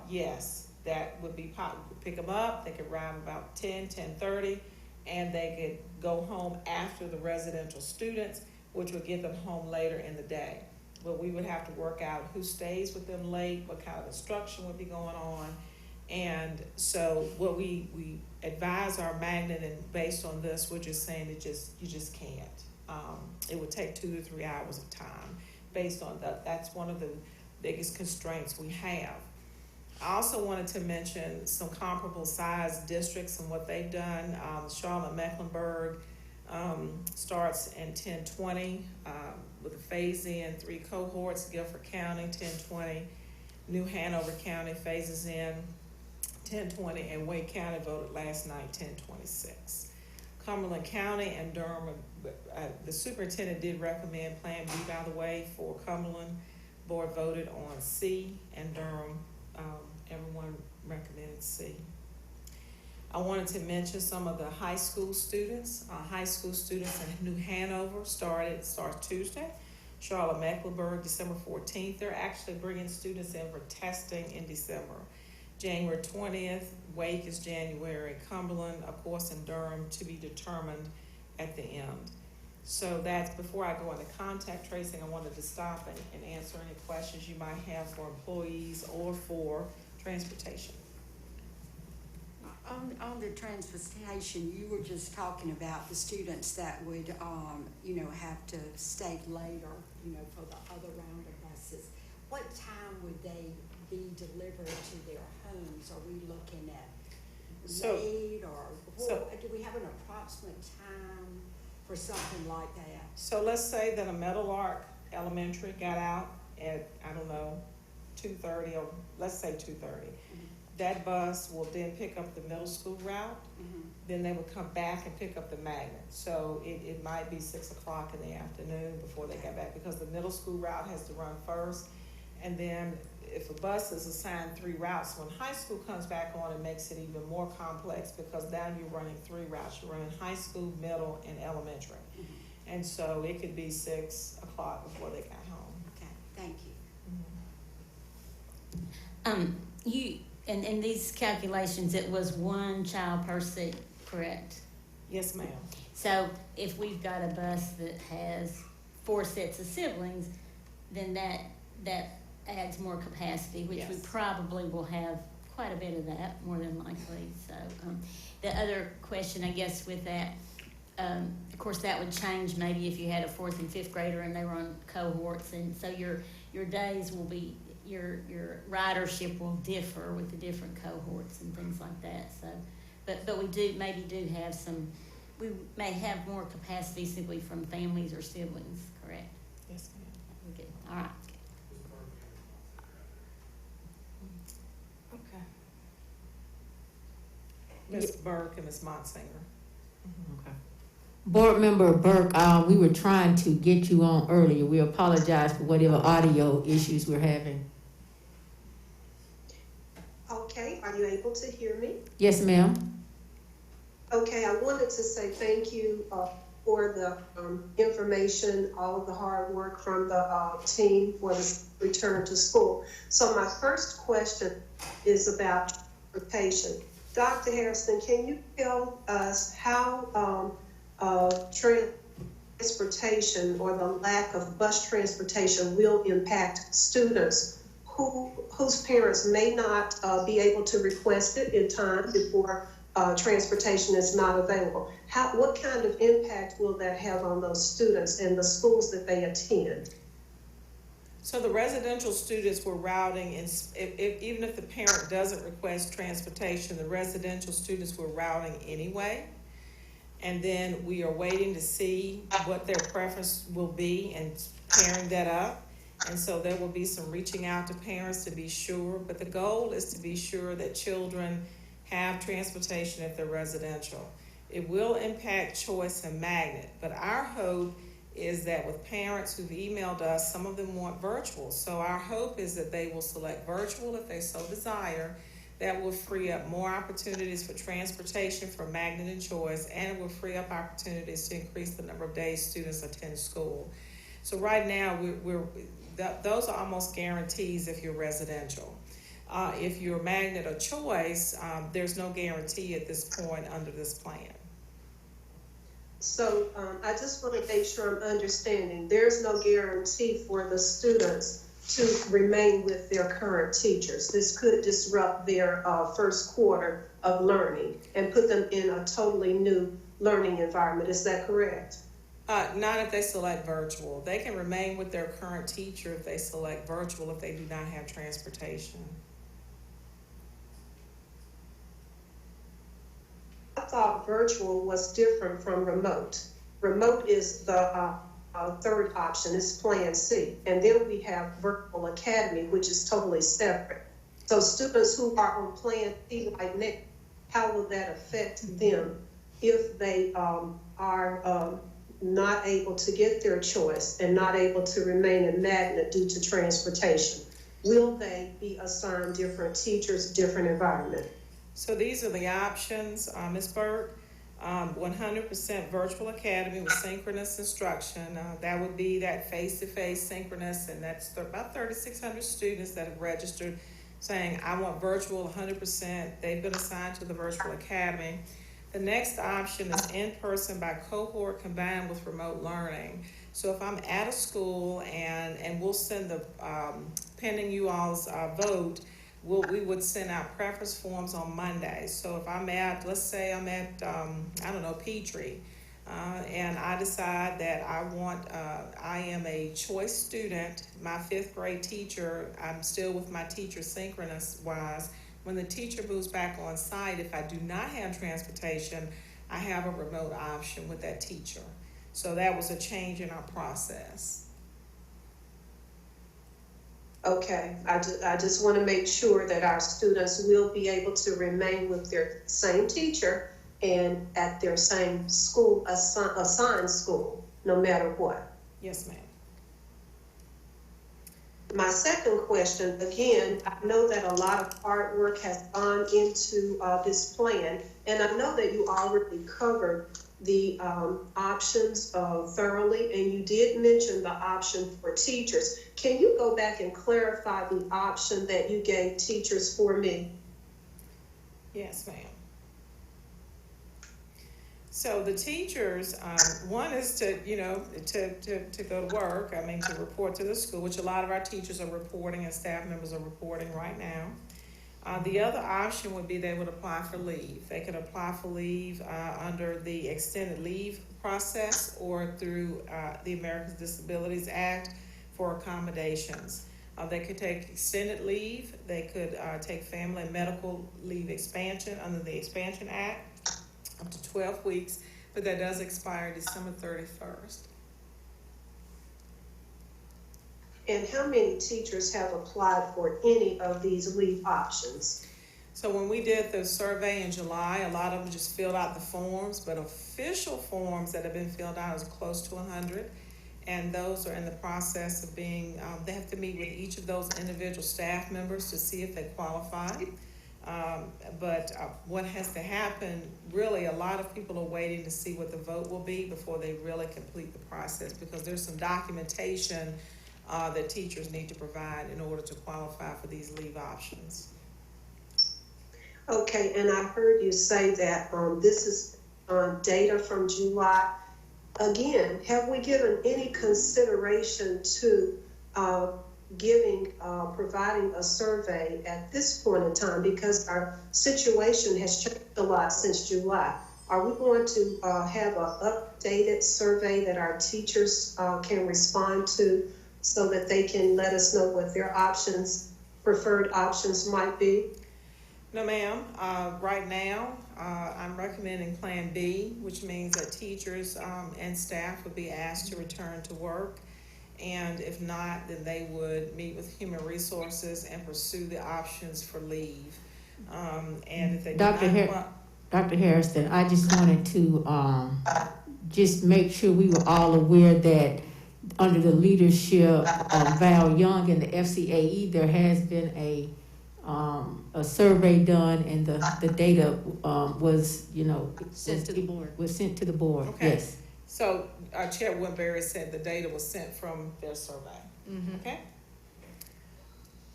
yes, that would be possible. Pick them up, they could arrive about 10:30, and they could go home after the residential students, which would get them home later in the day. But we would have to work out who stays with them late, what kind of instruction would be going on. And so what we advise our magnet, and based on this, we're just saying that you just can't. It would take 2 to 3 hours of time based on that. That's one of the biggest constraints we have. I also wanted to mention some comparable size districts and what they've done. Charlotte-Mecklenburg starts in 1020 with a phase-in 3 cohorts. Guilford County 1020, New Hanover County phases in 1020, and Wake County voted last night 1026. Cumberland County and Durham, the superintendent did recommend Plan B, by the way, for Cumberland. Board voted on C, and Durham, everyone recommended C. I wanted to mention some of the high school students. High school students in New Hanover starts Tuesday. Charlotte-Mecklenburg, December 14th. They're actually bringing students in for testing in December. January 20th, Wake is January. Cumberland, of course, and Durham to be determined at the end. So that's, before I go into contact tracing, I wanted to stop and answer any questions you might have for employees or for transportation. On the transportation, you were just talking about the students that would, have to stay later, for the other round of buses. What time would they be delivered to their homes? Are we looking at late do we have an approximate time for something like that? So let's say that a Meadowlark Elementary got out at, 2:30, or let's say 2:30. that bus will then pick up the middle school route. Then they would come back and pick up the magnet. So it might be 6 o'clock in the afternoon before they get back, because the middle school route has to run first. And then if a bus is assigned 3 routes, when high school comes back on, it makes it even more complex, because now you're running 3 routes. You're running high school, middle, and elementary. And so it could be 6 o'clock before they got home. Okay, thank you. You, in these calculations, it was 1 child per seat, correct? Yes, ma'am. So if we've got a bus that has 4 sets of siblings, then that adds more capacity, which we probably will have quite a bit of that, more than likely. So the other question, I guess, with that, of course, that would change maybe if you had a 4th and 5th grader and they were on cohorts, and so your days will be, your ridership will differ with the different cohorts and things like that. So, but we do have some. We may have more capacity simply from families or siblings, correct? Yes, ma'am. Okay. All right. Okay. Ms. Burke and Ms. Monsinger. Okay. Board Member Burke, we were trying to get you on earlier. We apologize for whatever audio issues we're having. Okay, are you able to hear me? Yes, ma'am. Okay, I wanted to say thank you for the information, all of the hard work from the team for the return to school. So my first question is about transportation. Dr. Harrison, can you tell us how transportation or the lack of bus transportation will impact students whose parents may not be able to request it in time before transportation is not available? What kind of impact will that have on those students and the schools that they attend? So the residential students were routing, and even if the parent doesn't request transportation, the residential students were routing anyway. And then we are waiting to see what their preference will be and pairing that up. And so there will be some reaching out to parents to be sure. But the goal is to be sure that children have transportation if they're residential. It will impact choice and magnet, but our hope is that with parents who've emailed us, some of them want virtual. So our hope is that they will select virtual if they so desire. That will free up more opportunities for transportation for magnet and choice, and it will free up opportunities to increase the number of days students attend school. So right now, those are almost guarantees if you're residential. If you're magnet or choice, there's no guarantee at this point under this plan. So I just want to make sure I'm understanding. There's no guarantee for the students to remain with their current teachers. This could disrupt their first quarter of learning and put them in a totally new learning environment. Is that correct? Not if they select virtual. They can remain with their current teacher if they select virtual, if they do not have transportation. I thought virtual was different from remote. Remote is the third option, is Plan C. And then we have Virtual Academy, which is totally separate. So students who are on Plan C right now, how will that affect them if they are not able to get their choice and not able to remain in magnet due to transportation? Will they be assigned different teachers, different environment? So these are the options, Ms. Burke. 100% virtual academy with synchronous instruction. That would be that face-to-face synchronous, and that's about 3,600 students that have registered saying, I want virtual 100%. They've been assigned to the virtual academy. The next option is in-person by cohort combined with remote learning. So if I'm at a school and we'll send the, pending you all's vote, we would send out preference forms on Monday. So if I'm at, let's say I'm at, I don't know, Petrie, and I decide that I am a choice student, my 5th grade teacher, I'm still with my teacher synchronous-wise. When the teacher moves back on site, if I do not have transportation, I have a remote option with that teacher. So that was a change in our process. Okay, I just want to make sure that our students will be able to remain with their same teacher and at their same school, assigned school, no matter what. Yes, ma'am. My second question, again, I know that a lot of hard work has gone into this plan, and I know that you already covered the options thoroughly, and you did mention the option for teachers. Can you go back and clarify the option that you gave teachers for me? Yes, ma'am. So the teachers, one is to, to go to work, to report to the school, which a lot of our teachers are reporting and staff members are reporting right now. The other option would be they would apply for leave. They could apply for leave under the extended leave process or through the Americans with Disabilities Act for accommodations. They could take extended leave. They could take family and medical leave expansion under the Expansion Act, up to 12 weeks, but that does expire December 31st. And how many teachers have applied for any of these leave options? So when we did the survey in July, a lot of them just filled out the forms, but official forms that have been filled out is close to 100. And those are in the process of being, they have to meet with each of those individual staff members to see if they qualify. But what has to happen, really, a lot of people are waiting to see what the vote will be before they really complete the process, because there's some documentation that teachers need to provide in order to qualify for these leave options. Okay, and I heard you say that this is data from July. Again, have we given any consideration to providing a survey at this point in time, because our situation has changed a lot since July? Are we going to have an updated survey that our teachers can respond to so that they can let us know what their preferred options might be? No, ma'am. Right now, I'm recommending Plan B, which means that teachers and staff would be asked to return to work. And if not, then they would meet with Human Resources and pursue the options for leave. And if they Dr. Harrison, I just wanted to just make sure we were all aware that under the leadership of Val Young and the FCAE, there has been a survey done, and the data was, sent to the board. Was sent to the board. Okay. Yes. So Chair Woodbury said the data was sent from their survey. Mm-hmm. Okay.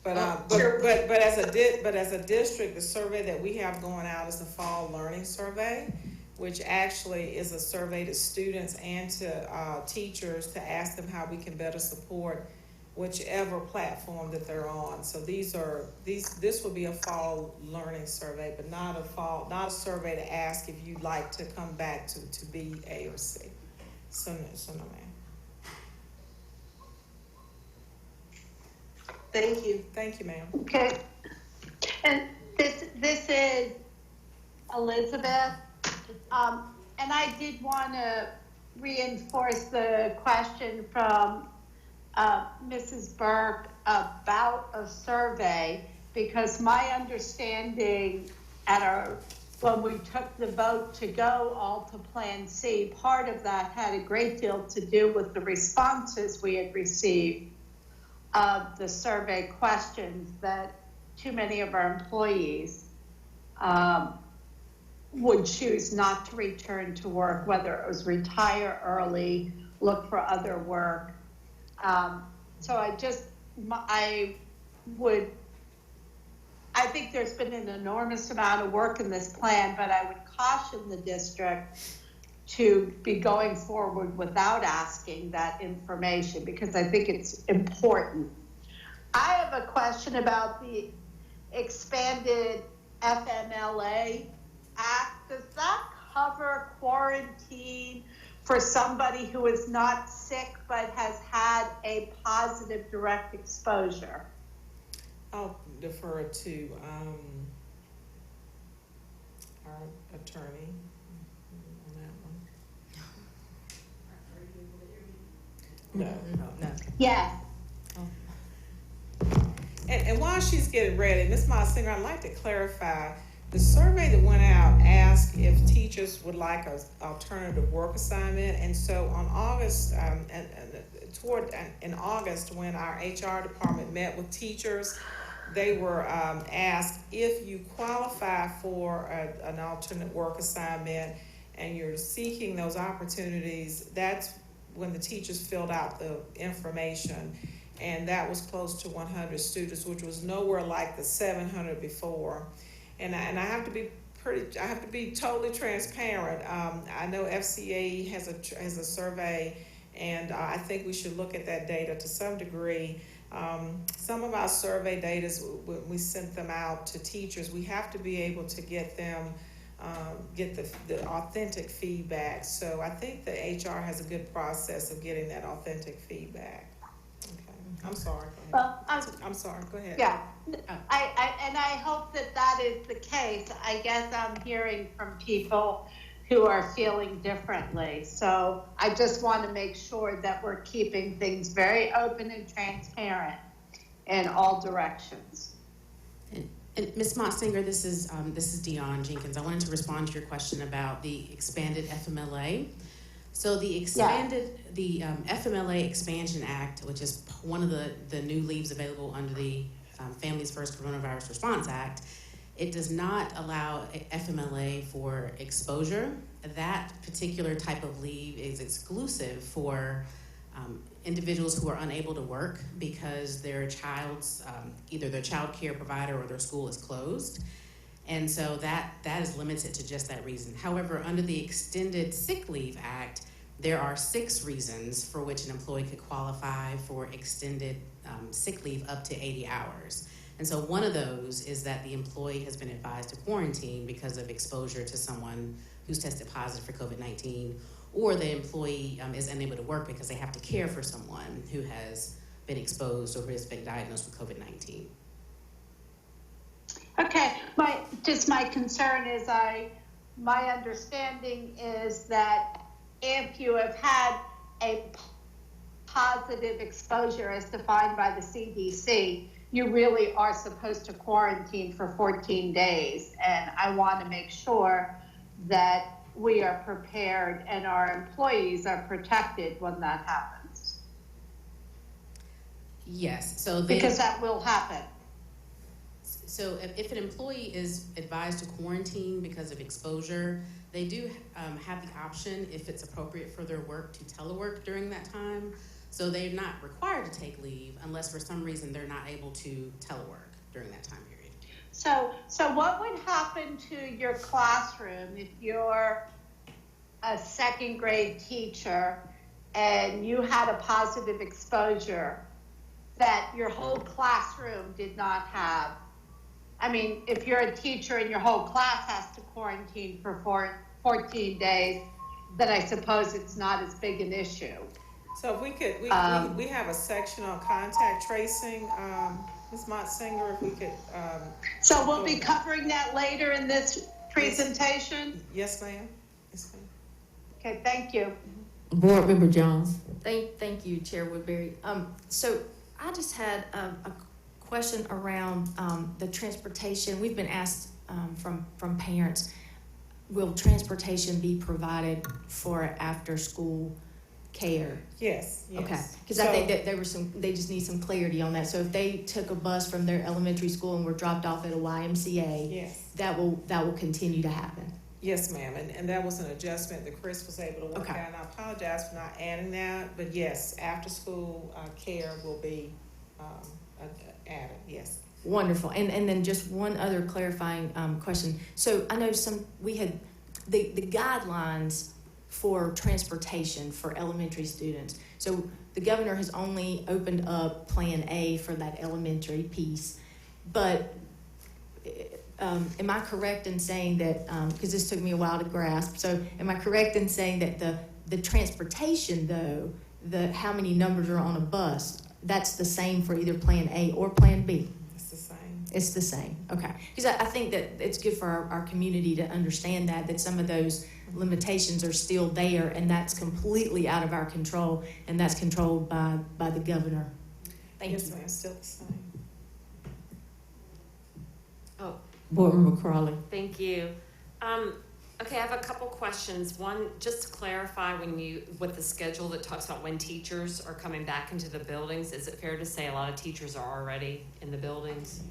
But as a district, the survey that we have going out is the Fall Learning Survey, which actually is a survey to students and to teachers to ask them how we can better support whichever platform that they're on. So this will be a fall learning survey, but not a survey to ask if you'd like to come back to B, A, or C. So no, ma'am. Thank you. Thank you, ma'am. Okay. And this is Elizabeth. And I did want to reinforce the question from Mrs. Burke about a survey, because my understanding when we took the vote to go all to Plan C, part of that had a great deal to do with the responses we had received of the survey questions, that too many of our employees would choose not to return to work, whether it was retire early, look for other work. So I think there's been an enormous amount of work in this plan, but I would caution the district to be going forward without asking that information, because I think it's important. I have a question about the expanded FMLA Act. Does that cover quarantine for somebody who is not sick but has had a positive direct exposure? I'll defer to our attorney on that one. No. Yes. Oh. And while she's getting ready, Ms. Monsinger, I'd like to clarify, the survey that went out asked if teachers would like an alternative work assignment. And so on August, in August, when our HR department met with teachers, they were asked if you qualify for an alternate work assignment and you're seeking those opportunities. That's when the teachers filled out the information, and that was close to 100 students, which was nowhere like the 700 before. And I have to be totally transparent. I know FCA has a survey, and I think we should look at that data to some degree. Some of our survey data, when we sent them out to teachers, we have to be able to get them get the authentic feedback. So I think the HR has a good process of getting that authentic feedback. Okay, I'm sorry. Well, I'm sorry. Go ahead. Yeah, I hope that is the case. I guess I'm hearing from people who are feeling differently. So I just want to make sure that we're keeping things very open and transparent in all directions. And Ms. Monsinger, this is Dion Jenkins. I wanted to respond to your question about the expanded FMLA. So the FMLA Expansion Act, which is one of the new leaves available under the Families First Coronavirus Response Act, it does not allow FMLA for exposure. That particular type of leave is exclusive for individuals who are unable to work because their child's either their child care provider or their school is closed. And so that is limited to just that reason. However, under the Extended Sick Leave Act, there are 6 reasons for which an employee could qualify for extended sick leave up to 80 hours. And so one of those is that the employee has been advised to quarantine because of exposure to someone who's tested positive for COVID-19, or the employee is unable to work because they have to care for someone who has been exposed or who has been diagnosed with COVID-19. Okay, my concern is my understanding is that if you have had a positive exposure as defined by the CDC, you really are supposed to quarantine for 14 days. And I want to make sure that we are prepared and our employees are protected when that happens. Yes, because that will happen. So if an employee is advised to quarantine because of exposure, they do have the option, if it's appropriate for their work, to telework during that time. So they're not required to take leave unless for some reason they're not able to telework during that time period. So what would happen to your classroom if you're a second grade teacher and you had a positive exposure that your whole classroom did not have? I mean, if you're a teacher and your whole class has to quarantine for 14 days, then I suppose it's not as big an issue. So if we could, we have a section on contact tracing, Ms. Monsinger, if we could. So we'll be covering that later in this presentation? Yes, ma'am. Yes, ma'am. Okay, thank you. Board Member Jones. Thank you, Chair Woodbury. So I just had a question around the transportation. We've been asked from parents, will transportation be provided for after school care? Yes. Okay, because I think that they just need some clarity on that. So if they took a bus from their elementary school and were dropped off at a YMCA, yes, that will continue to happen. Yes, ma'am, and that was an adjustment that Chris was able to work out, and I apologize for not adding that, but yes, after school care will be added, yes. Wonderful, and then just one other clarifying question. So I know we had the guidelines for transportation for elementary students. So the governor has only opened up Plan A for that elementary piece, but am I correct in saying that, because this took me a while to grasp, so am I correct in saying that the transportation though, how many numbers are on a bus, that's the same for either Plan A or Plan B? It's the same. It's the same, okay. Because I think that it's good for our community to understand that some of those limitations are still there, and that's completely out of our control, and that's controlled by the governor. Thank you. Yes, ma'am, still the same. Oh, Board Member Crawley. thank you. Okay, I have a couple questions. One, just to clarify, with the schedule that talks about when teachers are coming back into the buildings, is it fair to say a lot of teachers are already in the buildings?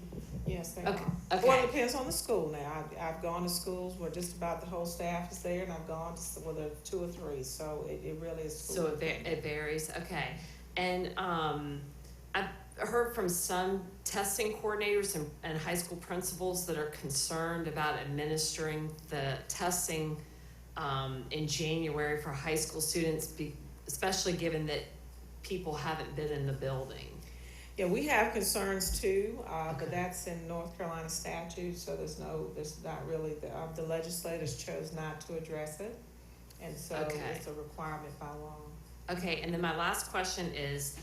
Yes, they Okay. are. Okay. Well, it depends on the school now. I've gone to schools where just about the whole staff is there, and I've gone to where there are 2 or 3, so it really is school. So it varies, okay. And I've heard from some testing coordinators and high school principals that are concerned about administering the testing in January for high school students, especially given that people haven't been in the building. Yeah, we have concerns too, but that's in North Carolina statute, so there's not really, the legislators chose not to address it, and so it's a requirement by law. Okay, and then my last question is,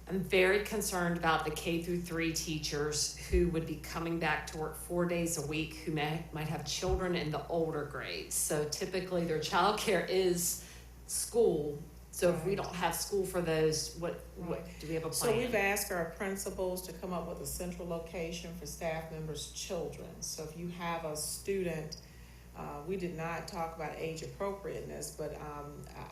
I'm very concerned about the K-3 teachers who would be coming back to work 4 days a week who might have children in the older grades. So typically their childcare is school. So if we don't have school for those, what do we have a plan? So we've asked our principals to come up with a central location for staff members' children. So if you have a student, we did not talk about age appropriateness, but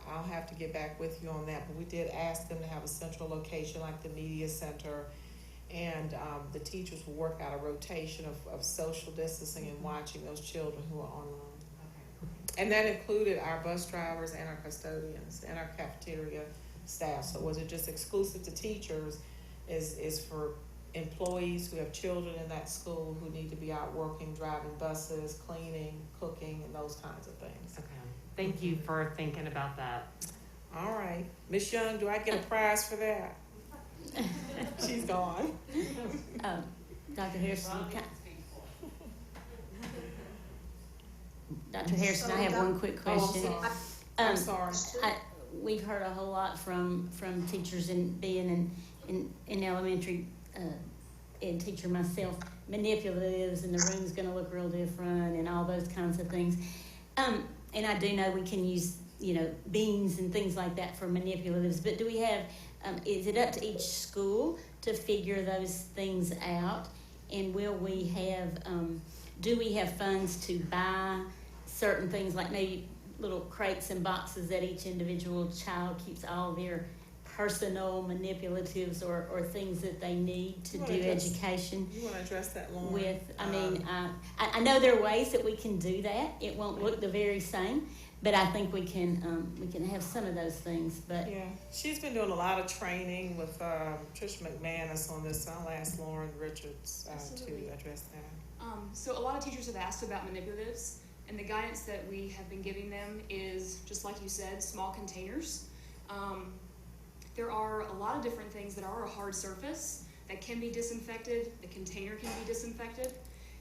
I'll have to get back with you on that. But we did ask them to have a central location like the media center, and the teachers will work out a rotation of social distancing and watching those children who are online. And that included our bus drivers and our custodians and our cafeteria staff. So was it just exclusive to teachers? Is for employees who have children in that school who need to be out working, driving buses, cleaning, cooking, and those kinds of things. Okay. Thank you for thinking about that. All right. Ms. Young, do I get a prize for that? She's gone. Dr. Harrison, Dr. Harrison, I have one quick question. I'm sorry. We've heard a whole lot from teachers and being in elementary, and teacher myself, manipulatives, and the room's going to look real different, and all those kinds of things. And I do know we can use, beans and things like that for manipulatives. But do we have? Is it up to each school to figure those things out? And will we have? Do we have funds to buy certain things, like maybe little crates and boxes that each individual child keeps all their personal manipulatives or things that they need to do education? You want to address that, Lauren? With, I know there are ways that we can do that. It won't look the very same, but I think we can have some of those things. But yeah, she's been doing a lot of training with Tricia McManus on this. I'll ask Lauren Richards to address that. So a lot of teachers have asked about manipulatives, and the guidance that we have been giving them is, just like you said, small containers. There are a lot of different things that are a hard surface that can be disinfected. The container can be disinfected.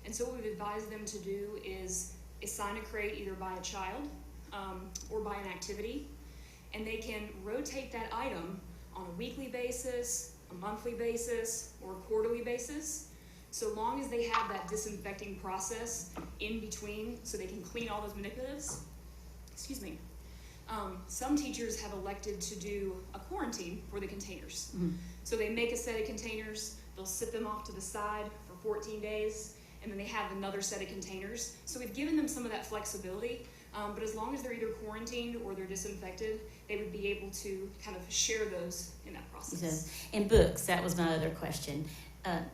And so what we've advised them to do is assign a crate either by a child or by an activity, and they can rotate that item on a weekly basis, a monthly basis, or a quarterly basis, so long as they have that disinfecting process in between so they can clean all those manipulatives. Excuse me. Some teachers have elected to do a quarantine for the containers. Mm-hmm. So they make a set of containers, they'll sit them off to the side for 14 days, and then they have another set of containers. So we've given them some of that flexibility, but as long as they're either quarantined or they're disinfected, they would be able to kind of share those in that process. And books, that was my other question.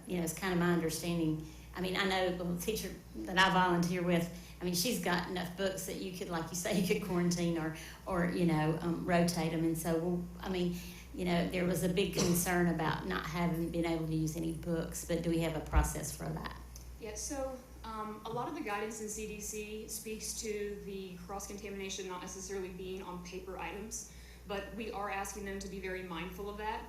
It's kind of my understanding. I mean, I know the teacher that I volunteer with, she's got enough books that you could, like you say, you could quarantine or rotate them. And so, there was a big concern about not having been able to use any books, but do we have a process for that? Yeah, so a lot of the guidance in CDC speaks to the cross-contamination not necessarily being on paper items, but we are asking them to be very mindful of that.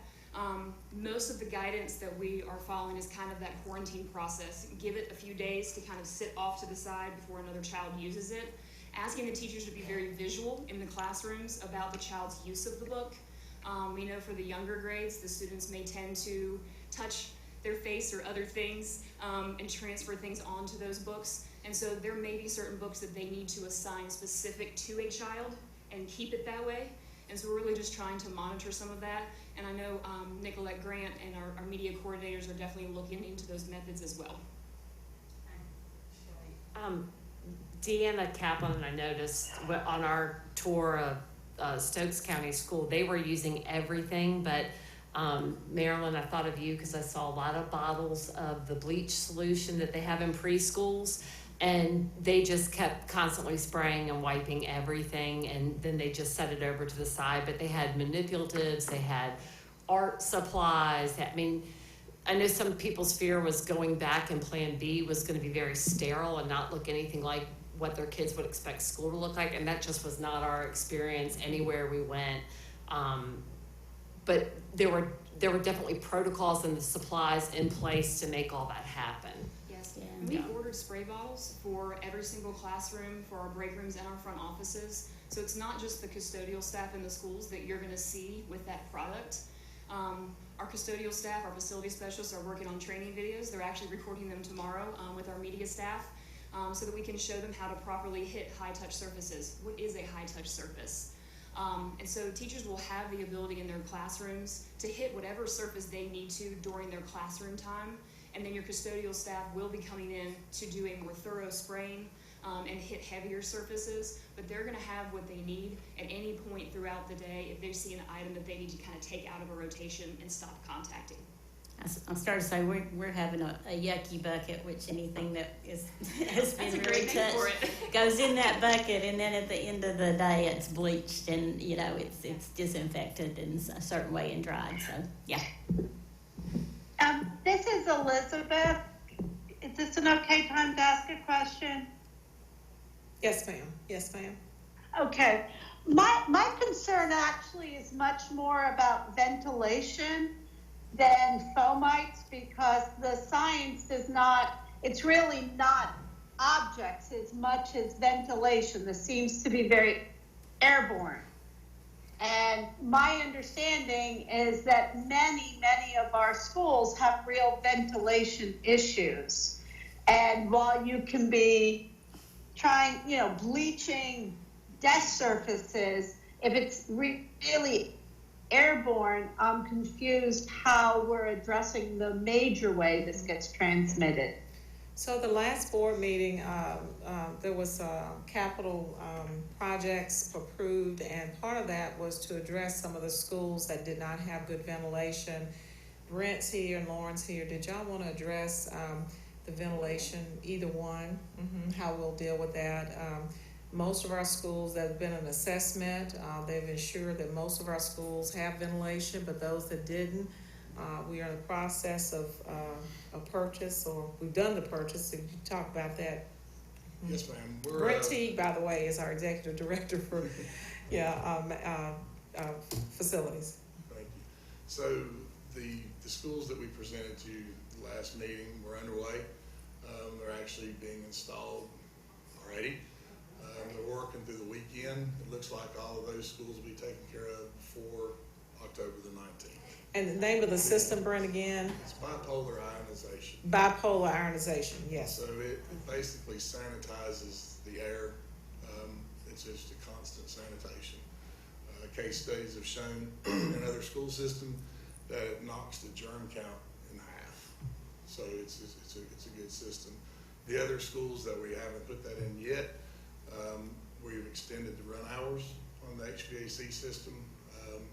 Most of the guidance that we are following is kind of that quarantine process. Give it a few days to kind of sit off to the side before another child uses it. Asking the teachers to be very visual in the classrooms about the child's use of the book. We know for the younger grades, the students may tend to touch their face or other things and transfer things onto those books. And so there may be certain books that they need to assign specific to a child and keep it that way. And so we're really just trying to monitor some of that. And I know Nicolette Grant and our media coordinators are definitely looking into those methods as well. Deanna Kaplan, I noticed on our tour of Stokes County School, they were using everything, but Marilyn, I thought of you because I saw a lot of bottles of the bleach solution that they have in preschools, and they just kept constantly spraying and wiping everything, and then they just set it over to the side. But they had manipulatives, they had art supplies. I mean, I know some people's fear was going back and Plan B was going to be very sterile and not look anything like what their kids would expect school to look like, and that just was not our experience anywhere we went. But there were definitely protocols and the supplies in place to make all that happen. Yes, and we ordered spray bottles for every single classroom, for our break rooms and our front offices. So it's not just the custodial staff in the schools that you're going to see with that product. Our custodial staff, our facility specialists are working on training videos. They're actually recording them tomorrow with our media staff so that we can show them how to properly hit high-touch surfaces. What is a high-touch surface? And so teachers will have the ability in their classrooms to hit whatever surface they need to during their classroom time. And then your custodial staff will be coming in to do a more thorough spraying and hit heavier surfaces, but they're going to have what they need at any point throughout the day if they see an item that they need to kind of take out of a rotation and stop contacting. I'm starting to say we're having a yucky bucket, which anything that has been really touched goes in that bucket, and then at the end of the day it's bleached and it's disinfected in a certain way and dried. So yeah. This is Elizabeth. Is this an okay time to ask a question? Yes, ma'am. Yes, ma'am. Okay. My concern actually is much more about ventilation than fomites, because the science is not, it's really not objects as much as ventilation. This seems to be very airborne. And my understanding is that many of our schools have real ventilation issues. And while you can be trying, bleaching desk surfaces, if it's really airborne, I'm confused how we're addressing the major way this gets transmitted. So the last board meeting, there was capital projects approved, and part of that was to address some of the schools that did not have good ventilation. Brent's here and Lauren's here. Did y'all want to address the ventilation, either one, how we'll deal with that? Most of our schools, there's been an assessment. They've ensured that most of our schools have ventilation, but those that didn't, we are in the process of a purchase, or we've done the purchase. So you talk about that. Yes, ma'am. Brent Teague, by the way, is our executive director for facilities. Thank you. So the schools that we presented to you last meeting were underway. They're actually being installed already. They're working through the weekend. It looks like all of those schools will be taken care of before October the 19th. And the name of the system, Brent, again? It's bipolar ionization. Bipolar ionization, yes. So it basically sanitizes the air. It's just a constant sanitation. Case studies have shown in other school systems that it knocks the germ count in half. So it's a good system. The other schools that we haven't put that in yet, we've extended the run hours on the HVAC system,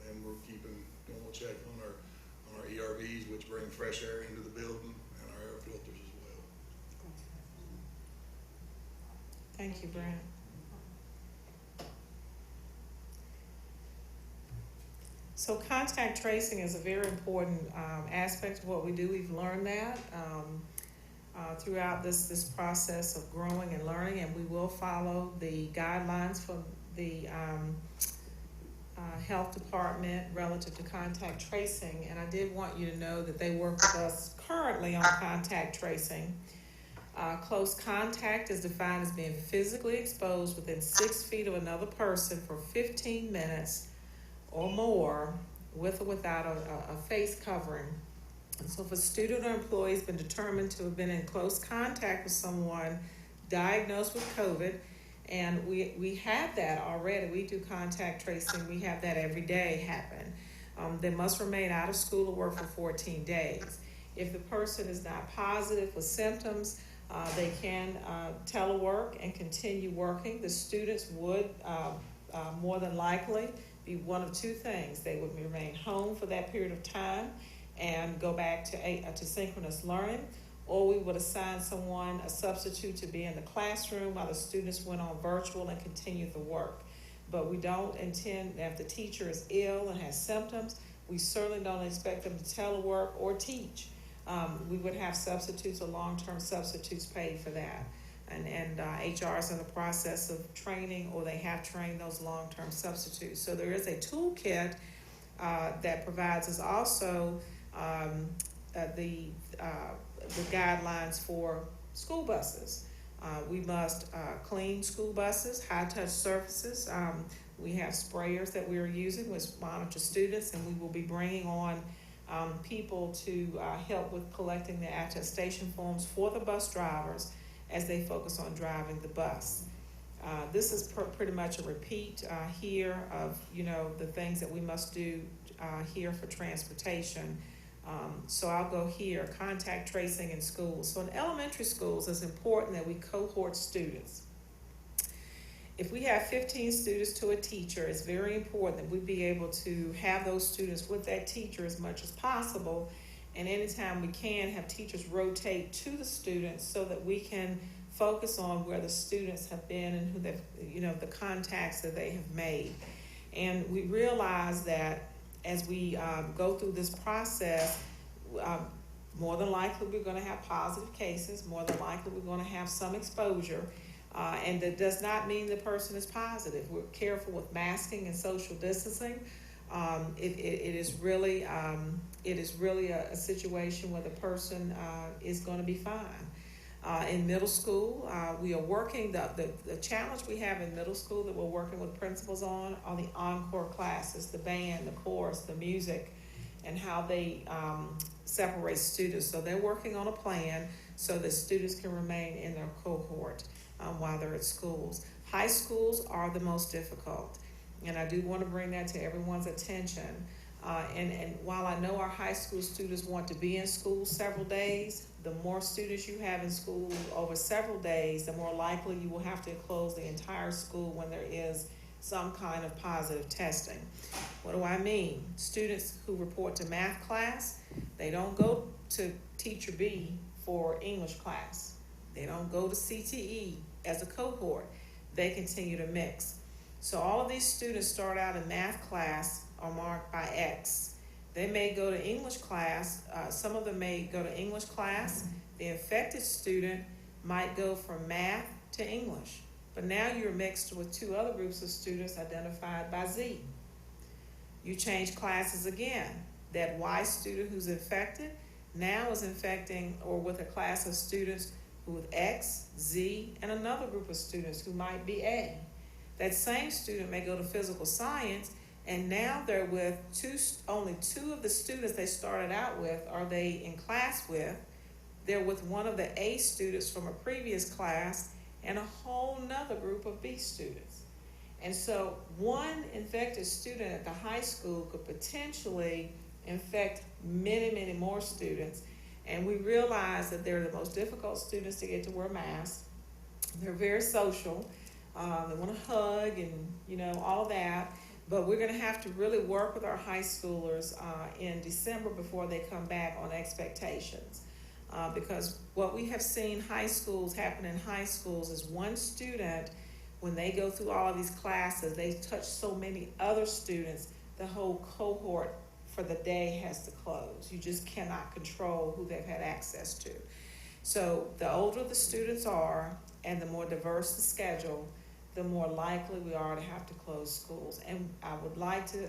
and we're keeping a check on our ERVs, which bring fresh air into the building, and our air filters as well. Thank you, Brent. So contact tracing is a very important aspect of what we do. We've learned that throughout this process of growing and learning, and we will follow the guidelines from the health department relative to contact tracing. And I did want you to know that they work with us currently on contact tracing. Close contact is defined as being physically exposed within 6 feet of another person for 15 minutes or more, with or without a face covering. And so if a student or employee has been determined to have been in close contact with someone diagnosed with COVID, and we have that already. We do contact tracing. We have that every day happen. They must remain out of school or work for 14 days. If the person is not positive with symptoms, They can telework and continue working. The students would more than likely be one of two things. They would remain home for that period of time and go back to synchronous learning, or we would assign someone, a substitute, to be in the classroom while the students went on virtual and continued the work. But we don't intend, if the teacher is ill and has symptoms, we certainly don't expect them to telework or teach. We would have substitutes or long-term substitutes paid for that. And HR is in the process of training, or they have trained those long-term substitutes. So there is a toolkit that provides us also the guidelines for school buses. We must clean school buses, high-touch surfaces. We have sprayers that we are using which monitor students, and we will be bringing on people to help with collecting the attestation forms for the bus drivers as they focus on driving the bus. This is pretty much a repeat here of, the things that we must do here for transportation. So I'll go here, contact tracing in schools. So in elementary schools, it's important that we cohort students. If we have 15 students to a teacher, it's very important that we be able to have those students with that teacher as much as possible. And anytime we can, have teachers rotate to the students so that we can focus on where the students have been and who they've, the contacts that they have made. And we realize that as we go through this process, more than likely we're going to have positive cases, more than likely we're going to have some exposure, and that does not mean the person is positive. We're careful with masking and social distancing. It is really a situation where the person is going to be fine. In middle school, we are working, the challenge we have in middle school that we're working with principals on are the encore classes, the band, the chorus, the music, and how they separate students. So they're working on a plan so that students can remain in their cohort while they're at schools. High schools are the most difficult, and I do want to bring that to everyone's attention. And while I know our high school students want to be in school several days, the more students you have in school over several days, the more likely you will have to close the entire school when there is some kind of positive testing. What do I mean? Students who report to math class, they don't go to teacher B for English class. They don't go to CTE as a cohort. They continue to mix. So all of these students start out in math class are marked by X. They may go to English class. Some of them may go to English class. The infected student might go from math to English. But now you're mixed with two other groups of students identified by Z. You change classes again. That Y student who's infected now is infecting or with a class of students who with X, Z, and another group of students who might be A. That same student may go to physical science, and now they're with only two of the students they started out with are they in class with. They're with one of the A students from a previous class and a whole nother group of B students. And so one infected student at the high school could potentially infect many, many more students. And we realize that they're the most difficult students to get to wear masks. They're very social. They want to hug and, all that. But we're going to have to really work with our high schoolers in December before they come back on expectations. Because what we have seen happen in high schools is one student, when they go through all of these classes, they touch so many other students, the whole cohort for the day has to close. You just cannot control who they've had access to. So the older the students are and the more diverse the schedule, the more likely we are to have to close schools. And I would like to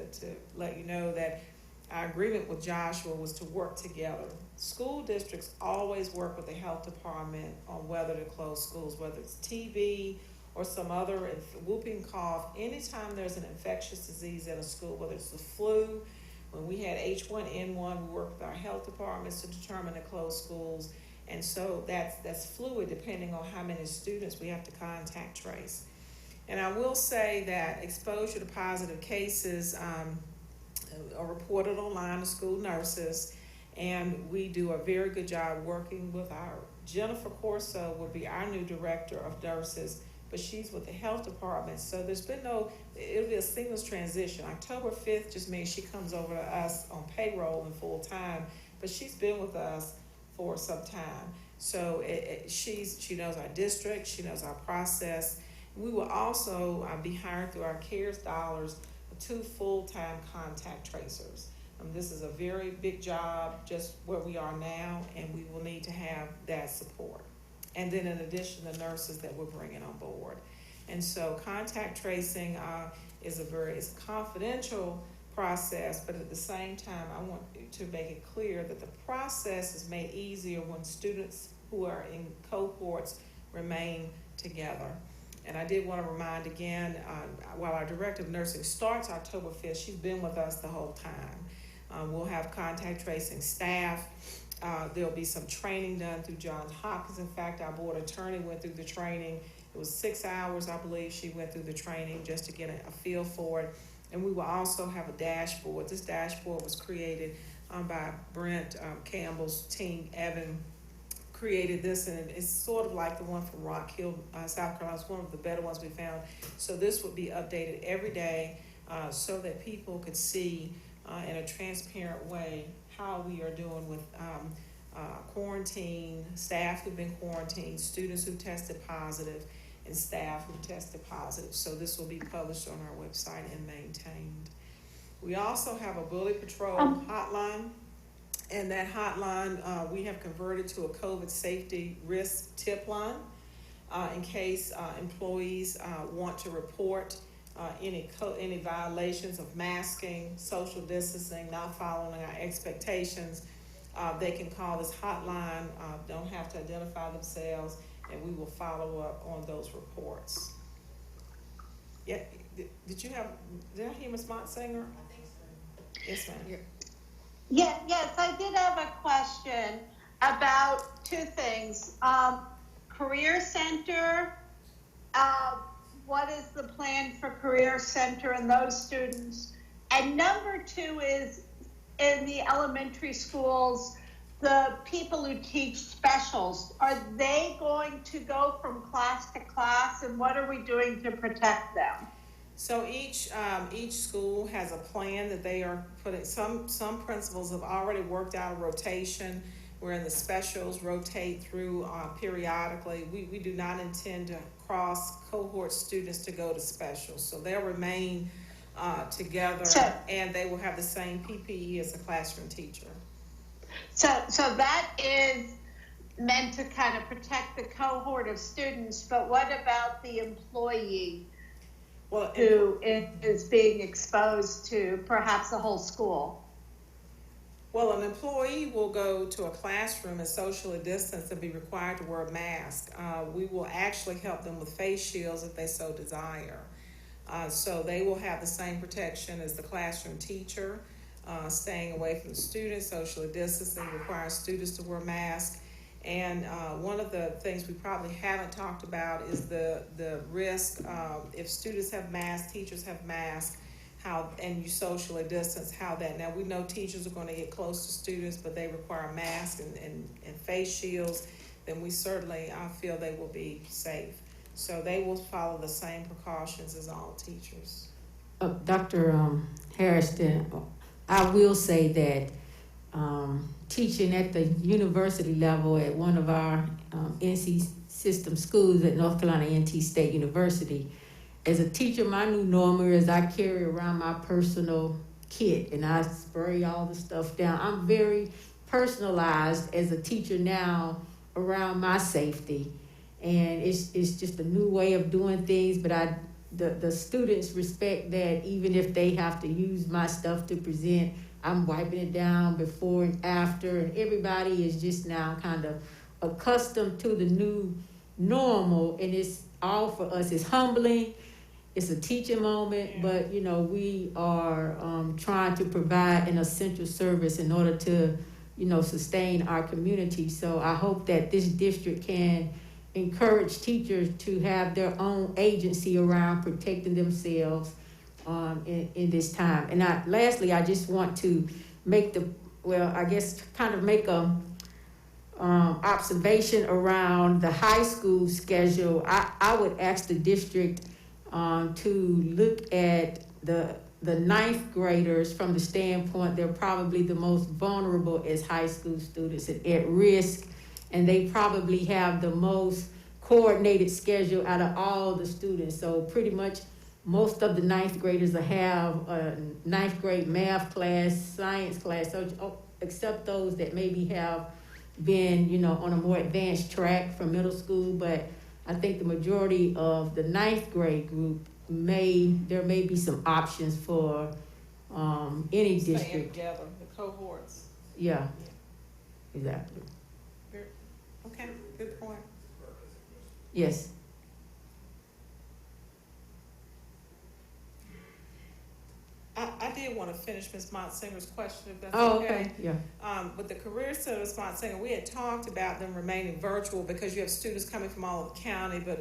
let you know that our agreement with Joshua was to work together. School districts always work with the health department on whether to close schools, whether it's TB or some other whooping cough. Anytime there's an infectious disease in a school, whether it's the flu, when we had H1N1, we worked with our health departments to determine to close schools. And so that's fluid depending on how many students we have to contact trace. And I will say that exposure to positive cases are reported online to school nurses, and we do a very good job working with our Jennifer Corso will be our new director of nurses, but she's with the health department. So there's been it'll be a seamless transition. October 5th just means she comes over to us on payroll and full time, but she's been with us for some time. So she knows our district, she knows our process. We will also be hiring through our CARES dollars 2 full-time contact tracers. This is a very big job just where we are now, and we will need to have that support. And then in addition, the nurses that we're bringing on board. And so contact tracing is a confidential process, but at the same time, I want to make it clear that the process is made easier when students who are in cohorts remain together. And I did want to remind again, while our Director of Nursing starts October 5th, she's been with us the whole time. We'll have contact tracing staff. There'll be some training done through Johns Hopkins. In fact, our board attorney went through the training. It was 6 hours, I believe, she went through the training just to get a feel for it. And we will also have a dashboard. This dashboard was created by Brent Campbell's team. Evan created this, and it's sort of like the one from Rock Hill, South Carolina. It's one of the better ones we found. So this would be updated every day so that people could see in a transparent way how we are doing with quarantine, staff who've been quarantined, students who tested positive, and staff who tested positive. So this will be published on our website and maintained. We also have a Bully Patrol hotline, and that hotline we have converted to a COVID safety risk tip line in case employees want to report any violations of masking, social distancing, not following our expectations. They can call this hotline, don't have to identify themselves, and we will follow up on those reports. Yeah, did I hear Ms. Montsinger? I think so. Yes, ma'am. Yes, I did have a question about 2 things. Career Center, what is the plan for Career Center and those students? And number 2 is in the elementary schools, the people who teach specials, are they going to go from class to class, and what are we doing to protect them? So each school has a plan that they are putting. Some principals have already worked out a rotation wherein the specials rotate through periodically. We do not intend to cross cohort students to go to specials, so they'll remain together, and they will have the same PPE as a classroom teacher. So that is meant to kind of protect the cohort of students, but what about the employee who is being exposed to perhaps the whole school? Well, an employee will go to a classroom and socially distance and be required to wear a mask. We will actually help them with face shields if they so desire. So they will have the same protection as the classroom teacher, staying away from the students, socially distancing, requires students to wear masks. And one of the things we probably haven't talked about is the risk if students have masks, teachers have masks, and you socially distance, now we know teachers are going to get close to students, but they require masks and face shields, then we certainly feel they will be safe. So they will follow the same precautions as all teachers. Dr. Harrison, I will say that teaching at the university level at one of our NC system schools at North Carolina NT State University, as a teacher, my new normal is I carry around my personal kit and I spray all the stuff down. I'm very personalized as a teacher now around my safety, and it's just a new way of doing things, but the students respect that. Even if they have to use my stuff to present, I'm wiping it down before and after, and everybody is just now kind of accustomed to the new normal, and it's all for us. It's humbling. It's a teaching moment, but we are trying to provide an essential service in order to, sustain our community. So I hope that this district can encourage teachers to have their own agency around protecting themselves in this time. And lastly, I just want to make make a observation around the high school schedule, I would ask the district to look at the ninth graders from the standpoint they're probably the most vulnerable as high school students and at risk, and they probably have the most coordinated schedule out of all the students. So pretty much most of the ninth graders will have a ninth grade math class, science class, so except those that maybe have been, you know, on a more advanced track from middle school. But I think the majority of the ninth grade group there may be some options for any Staying district. together, the cohorts. Yeah, exactly. Okay, good point. Yes. I did want to finish Ms. Montsinger's question, if that's okay. Yeah. With the Career Center, Ms. Montsinger, we had talked about them remaining virtual because you have students coming from all over the county, but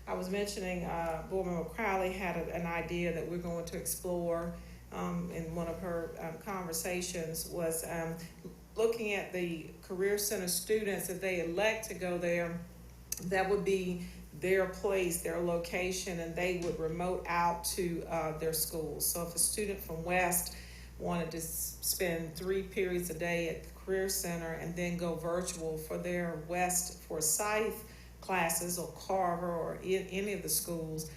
I was mentioning Board Member Crowley had an idea that we're going to explore in one of her conversations was looking at the Career Center students. If they elect to go there, that would be their place, their location, and they would remote out to their schools. So if a student from West wanted to spend 3 periods a day at the Career Center and then go virtual for their West Forsyth classes or Carver or any of the schools,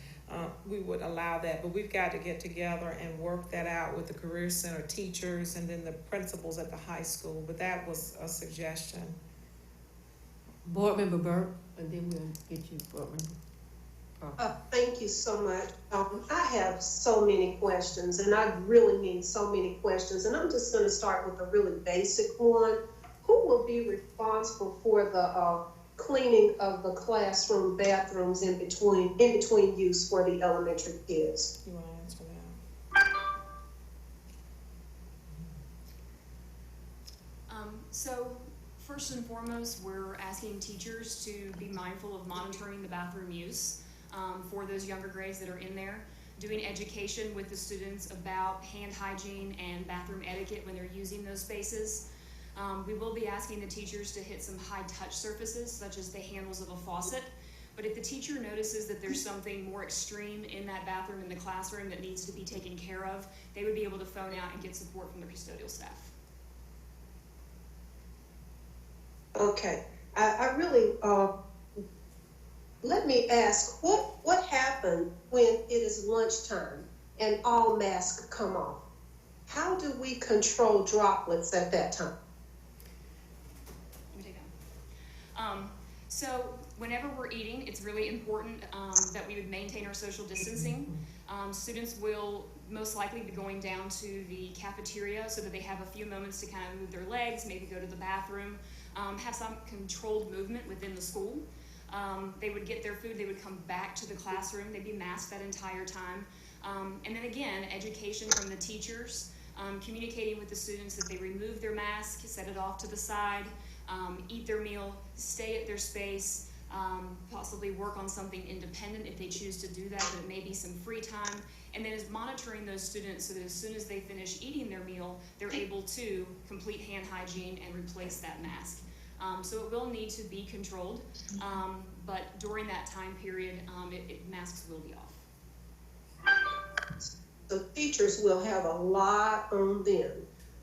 we would allow that. But we've got to get together and work that out with the Career Center teachers and then the principals at the high school. But that was a suggestion. Board Member Burke, and then we'll get you, Board Member. Thank you so much. I have so many questions, and I really mean so many questions, and I'm just going to start with a really basic one. Who will be responsible for the cleaning of the classroom bathrooms in between use for the elementary kids? You want to answer that? So first and foremost, we're asking teachers to be mindful of monitoring the bathroom use for those younger grades that are in there, doing education with the students about hand hygiene and bathroom etiquette when they're using those spaces. We will be asking the teachers to hit some high-touch surfaces, such as the handles of a faucet. But if the teacher notices that there's something more extreme in that bathroom in the classroom that needs to be taken care of, they would be able to phone out and get support from the custodial staff. Okay, I really, let me ask, what happened when it is lunchtime and all masks come off? How do we control droplets at that time? Let me take that. So whenever we're eating, it's really important that we would maintain our social distancing. Students will most likely be going down to the cafeteria so that they have a few moments to kind of move their legs, maybe go to the bathroom, have some controlled movement within the school. They would get their food, they would come back to the classroom, they'd be masked that entire time. And then again, education from the teachers, communicating with the students that they remove their mask, set it off to the side, eat their meal, stay at their space, possibly work on something independent if they choose to do that, but it may be some free time. And then is monitoring those students so that as soon as they finish eating their meal, they're able to complete hand hygiene and replace that mask. So it will need to be controlled, but during that time period, masks will be off. So teachers will have a lot on them.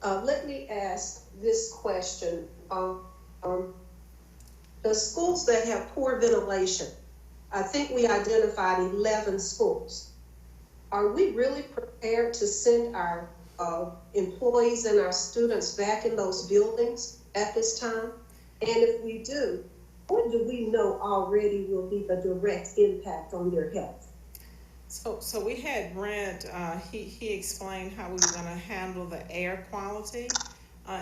Let me ask this question. The schools that have poor ventilation, I think we identified 11 schools. Are we really prepared to send our employees and our students back in those buildings at this time? And if we do, what do we know already will be the direct impact on their health? So we had Brent, he explained how we were going to handle the air quality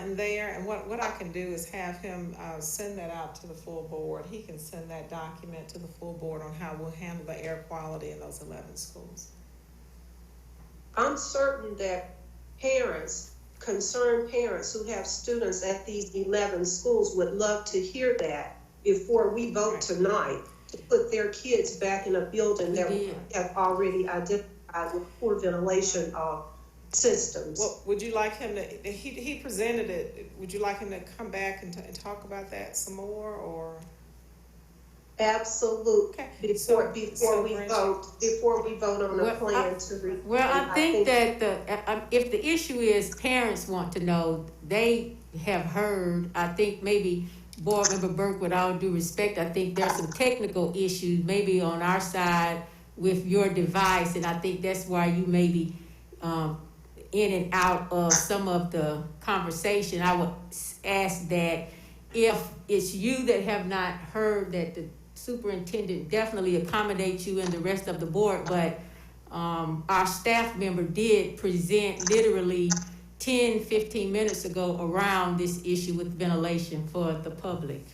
in there. And what I can do is have him send that out to the full board. He can send that document to the full board on how we'll handle the air quality in those 11 schools. I'm certain that concerned parents who have students at these 11 schools would love to hear that before we vote tonight to put their kids back in a building that we have already identified with poor ventilation systems. Well, would you like him to, he presented it, would you like him to come back and talk about that some more, or? Absolutely. Okay. Before we vote on a plan to. I think that if the issue is parents want to know, they have heard. I think maybe Board Member Burke, with all due respect, I think there's some technical issues maybe on our side with your device, and I think that's why you may be in and out of some of the conversation. I would ask that if it's you that have not heard, that the superintendent definitely accommodate you and the rest of the board, but our staff member did present literally 10-15 minutes ago around this issue with ventilation for the public.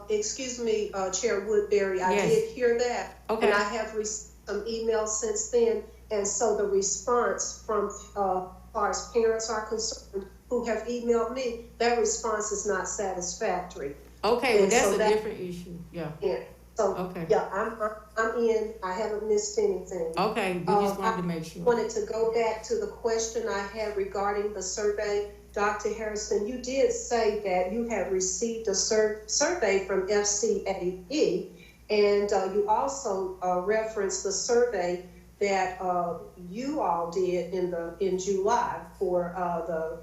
Excuse me, Chair Woodbury, I did hear that. Okay. And I have received some emails since then, and so the response from, as far as parents are concerned who have emailed me, that response is not satisfactory. Okay, well, that's a different issue. Yeah. So, okay. Yeah, I'm in. I haven't missed anything. Okay, we just wanted to make sure. I wanted to go back to the question I had regarding the survey. Dr. Harrison, you did say that you have received a survey from FCAE, and you also referenced the survey that you all did in July for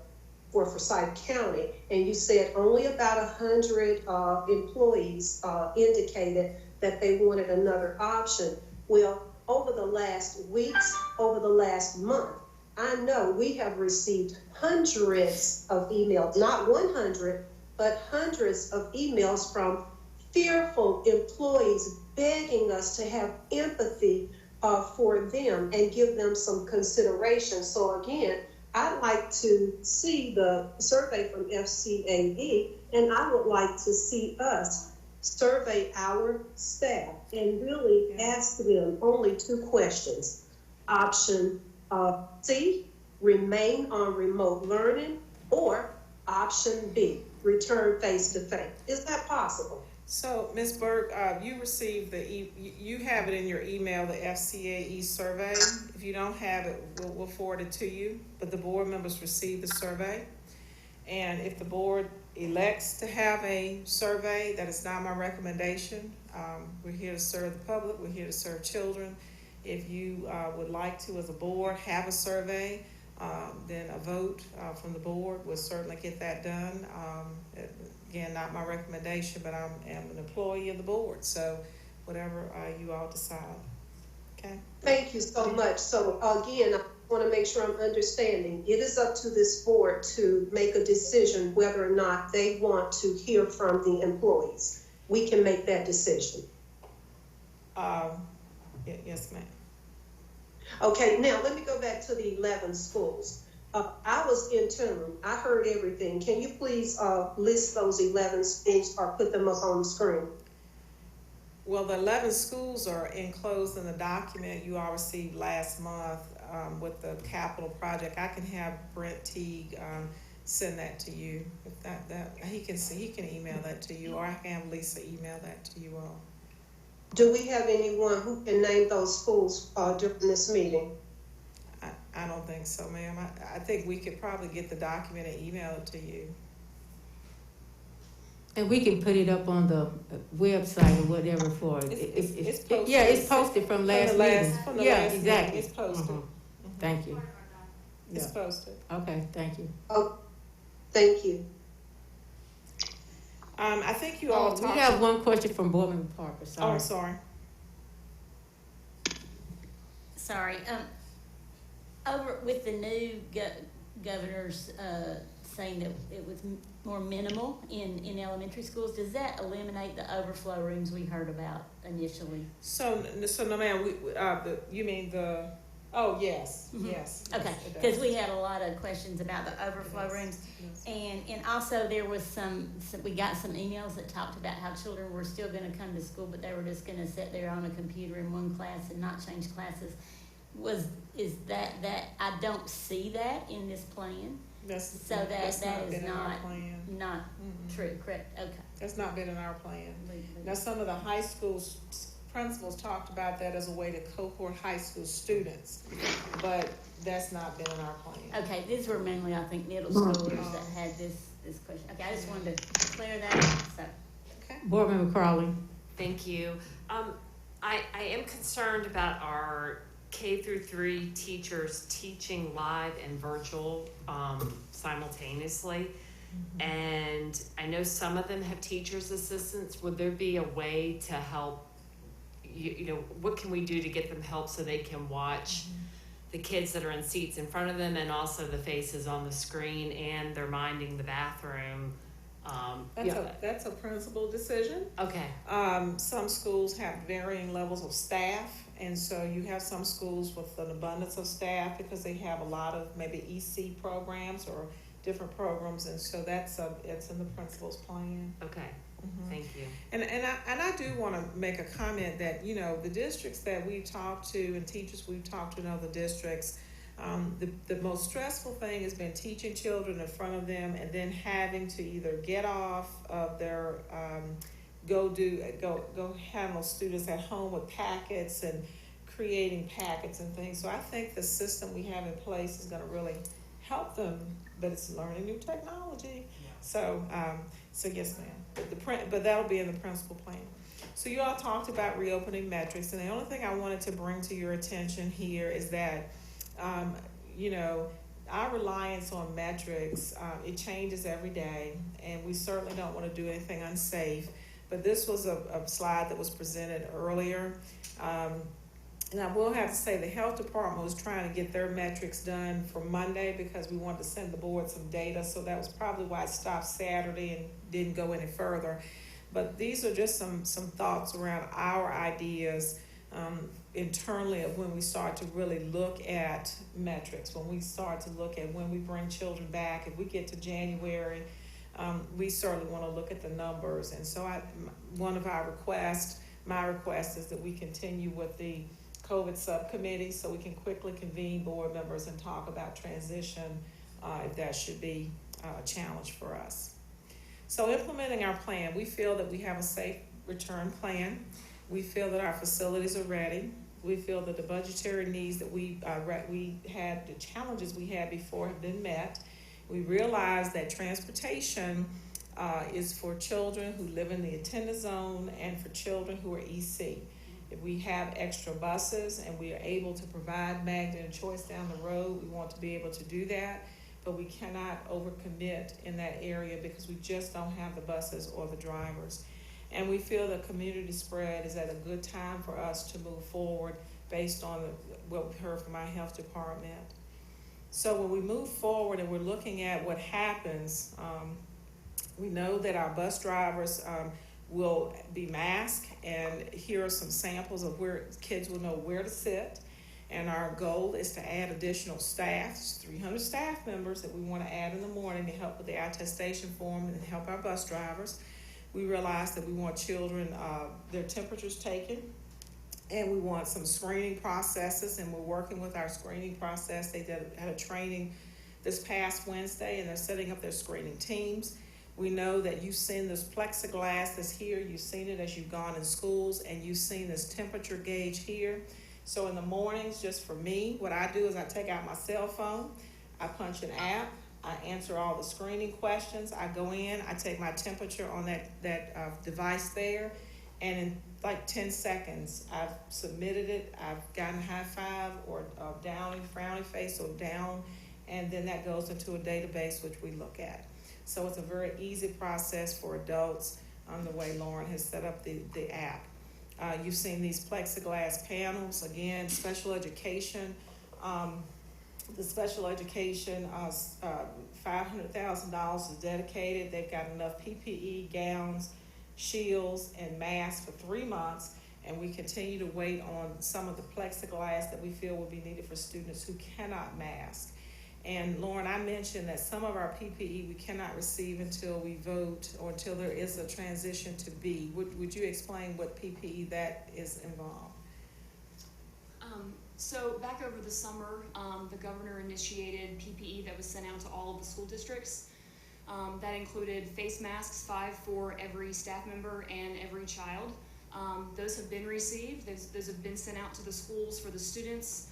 Forsyth County, and you said only about 100 employees indicated that they wanted another option. Well, over the last weeks, over the last month, I know we have received hundreds of emails, not 100, but hundreds of emails from fearful employees begging us to have empathy for them and give them some consideration. So again, I'd like to see the survey from FCAE, and I would like to see us survey our staff and really ask them only 2 questions. Option C, remain on remote learning, or option B, return face-to-face. Is that possible? So, Ms. Burke, you received you have it in your email, the FCAE survey. If you don't have it, we'll forward it to you. But the board members received the survey. And if the board elects to have a survey, that is not my recommendation. We're here to serve the public. We're here to serve children. If you would like to, as a board, have a survey, then a vote from the board will certainly get that done. Again, not my recommendation, but I am an employee of the board, so whatever you all decide. Okay? Thank you so much. So again, I want to make sure I'm understanding. It is up to this board to make a decision whether or not they want to hear from the employees. We can make that decision. Yes, ma'am. Okay, now let me go back to the 11 schools. I was interim. I heard everything. Can you please list those 11 schools or put them up on the screen? Well, the 11 schools are enclosed in the document you all received last month with the capital project. I can have Brent Teague send that to you. If that he can email that to you, or I can have Lisa email that to you all. Do we have anyone who can name those schools during this meeting? I don't think so, ma'am. I think we could probably get the document and email it to you. And we can put it up on the website or whatever for it. It's posted. Yeah, it's posted from last meeting. Yeah, exactly. It's posted. Thank you. It's posted. Okay, thank you. Oh, thank you. I think you all we have one question from Board Member Parker. Sorry. Oh, sorry. Sorry. Over with the new governors saying that it was more minimal in elementary schools, does that eliminate the overflow rooms we heard about initially? So no, ma'am. You mean the? Oh, yes, yes. Okay, because we had a lot of questions about the overflow rooms, and also there was we got some emails that talked about how children were still going to come to school, but they were just going to sit there on a computer in one class and not change classes. Is that I don't see that in this plan? That is not true, correct? Okay. That's not been in our plan. Now, some of the high schools principals talked about that as a way to cohort high school students, but that's not been in our plan. Okay, these were mainly, I think, middle schoolers that had this question. Okay, I just wanted to clear that up, so. Board Member Crowley. Thank you. I am concerned about our K through 3 teachers teaching live and virtual simultaneously. And I know some of them have teachers' assistants. Would there be a way to help, you know, what can we do to get them help so they can watch the kids that are in seats in front of them and also the faces on the screen and they're minding the bathroom? That's a principal decision. Okay. Some schools have varying levels of staff, and so you have some schools with an abundance of staff because they have a lot of maybe EC programs or different programs, and so it's in the principal's plan. Okay. Thank you. And I do want to make a comment that, you know, the districts that we've talked to and teachers we've talked to in other districts, the most stressful thing has been teaching children in front of them and then having to either get off of their go handle students at home with packets and creating packets and things. So I think the system we have in place is going to really help them, but it's learning new technology. So yes, ma'am. But that'll be in the principal plan. So you all talked about reopening metrics, and the only thing I wanted to bring to your attention here is that, you know, our reliance on metrics, it changes every day, and we certainly don't want to do anything unsafe. But this was a slide that was presented earlier. And I will have to say the health department was trying to get their metrics done for Monday because we wanted to send the board some data. So that was probably why it stopped Saturday and didn't go any further. But these are just some thoughts around our ideas internally of when we start to really look at metrics, when we start to look at when we bring children back. If we get to January, we certainly want to look at the numbers. And so my request is that we continue with the COVID subcommittee so we can quickly convene board members and talk about transition if that should be a challenge for us. So implementing our plan, we feel that we have a safe return plan. We feel that our facilities are ready. We feel that the budgetary needs that we had, the challenges we had before have been met. We realize that transportation is for children who live in the attendance zone and for children who are EC. If we have extra buses and we are able to provide Magna and Choice down the road, we want to be able to do that, but we cannot overcommit in that area because we just don't have the buses or the drivers. And we feel that community spread is at a good time for us to move forward based on what we've heard from our health department. So when we move forward and we're looking at what happens, we know that our bus drivers will be masked, and here are some samples of where kids will know where to sit. And our goal is to add additional staff, 300 staff members that we want to add in the morning to help with the attestation form and help our bus drivers. We realize that we want children, their temperatures taken, and we want some screening processes, and we're working with our screening process. They had a training this past Wednesday, and they're setting up their screening teams. We know that you've seen this plexiglass that's here. You've seen it as you've gone in schools, and you've seen this temperature gauge here. So in the mornings, just for me, what I do is I take out my cell phone, I punch an app, I answer all the screening questions, I go in, I take my temperature on that device there, and in like 10 seconds, I've submitted it, I've gotten a high five or a downy, frowny face or down, and then that goes into a database which we look at. So it's a very easy process for adults the way Lauren has set up the app. You've seen these plexiglass panels. Again, special education. The special education, $500,000 is dedicated. They've got enough PPE, gowns, shields, and masks for 3 months. And we continue to wait on some of the plexiglass that we feel will be needed for students who cannot mask. And Lauren, I mentioned that some of our PPE we cannot receive until we vote or until there is a transition to B. Would you explain what PPE that is involved? So back over the summer, the governor initiated PPE that was sent out to all of the school districts. That included face masks, 5 for every staff member and every child. Those have been received. Those have been sent out to the schools for the students.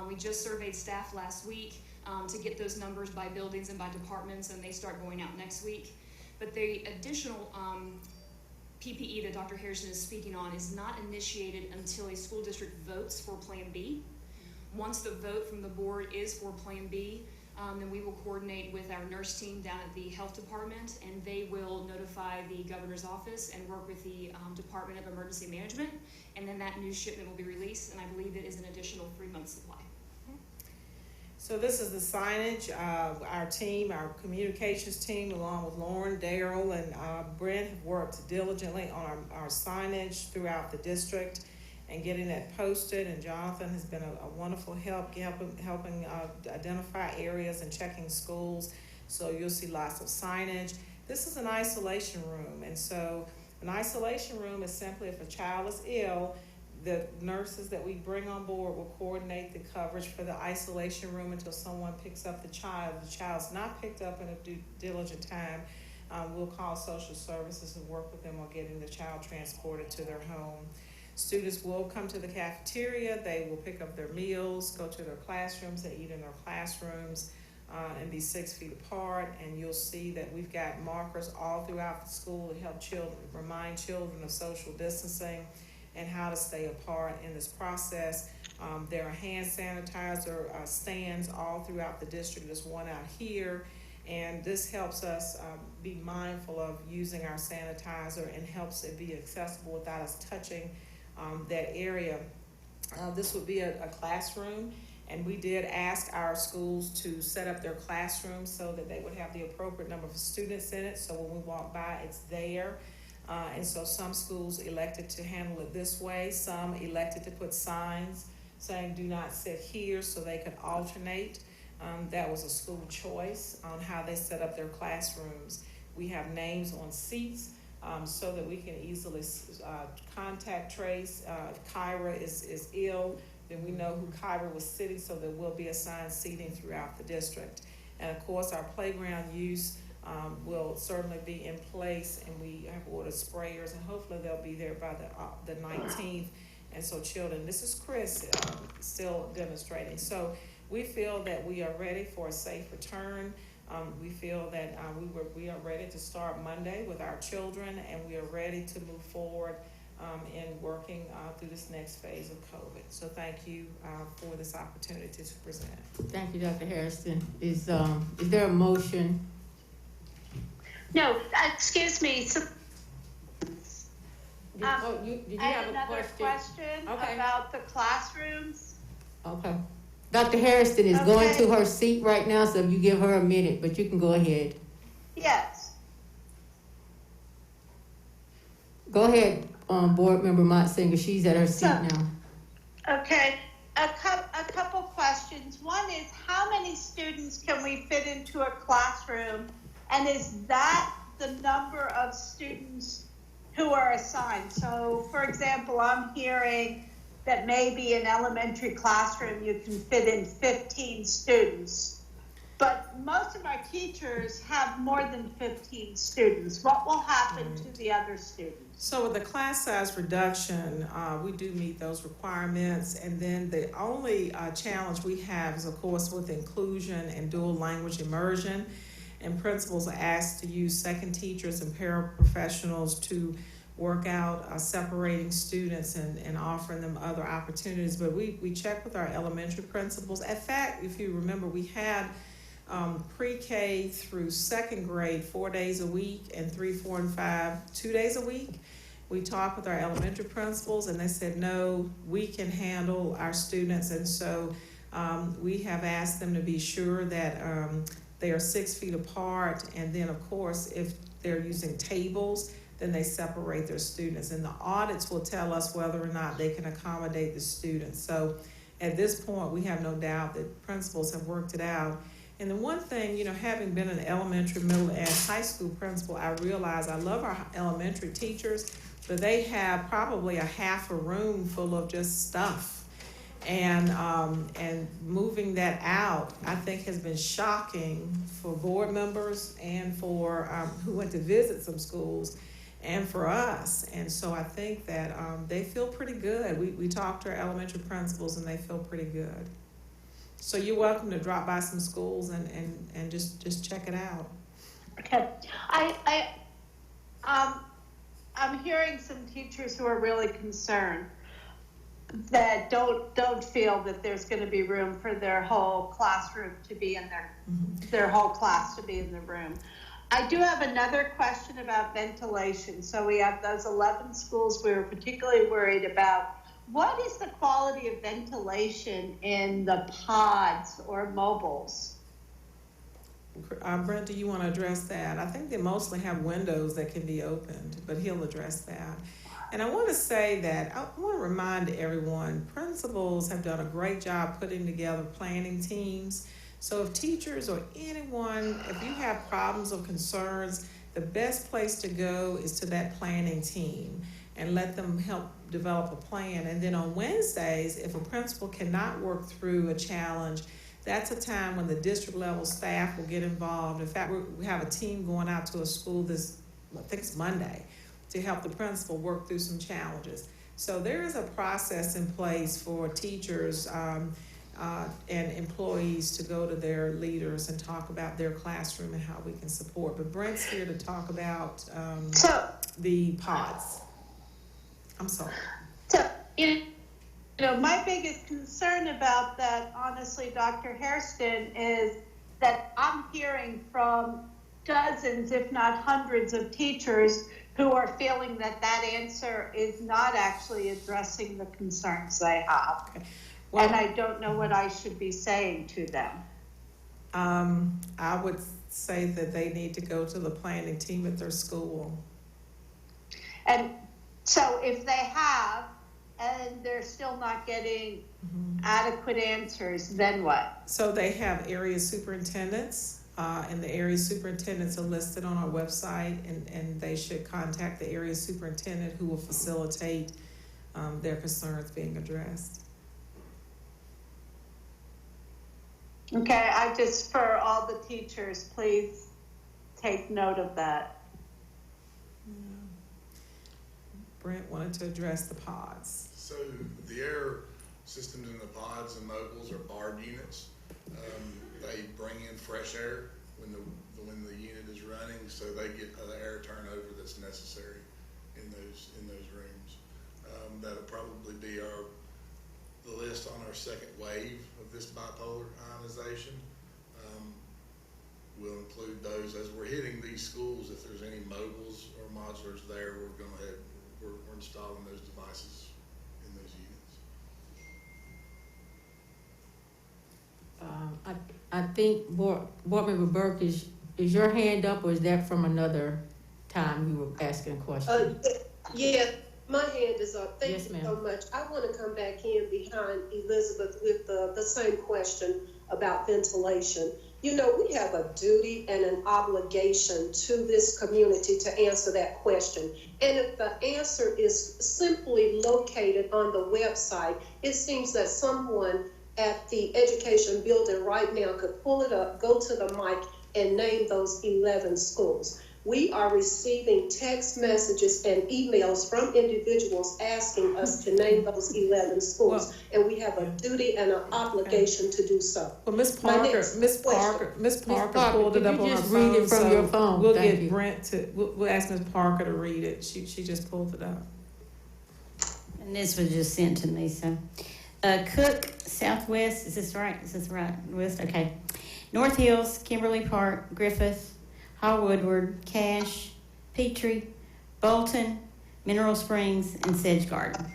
We just surveyed staff last week to get those numbers by buildings and by departments, and they start going out next week. But the additional PPE that Dr. Harrison is speaking on is not initiated until a school district votes for Plan B. Once the vote from the board is for Plan B, then we will coordinate with our nurse team down at the health department, and they will notify the governor's office and work with the Department of Emergency Management, and then that new shipment will be released, and I believe it is an additional 3-month supply. So this is the signage. Our team, our communications team, along with Lauren, Daryl, and Brent, have worked diligently on our signage throughout the district and getting that posted. And Jonathan has been a wonderful help helping identify areas and checking schools. So you'll see lots of signage. This is an isolation room, and so an isolation room is simply if a child is ill, the nurses that we bring on board will coordinate the coverage for the isolation room until someone picks up the child. If the child's not picked up in a due diligent time, we'll call social services and work with them on getting the child transported to their home. Students will come to the cafeteria, they will pick up their meals, go to their classrooms, they eat in their classrooms, and be 6 feet apart. And you'll see that we've got markers all throughout the school to help children, remind children of social distancing and how to stay apart in this process. There are hand sanitizer stands all throughout the district. There's one out here, and this helps us be mindful of using our sanitizer and helps it be accessible without us touching that area. This would be a classroom, and we did ask our schools to set up their classrooms so that they would have the appropriate number of students in it, so when we walk by, it's there. And so some schools elected to handle it this way. Some elected to put signs saying do not sit here so they could alternate. That was a school choice on how they set up their classrooms. We have names on seats so that we can easily contact trace. If Kyra is ill, then we know who Kyra was sitting, so there will be assigned seating throughout the district. And of course, our playground use will certainly be in place, and we have ordered sprayers, and hopefully they'll be there by the 19th. And so children, this is Chris still demonstrating. So we feel that we are ready for a safe return. We feel that we are ready to start Monday with our children, and we are ready to move forward in working through this next phase of COVID. So thank you for this opportunity to present. Thank you, Dr. Harrison. Is there a motion? No, excuse me. So, did you I have have another question Okay. about the classrooms. Okay. Dr. Harrison is going to her seat right now, so you give her a minute, but you can go ahead. Yes. Go ahead, Board Member Motsinger. She's at her seat now. Okay. A couple questions. One is, how many students can we fit into a classroom? And is that the number of students who are assigned? So, for example, I'm hearing that maybe in elementary classroom you can fit in 15 students. But most of our teachers have more than 15 students. What will happen to the other students? So with the class size reduction, we do meet those requirements. And then the only challenge we have is, of course, with inclusion and dual language immersion. And principals are asked to use second teachers and paraprofessionals to work out separating students and offering them other opportunities. But we check with our elementary principals. In fact, if you remember, we had pre-K through second grade 4 days a week, and 3, 4, and 5 2 days a week. We talked with our elementary principals, and they said, no, we can handle our students. And so we have asked them to be sure that they are 6 feet apart. And then, of course, if they're using tables, then they separate their students. And the audits will tell us whether or not they can accommodate the students. So at this point, we have no doubt that principals have worked it out. And the one thing, having been an elementary, middle, and high school principal, I realize I love our elementary teachers, but they have probably a half a room full of just stuff. And moving that out, I think, has been shocking for board members and for who went to visit some schools. and for us. And so I think that they feel pretty good. We talked to our elementary principals, and they feel pretty good. So you're welcome to drop by some schools and just check it out. Okay. I'm hearing some teachers who are really concerned that don't feel that there's going to be room for their whole classroom to be in their whole class to be in the room. I do have another question about ventilation. So we have those 11 schools we were particularly worried about. What is the quality of ventilation in the pods or mobiles? Brent, do you want to address that? I think they mostly have windows that can be opened, but he'll address that. And I want to say that I want to remind everyone, principals have done a great job putting together planning teams. So if teachers or anyone, if you have problems or concerns, the best place to go is to that planning team and let them help develop a plan. And then on Wednesdays, if a principal cannot work through a challenge, that's a time when the district level staff will get involved. In fact, we have a team going out to a school I think it's Monday, to help the principal work through some challenges. So there is a process in place for teachers and employees to go to their leaders and talk about their classroom and how we can support. But Brent's here to talk about the pods. I'm sorry. So, my biggest concern about that, honestly, Dr. Hairston, is that I'm hearing from dozens, if not hundreds, of teachers who are feeling that answer is not actually addressing the concerns they have. Okay. Well, and I don't know what I should be saying to them. I would say that they need to go to the planning team at their school. And so if they have, and they're still not getting adequate answers, then what? So they have area superintendents, and the area superintendents are listed on our website, and they should contact the area superintendent who will facilitate their concerns being addressed. Okay, for all the teachers, please take note of that. Brent wanted to address the pods. So the air systems in the pods and mobiles are barred units. They bring in fresh air when the unit is running, so they get the air turnover that's necessary in those rooms. That'll probably be the list on our second wave of this bipolar ionization. We'll include those as we're hitting these schools. If there's any mobiles or modulars there, we're installing those devices in those units. I think Board Member Burke, is your hand up, or is that from another time you were asking a question? Yeah, my hand is up. Thank Yes, you ma'am. so much. I want to come back in behind Elizabeth with the same question about ventilation. We have a duty and an obligation to this community to answer that question. And if the answer is simply located on the website, it seems that someone at the education building right now could pull it up, go to the mic, and name those 11 schools. We are receiving text messages and emails from individuals asking us to name those 11 schools, and we have a duty and an obligation to do so. Well, Ms. Parker pulled it up on her phone. Read it from your phone. We'll get Brent to. We'll ask Ms. Parker to read it. She just pulled it up. And this was just sent to me. So, Cook, Southwest. Is this right? Is this right? West. Okay. North Hills, Kimberly Park, Griffith, Hall Woodward, Cache, Petrie, Bolton, Mineral Springs, and Sedge Garden.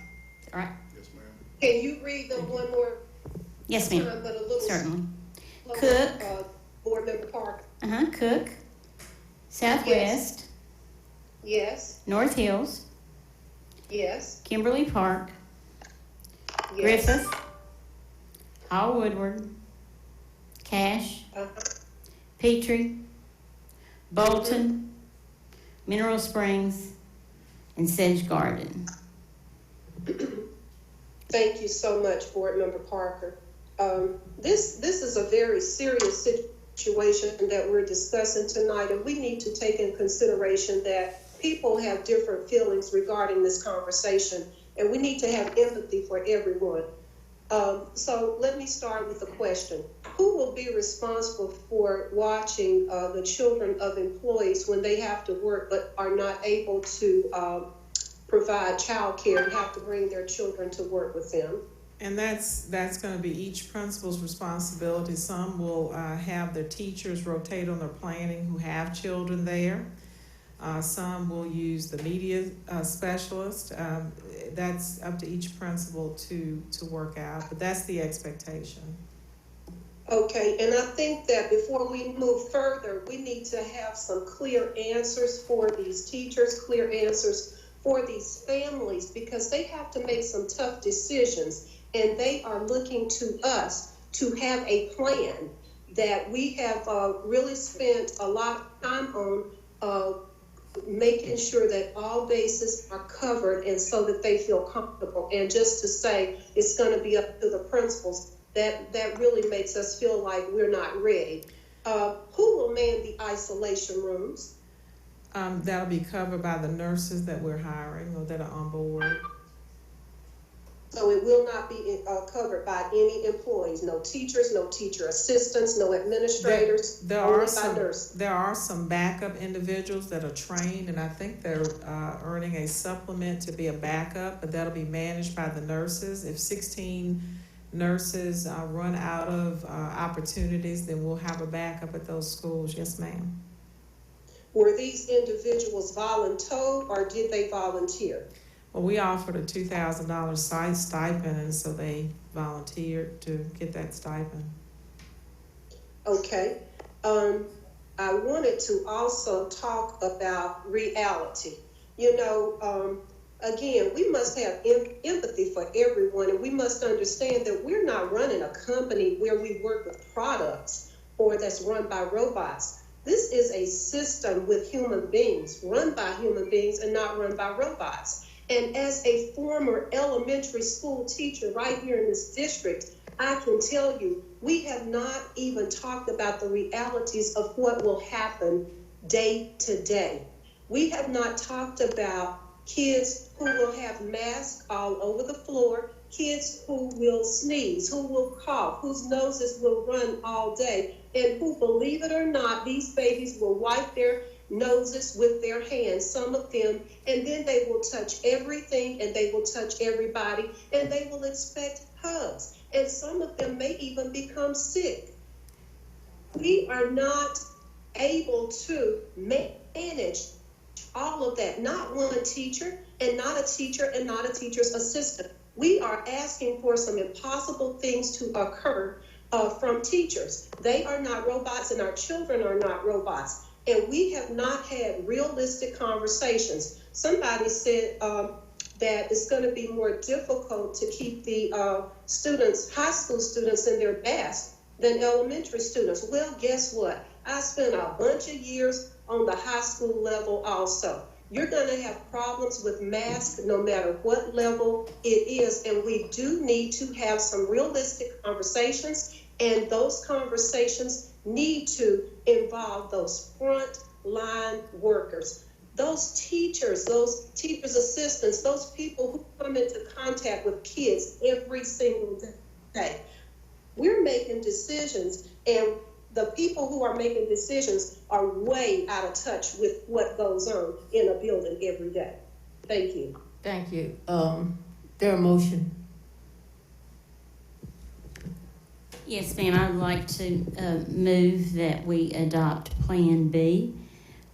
All right. Yes, ma'am. Can you read them one more? Yes, ma'am. time, but a little Certainly. slower, Cook. Board Member Parker. Cook. Southwest. Yes. North Hills. Yes. Kimberly Park. Yes. Griffith. Hall Woodward. Cache. Petrie. Bolton. Mineral Springs. And Sedge Garden. Thank you so much, Board Member Parker. This is a very serious situation that we're discussing tonight, and we need to take in consideration that people have different feelings regarding this conversation, and we need to have empathy for everyone. So let me start with a question. Who will be responsible for watching the children of employees when they have to work but are not able to provide child care and have to bring their children to work with them? And that's going to be each principal's responsibility. Some will have their teachers rotate on their planning who have children there. Some will use the media specialist. That's up to each principal to work out, but that's the expectation. Okay, and I think that before we move further, we need to have some clear answers for these teachers, clear answers for these families, because they have to make some tough decisions, and they are looking to us to have a plan that we have really spent a lot of time on, making sure that all bases are covered and so that they feel comfortable. And just to say it's going to be up to the principals, that really makes us feel like we're not ready. Who will man the isolation rooms? That'll be covered by the nurses that we're hiring or that are on board. So it will not be covered by any employees, no teachers, no teacher assistants, no administrators, there only by nurses. There are some backup individuals that are trained, and I think they're earning a supplement to be a backup, but that'll be managed by the nurses. If 16 nurses run out of opportunities, then we'll have a backup at those schools. Yes, ma'am. Were these individuals voluntold or did they volunteer? Well, we offered a $2,000 site stipend, and so they volunteered to get that stipend. Okay. I wanted to also talk about reality. You know, again, we must have empathy for everyone, and we must understand that we're not running a company where we work with products or that's run by robots. This is a system with human beings, run by human beings and not run by robots. And as a former elementary school teacher right here in this district, I can tell you, we have not even talked about the realities of what will happen day to day. We have not talked about kids who will have masks all over the floor, kids who will sneeze, who will cough, whose noses will run all day, and who, believe it or not, these babies will wipe their noses with their hands, some of them, and then they will touch everything and they will touch everybody and they will expect hugs. And some of them may even become sick. We are not able to manage all of that. Not one teacher and not a teacher and not a teacher's assistant. We are asking for some impossible things to occur from teachers. They are not robots and our children are not robots. And we have not had realistic conversations. Somebody said that it's going to be more difficult to keep the students, high school students, in their mask than elementary students. Well, guess what? I spent a bunch of years on the high school level also. You're going to have problems with masks no matter what level it is. And we do need to have some realistic conversations. And those conversations need to involve those front line workers, those teachers assistants, those people who come into contact with kids every single day. We're making decisions, and the people who are making decisions are way out of touch with what goes on in a building every day. Thank you. Thank you. Their motion. Yes, ma'am. I would like to move that we adopt Plan B.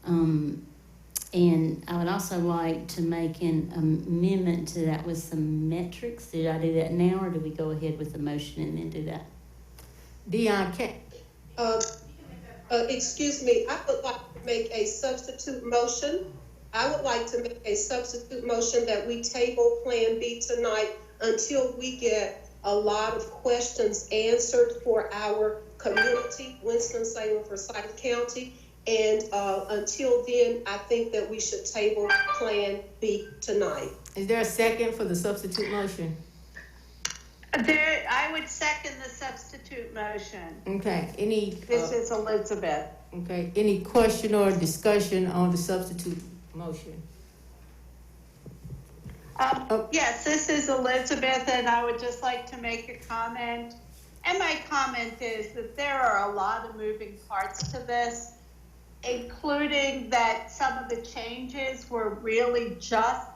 And I would also like to make an amendment to that with some metrics. Did I do that now, or do we go ahead with the motion and then do that? Dion, excuse me, I would like to make a substitute motion. I would like to make a substitute motion that we table Plan B tonight until we get a lot of questions answered for our community, Winston-Salem, Forsyth County. And until then, I think that we should table Plan B tonight. Is there a second for the substitute motion? I would second the substitute motion. Okay. This is Elizabeth. Okay. Any question or discussion on the substitute motion. Yes, this is Elizabeth, and I would just like to make a comment. And my comment is that there are a lot of moving parts to this, including that some of the changes were really just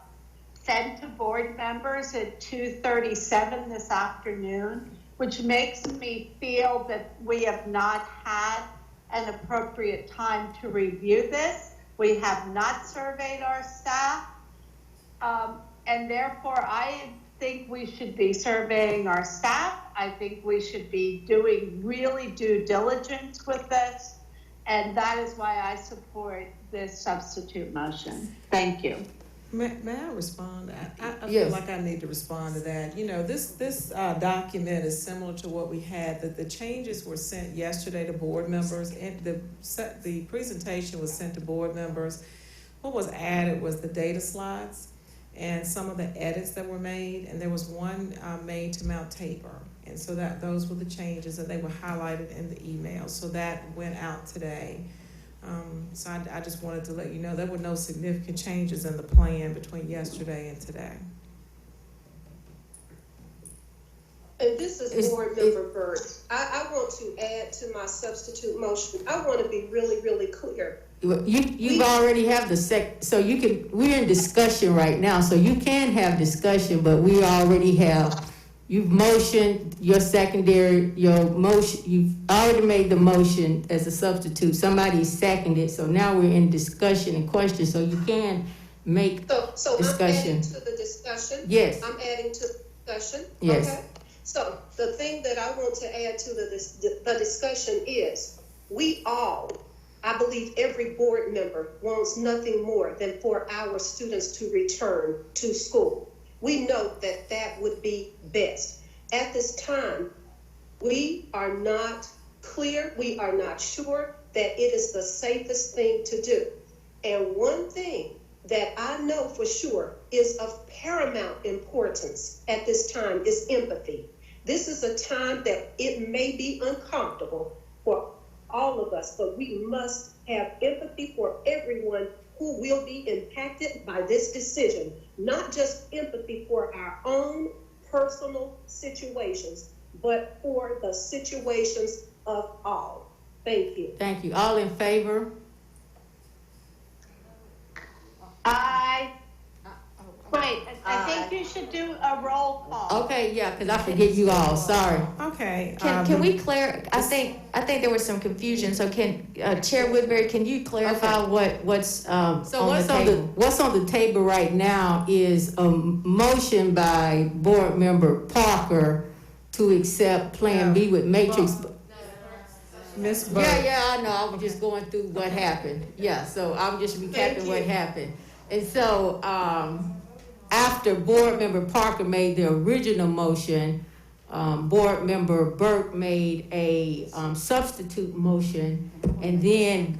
sent to board members at 2:37 this afternoon, which makes me feel that we have not had an appropriate time to review this. We have not surveyed our staff. And therefore, I think we should be surveying our staff. I think we should be doing really due diligence with this. And that is why I support this substitute motion. Thank you. May I respond? I Yes. feel like I need to respond to that. You know, this document is similar to what we had, that the changes were sent yesterday to board members, and the presentation was sent to board members. What was added was the data slides and some of the edits that were made, and there was one made to Mount Tabor. And so those were the changes, and they were highlighted in the email. So that went out today. So I just wanted to let you know there were no significant changes in the plan between yesterday and today. And this is Board Member Byrd. I want to add to my substitute motion. I want to be really, really clear. You've already have the so you can, we're in discussion right now, so you can have discussion, but we already have, you've motioned your your motion, you've already made the motion as a substitute, somebody seconded, so now we're in discussion and question, so you can make So discussion. I'm adding to the discussion? Yes. I'm adding to the discussion? Yes. Okay. So the thing that I want to add to the discussion is, we all, I believe every board member wants nothing more than for our students to return to school. We know that that would be best. At this time, we are not clear, we are not sure that it is the safest thing to do. And one thing that I know for sure is of paramount importance at this time is empathy. This is a time that it may be uncomfortable for all of us, but we must have empathy for everyone who will be impacted by this decision, not just empathy for our own personal situations, but for the situations of all. Thank you. Thank you. All in favor? Aye. Wait, I think you should do a roll call. Okay, yeah, because I forget you all, sorry. Okay. Can we I think there was some confusion, so can, Chair Woodbury, can you clarify what's So on what's the on table? what's on the table right now is a motion by Board Member Parker to accept Plan B with Matrix. Ms. Burke. Yeah, I know, I was just going through what happened. Yeah, so I'm just recapping what happened. And so, after Board Member Parker made the original motion, Board Member Burke made a substitute motion, and then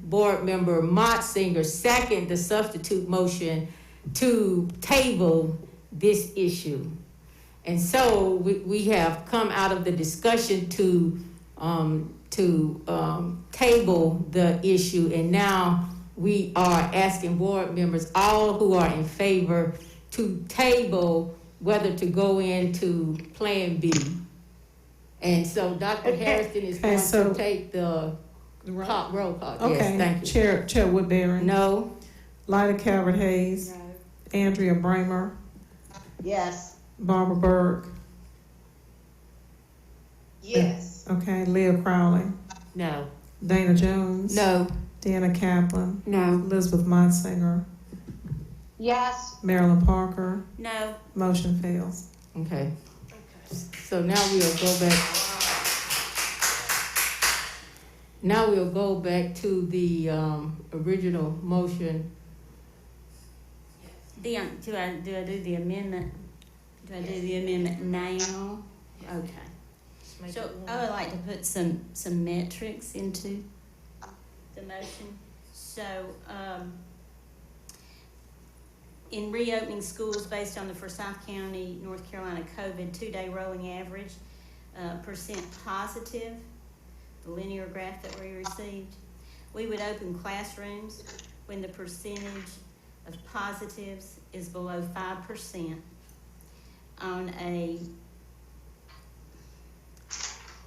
Board Member Motzinger seconded the substitute motion to table this issue. And so we have come out of the discussion to table the issue, and now we are asking board members, all who are in favor, to table whether to go into Plan B. And so Dr. Harrison is going to take the roll call. Okay. Yes, thank you. Chair Woodbury. No. Lyda Calvert-Hayes. No. Andrea Bramer. Yes. Barbara Burke. Yes. Okay. Leah Crowley. No. Dana Jones. No. Deanna Kaplan. No. Elizabeth Motzinger. Yes. Marilyn Parker. No. Motion fails. Okay. So now we'll go back. Now we'll go back to the original motion. Do I do the amendment? Do I do the amendment now? Okay. So I would like to put some metrics into the motion. So, in reopening schools based on the Forsyth County, North Carolina COVID 2-day rolling average, percent positive, the linear graph that we received, we would open classrooms when the percentage of positives is below 5% on a,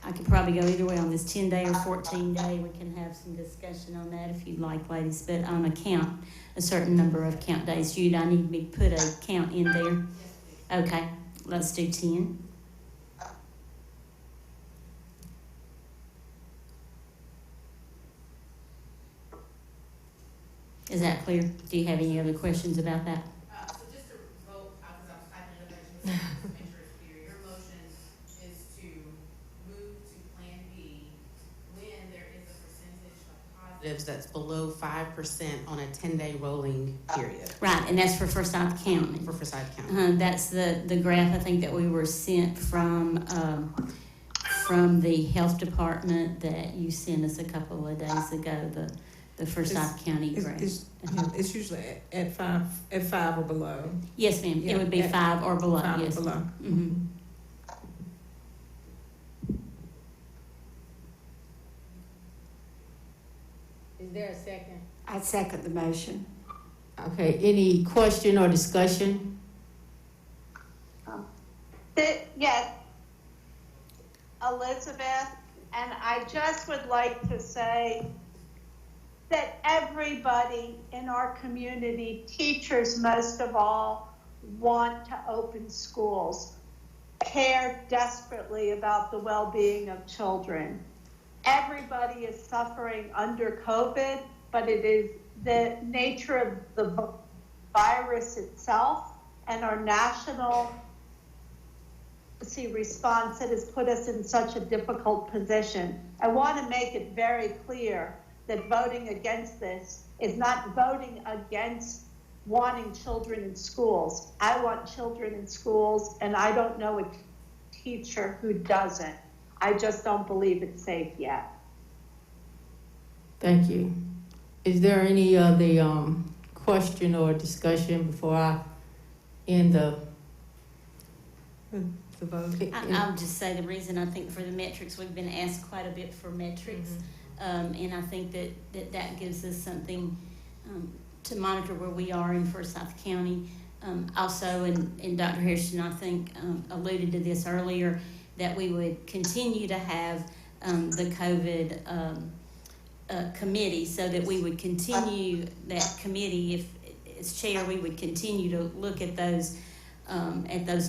I could probably go either way on this 10-day or 14-day. We can have some discussion on that if you'd like, ladies. But on a count, a certain number of count days. Jude, I need me to put a count in there. Okay, let's do 10. Is that clear? Do you have any other questions about that? So just to vote, because I was typing it up, I just want to make sure it's clear. Your motion is to move to Plan B when there is a percentage of positives that's below 5% on a 10-day rolling period. Right, and that's for Forsyth County. For Forsyth County. That's the graph I think that we were sent from the health department that you sent us a couple of days ago. The Forsyth County graph. It's usually at five or below. Yes, ma'am. Yeah, It would be 5 or below. 5 yes. or below. Mm-hmm. Is there a second? I second the motion. Okay, any question or discussion? Yes, Elizabeth, and I just would like to say that everybody in our community, teachers most of all, want to open schools, care desperately about the well-being of children. Everybody is suffering under COVID, but it is the nature of the virus itself and our national response that has put us in such a difficult position. I want to make it very clear that voting against this is not voting against wanting children in schools. I want children in schools, and I don't know a teacher who doesn't. I just don't believe it's safe yet. Thank you. Is there any other question or discussion before I end the vote? I'll just say the reason I think for the metrics, we've been asked quite a bit for metrics. And I think that gives us something to monitor where we are in Forsyth County. Also, and Dr. Harrison, I think, alluded to this earlier, that we would continue to have the COVID committee, so that we would continue that committee. If as chair, we would continue to look at those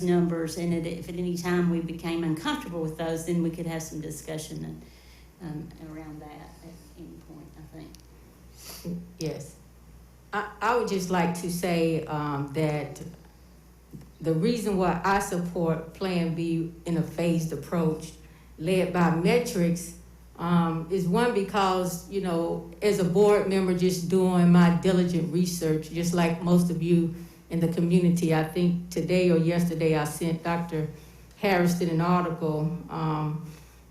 numbers, and if at any time we became uncomfortable with those, then we could have some discussion around that at any point, I think. Yes. I would just like to say that the reason why I support Plan B in a phased approach led by metrics is one, because, you know, as a board member just doing my diligent research, just like most of you in the community, I think today or yesterday I sent Dr. Harrison an article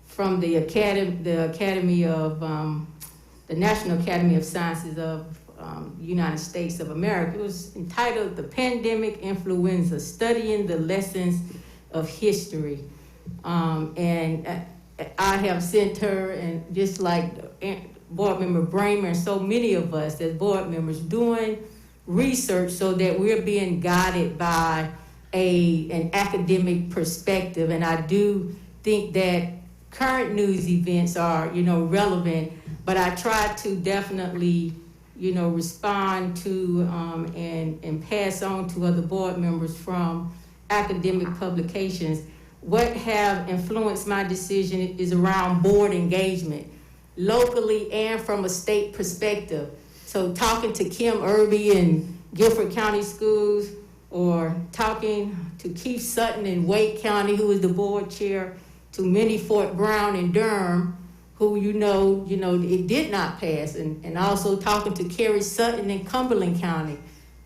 from the Academy of the National Academy of Sciences of United States of America. It was entitled "The Pandemic Influenza: Studying the Lessons of History," and I have sent her, and just like board member Bramer and so many of us as board members, doing research so that we're being guided by an academic perspective. And I do think that current news events are, you know, relevant, but I try to definitely, you know, respond to and pass on to other board members from academic publications. What have influenced my decision is around board engagement, locally and from a state perspective. So talking to Kim Irby in Guilford County Schools, or talking to Keith Sutton in Wake County, who is the board chair, to Minnie Fort Brown in Durham, who you know, it did not pass, and also talking to Carrie Sutton in Cumberland County,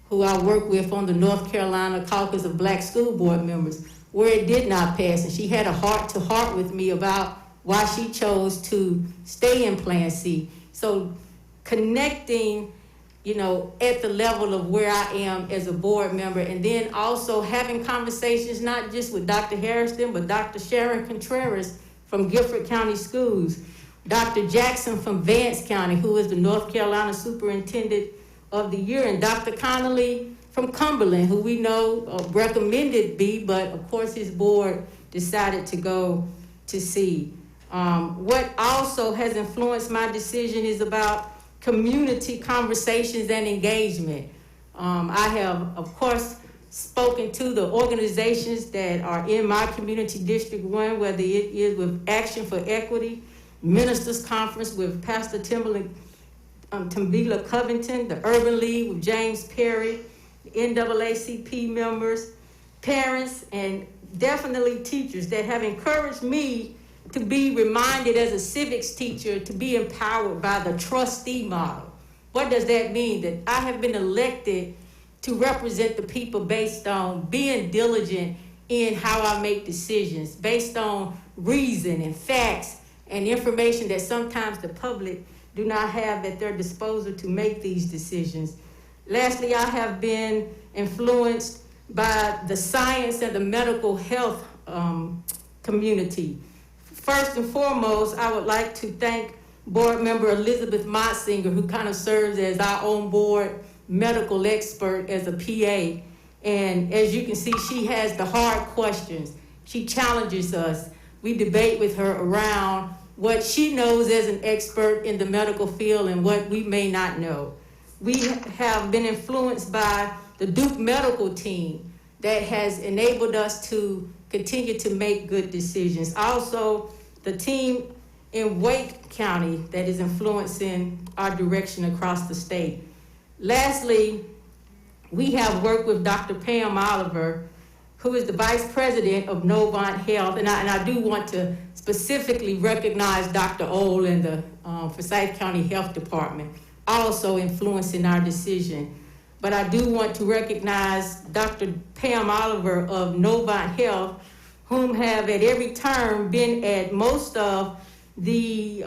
who I work with on the North Carolina Caucus of Black School Board Members, where it did not pass, and she had a heart-to-heart with me about why she chose to stay in Plan C. So connecting, you know, at the level of where I am as a board member, and then also having conversations not just with Dr. Harrison, but Dr. Sharon Contreras from Guilford County Schools, Dr. Jackson from Vance County, who is the North Carolina Superintendent of the year, and Dr. Connolly from Cumberland, who we know recommended B, but of course his board decided to go to C. What also has influenced my decision is about community conversations and engagement. I have, of course, spoken to the organizations that are in my community, District 1, whether it is with Action for Equity, Ministers Conference with Pastor Tambila Covington, the Urban League with James Perry, the NAACP members, parents, and definitely teachers that have encouraged me to be reminded as a civics teacher to be empowered by the trustee model. What does that mean? That I have been elected to represent the people based on being diligent in how I make decisions, based on reason and facts and information that sometimes the public do not have at their disposal to make these decisions. Lastly, I have been influenced by the science and the medical health community. First and foremost, I would like to thank board member Elizabeth Motsinger, who kind of serves as our own board medical expert as a PA. And as you can see, she has the hard questions. She challenges us. We debate with her around what she knows as an expert in the medical field and what we may not know. We have been influenced by the Duke medical team that has enabled us to continue to make good decisions. Also, the team in Wake County that is influencing our direction across the state. Lastly, we have worked with Dr. Pam Oliver, who is the Vice President of Novant Health, and I do want to specifically recognize Dr. Ohl and the Forsyth County Health Department, also influencing our decision. But I do want to recognize Dr. Pam Oliver of Novant Health, whom have at every turn been at most of the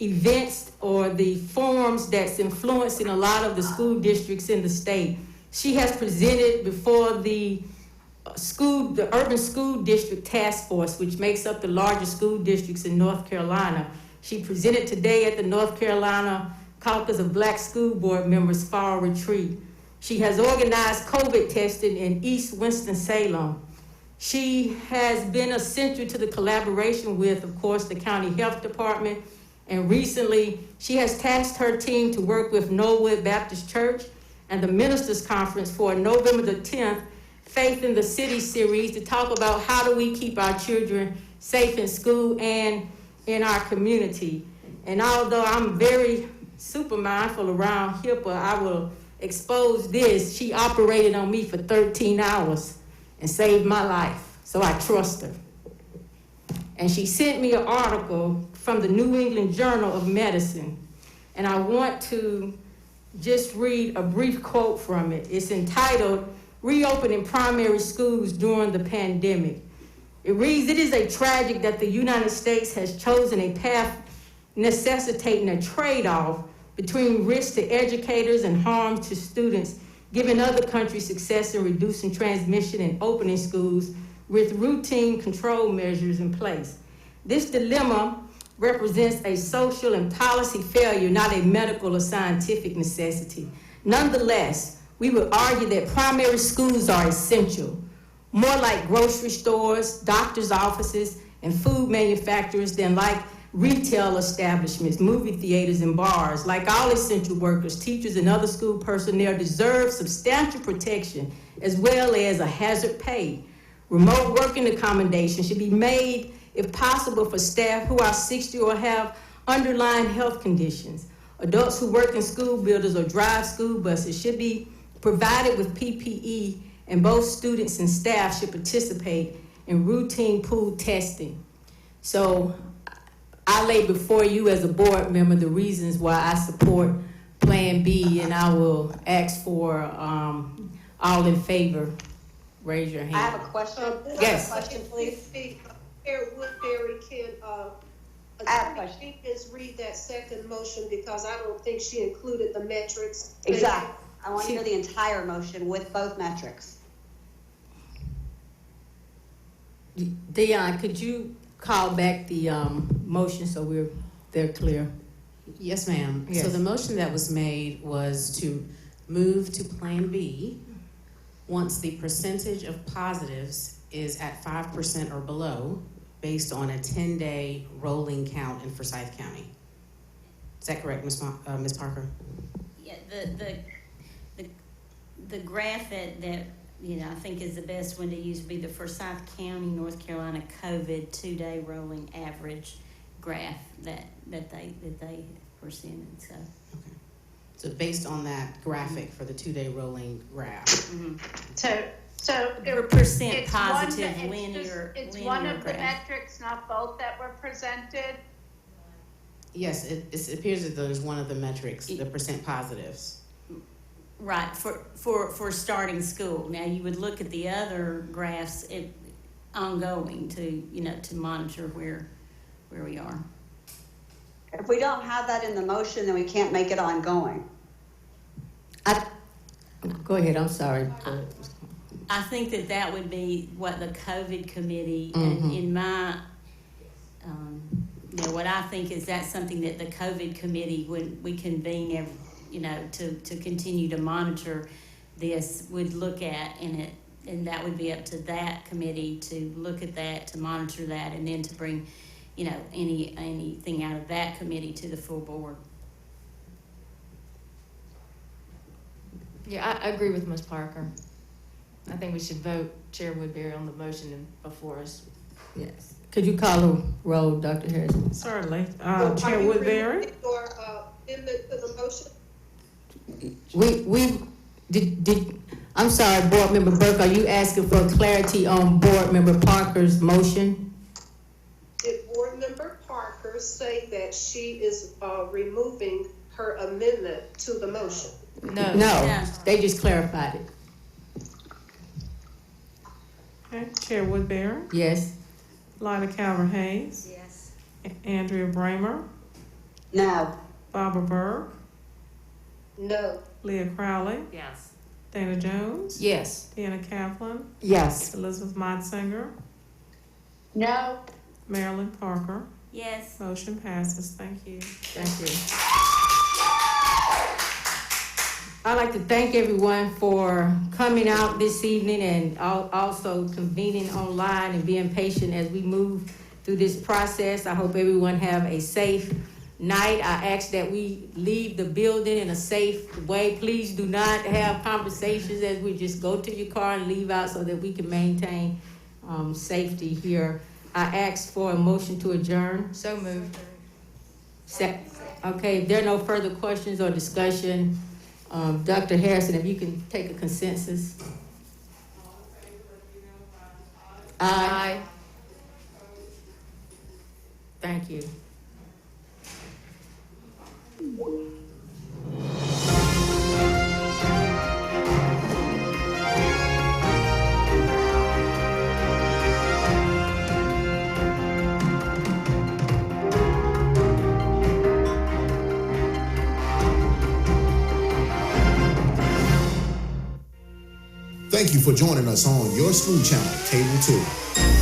events or the forums that's influencing a lot of the school districts in the state. She has presented before the Urban School District Task Force, which makes up the largest school districts in North Carolina. She presented today at the North Carolina Caucus of Black School Board Members Fall Retreat. She has organized COVID testing in East Winston-Salem. She has been essential to the collaboration with, of course, the County Health Department. And recently, she has tasked her team to work with Norwood Baptist Church and the Ministers Conference for November the 10th Faith in the City series to talk about how do we keep our children safe in school and in our community. And although I'm very super mindful around HIPAA, I will expose this. She operated on me for 13 hours and saved my life, so I trust her. And she sent me an article from the New England Journal of Medicine, and I want to just read a brief quote from it. It's entitled, Reopening Primary Schools During the Pandemic. It reads, it is a tragic that the United States has chosen a path necessitating a trade-off between risk to educators and harm to students, given other countries' success in reducing transmission and opening schools with routine control measures in place. This dilemma represents a social and policy failure, not a medical or scientific necessity. Nonetheless, we would argue that primary schools are essential, more like grocery stores, doctor's offices, and food manufacturers than like retail establishments, movie theaters, and bars. Like all essential workers, teachers and other school personnel deserve substantial protection as well as a hazard pay. Remote working accommodations should be made, if possible, for staff who are 60 or have underlying health conditions. Adults who work in school buildings or drive school buses should be provided with PPE, and both students and staff should participate in routine pool testing. So I lay before you as a board member the reasons why I support Plan B, and I will ask for all in favor. Raise your hand. I have a question. Yes. Question, please. Woodbury can, I have a question. Just read that second motion because I don't think she included the metrics. Exactly. I want to hear the entire motion with both metrics. Dion, could you call back the motion so they're clear? Yes, ma'am. Yes. So the motion that was made was to move to Plan B once the percentage of positives is at 5% or below, based on a 10-day rolling count in Forsyth County. Is that correct, Ms. Parker? Yeah, the graph that I think is the best one to use would be the Forsyth County, North Carolina COVID 2-day rolling average graph that they presented. So. Okay. So based on that graphic for the 2-day rolling graph. Mm-hmm. So percent it's positive one, linear. It's linear one of the graph. metrics, not both, that were presented. Yes, it appears as though there's one of the metrics, the percent positives. Right, for starting school. Now, you would look at the other graphs ongoing to monitor where we are. If we don't have that in the motion, then we can't make it ongoing. Go ahead, I'm sorry. I think that would be what the COVID committee, Mm-hmm. and in my, what I think is that's something that the COVID committee, when we convene to continue to monitor this, would look at, and that would be up to that committee to look at that, to monitor that, and then to bring, anything out of that committee to the full board. Yeah, I agree with Ms. Parker. I think we should vote Chair Woodbury on the motion before us. Yes. Could you call the roll, Dr. Harrison? Certainly. Are Chair you Woodbury? removing your amendment to the motion? We did. I'm sorry, Board Member Burke. Are you asking for clarity on Board Member Parker's motion? Did Board Member Parker say that she is removing her amendment to the motion? No. They just clarified it. Okay. Chair Woodbury? Yes. Lila Calvert-Hayes? Yes. Andrea Bramer? No. Barbara Burke? No. Leah Crowley? Yes. Dana Jones? Yes. Deanna Kaplan? Yes. Elizabeth Motsinger? No. Marilyn Parker? Yes. Motion passes. Thank you. Thank you. I'd like to thank everyone for coming out this evening and also convening online and being patient as we move through this process. I hope everyone have a safe night. I ask that we leave the building in a safe way. Please do not have conversations as we just go to your car and leave out so that we can maintain safety here. I ask for a motion to adjourn. So moved. Okay, if there are no further questions or discussion, Dr. Harrison, if you can take a consensus. Aye. Thank you. Thank you for joining us on Your School Channel, Cable 2.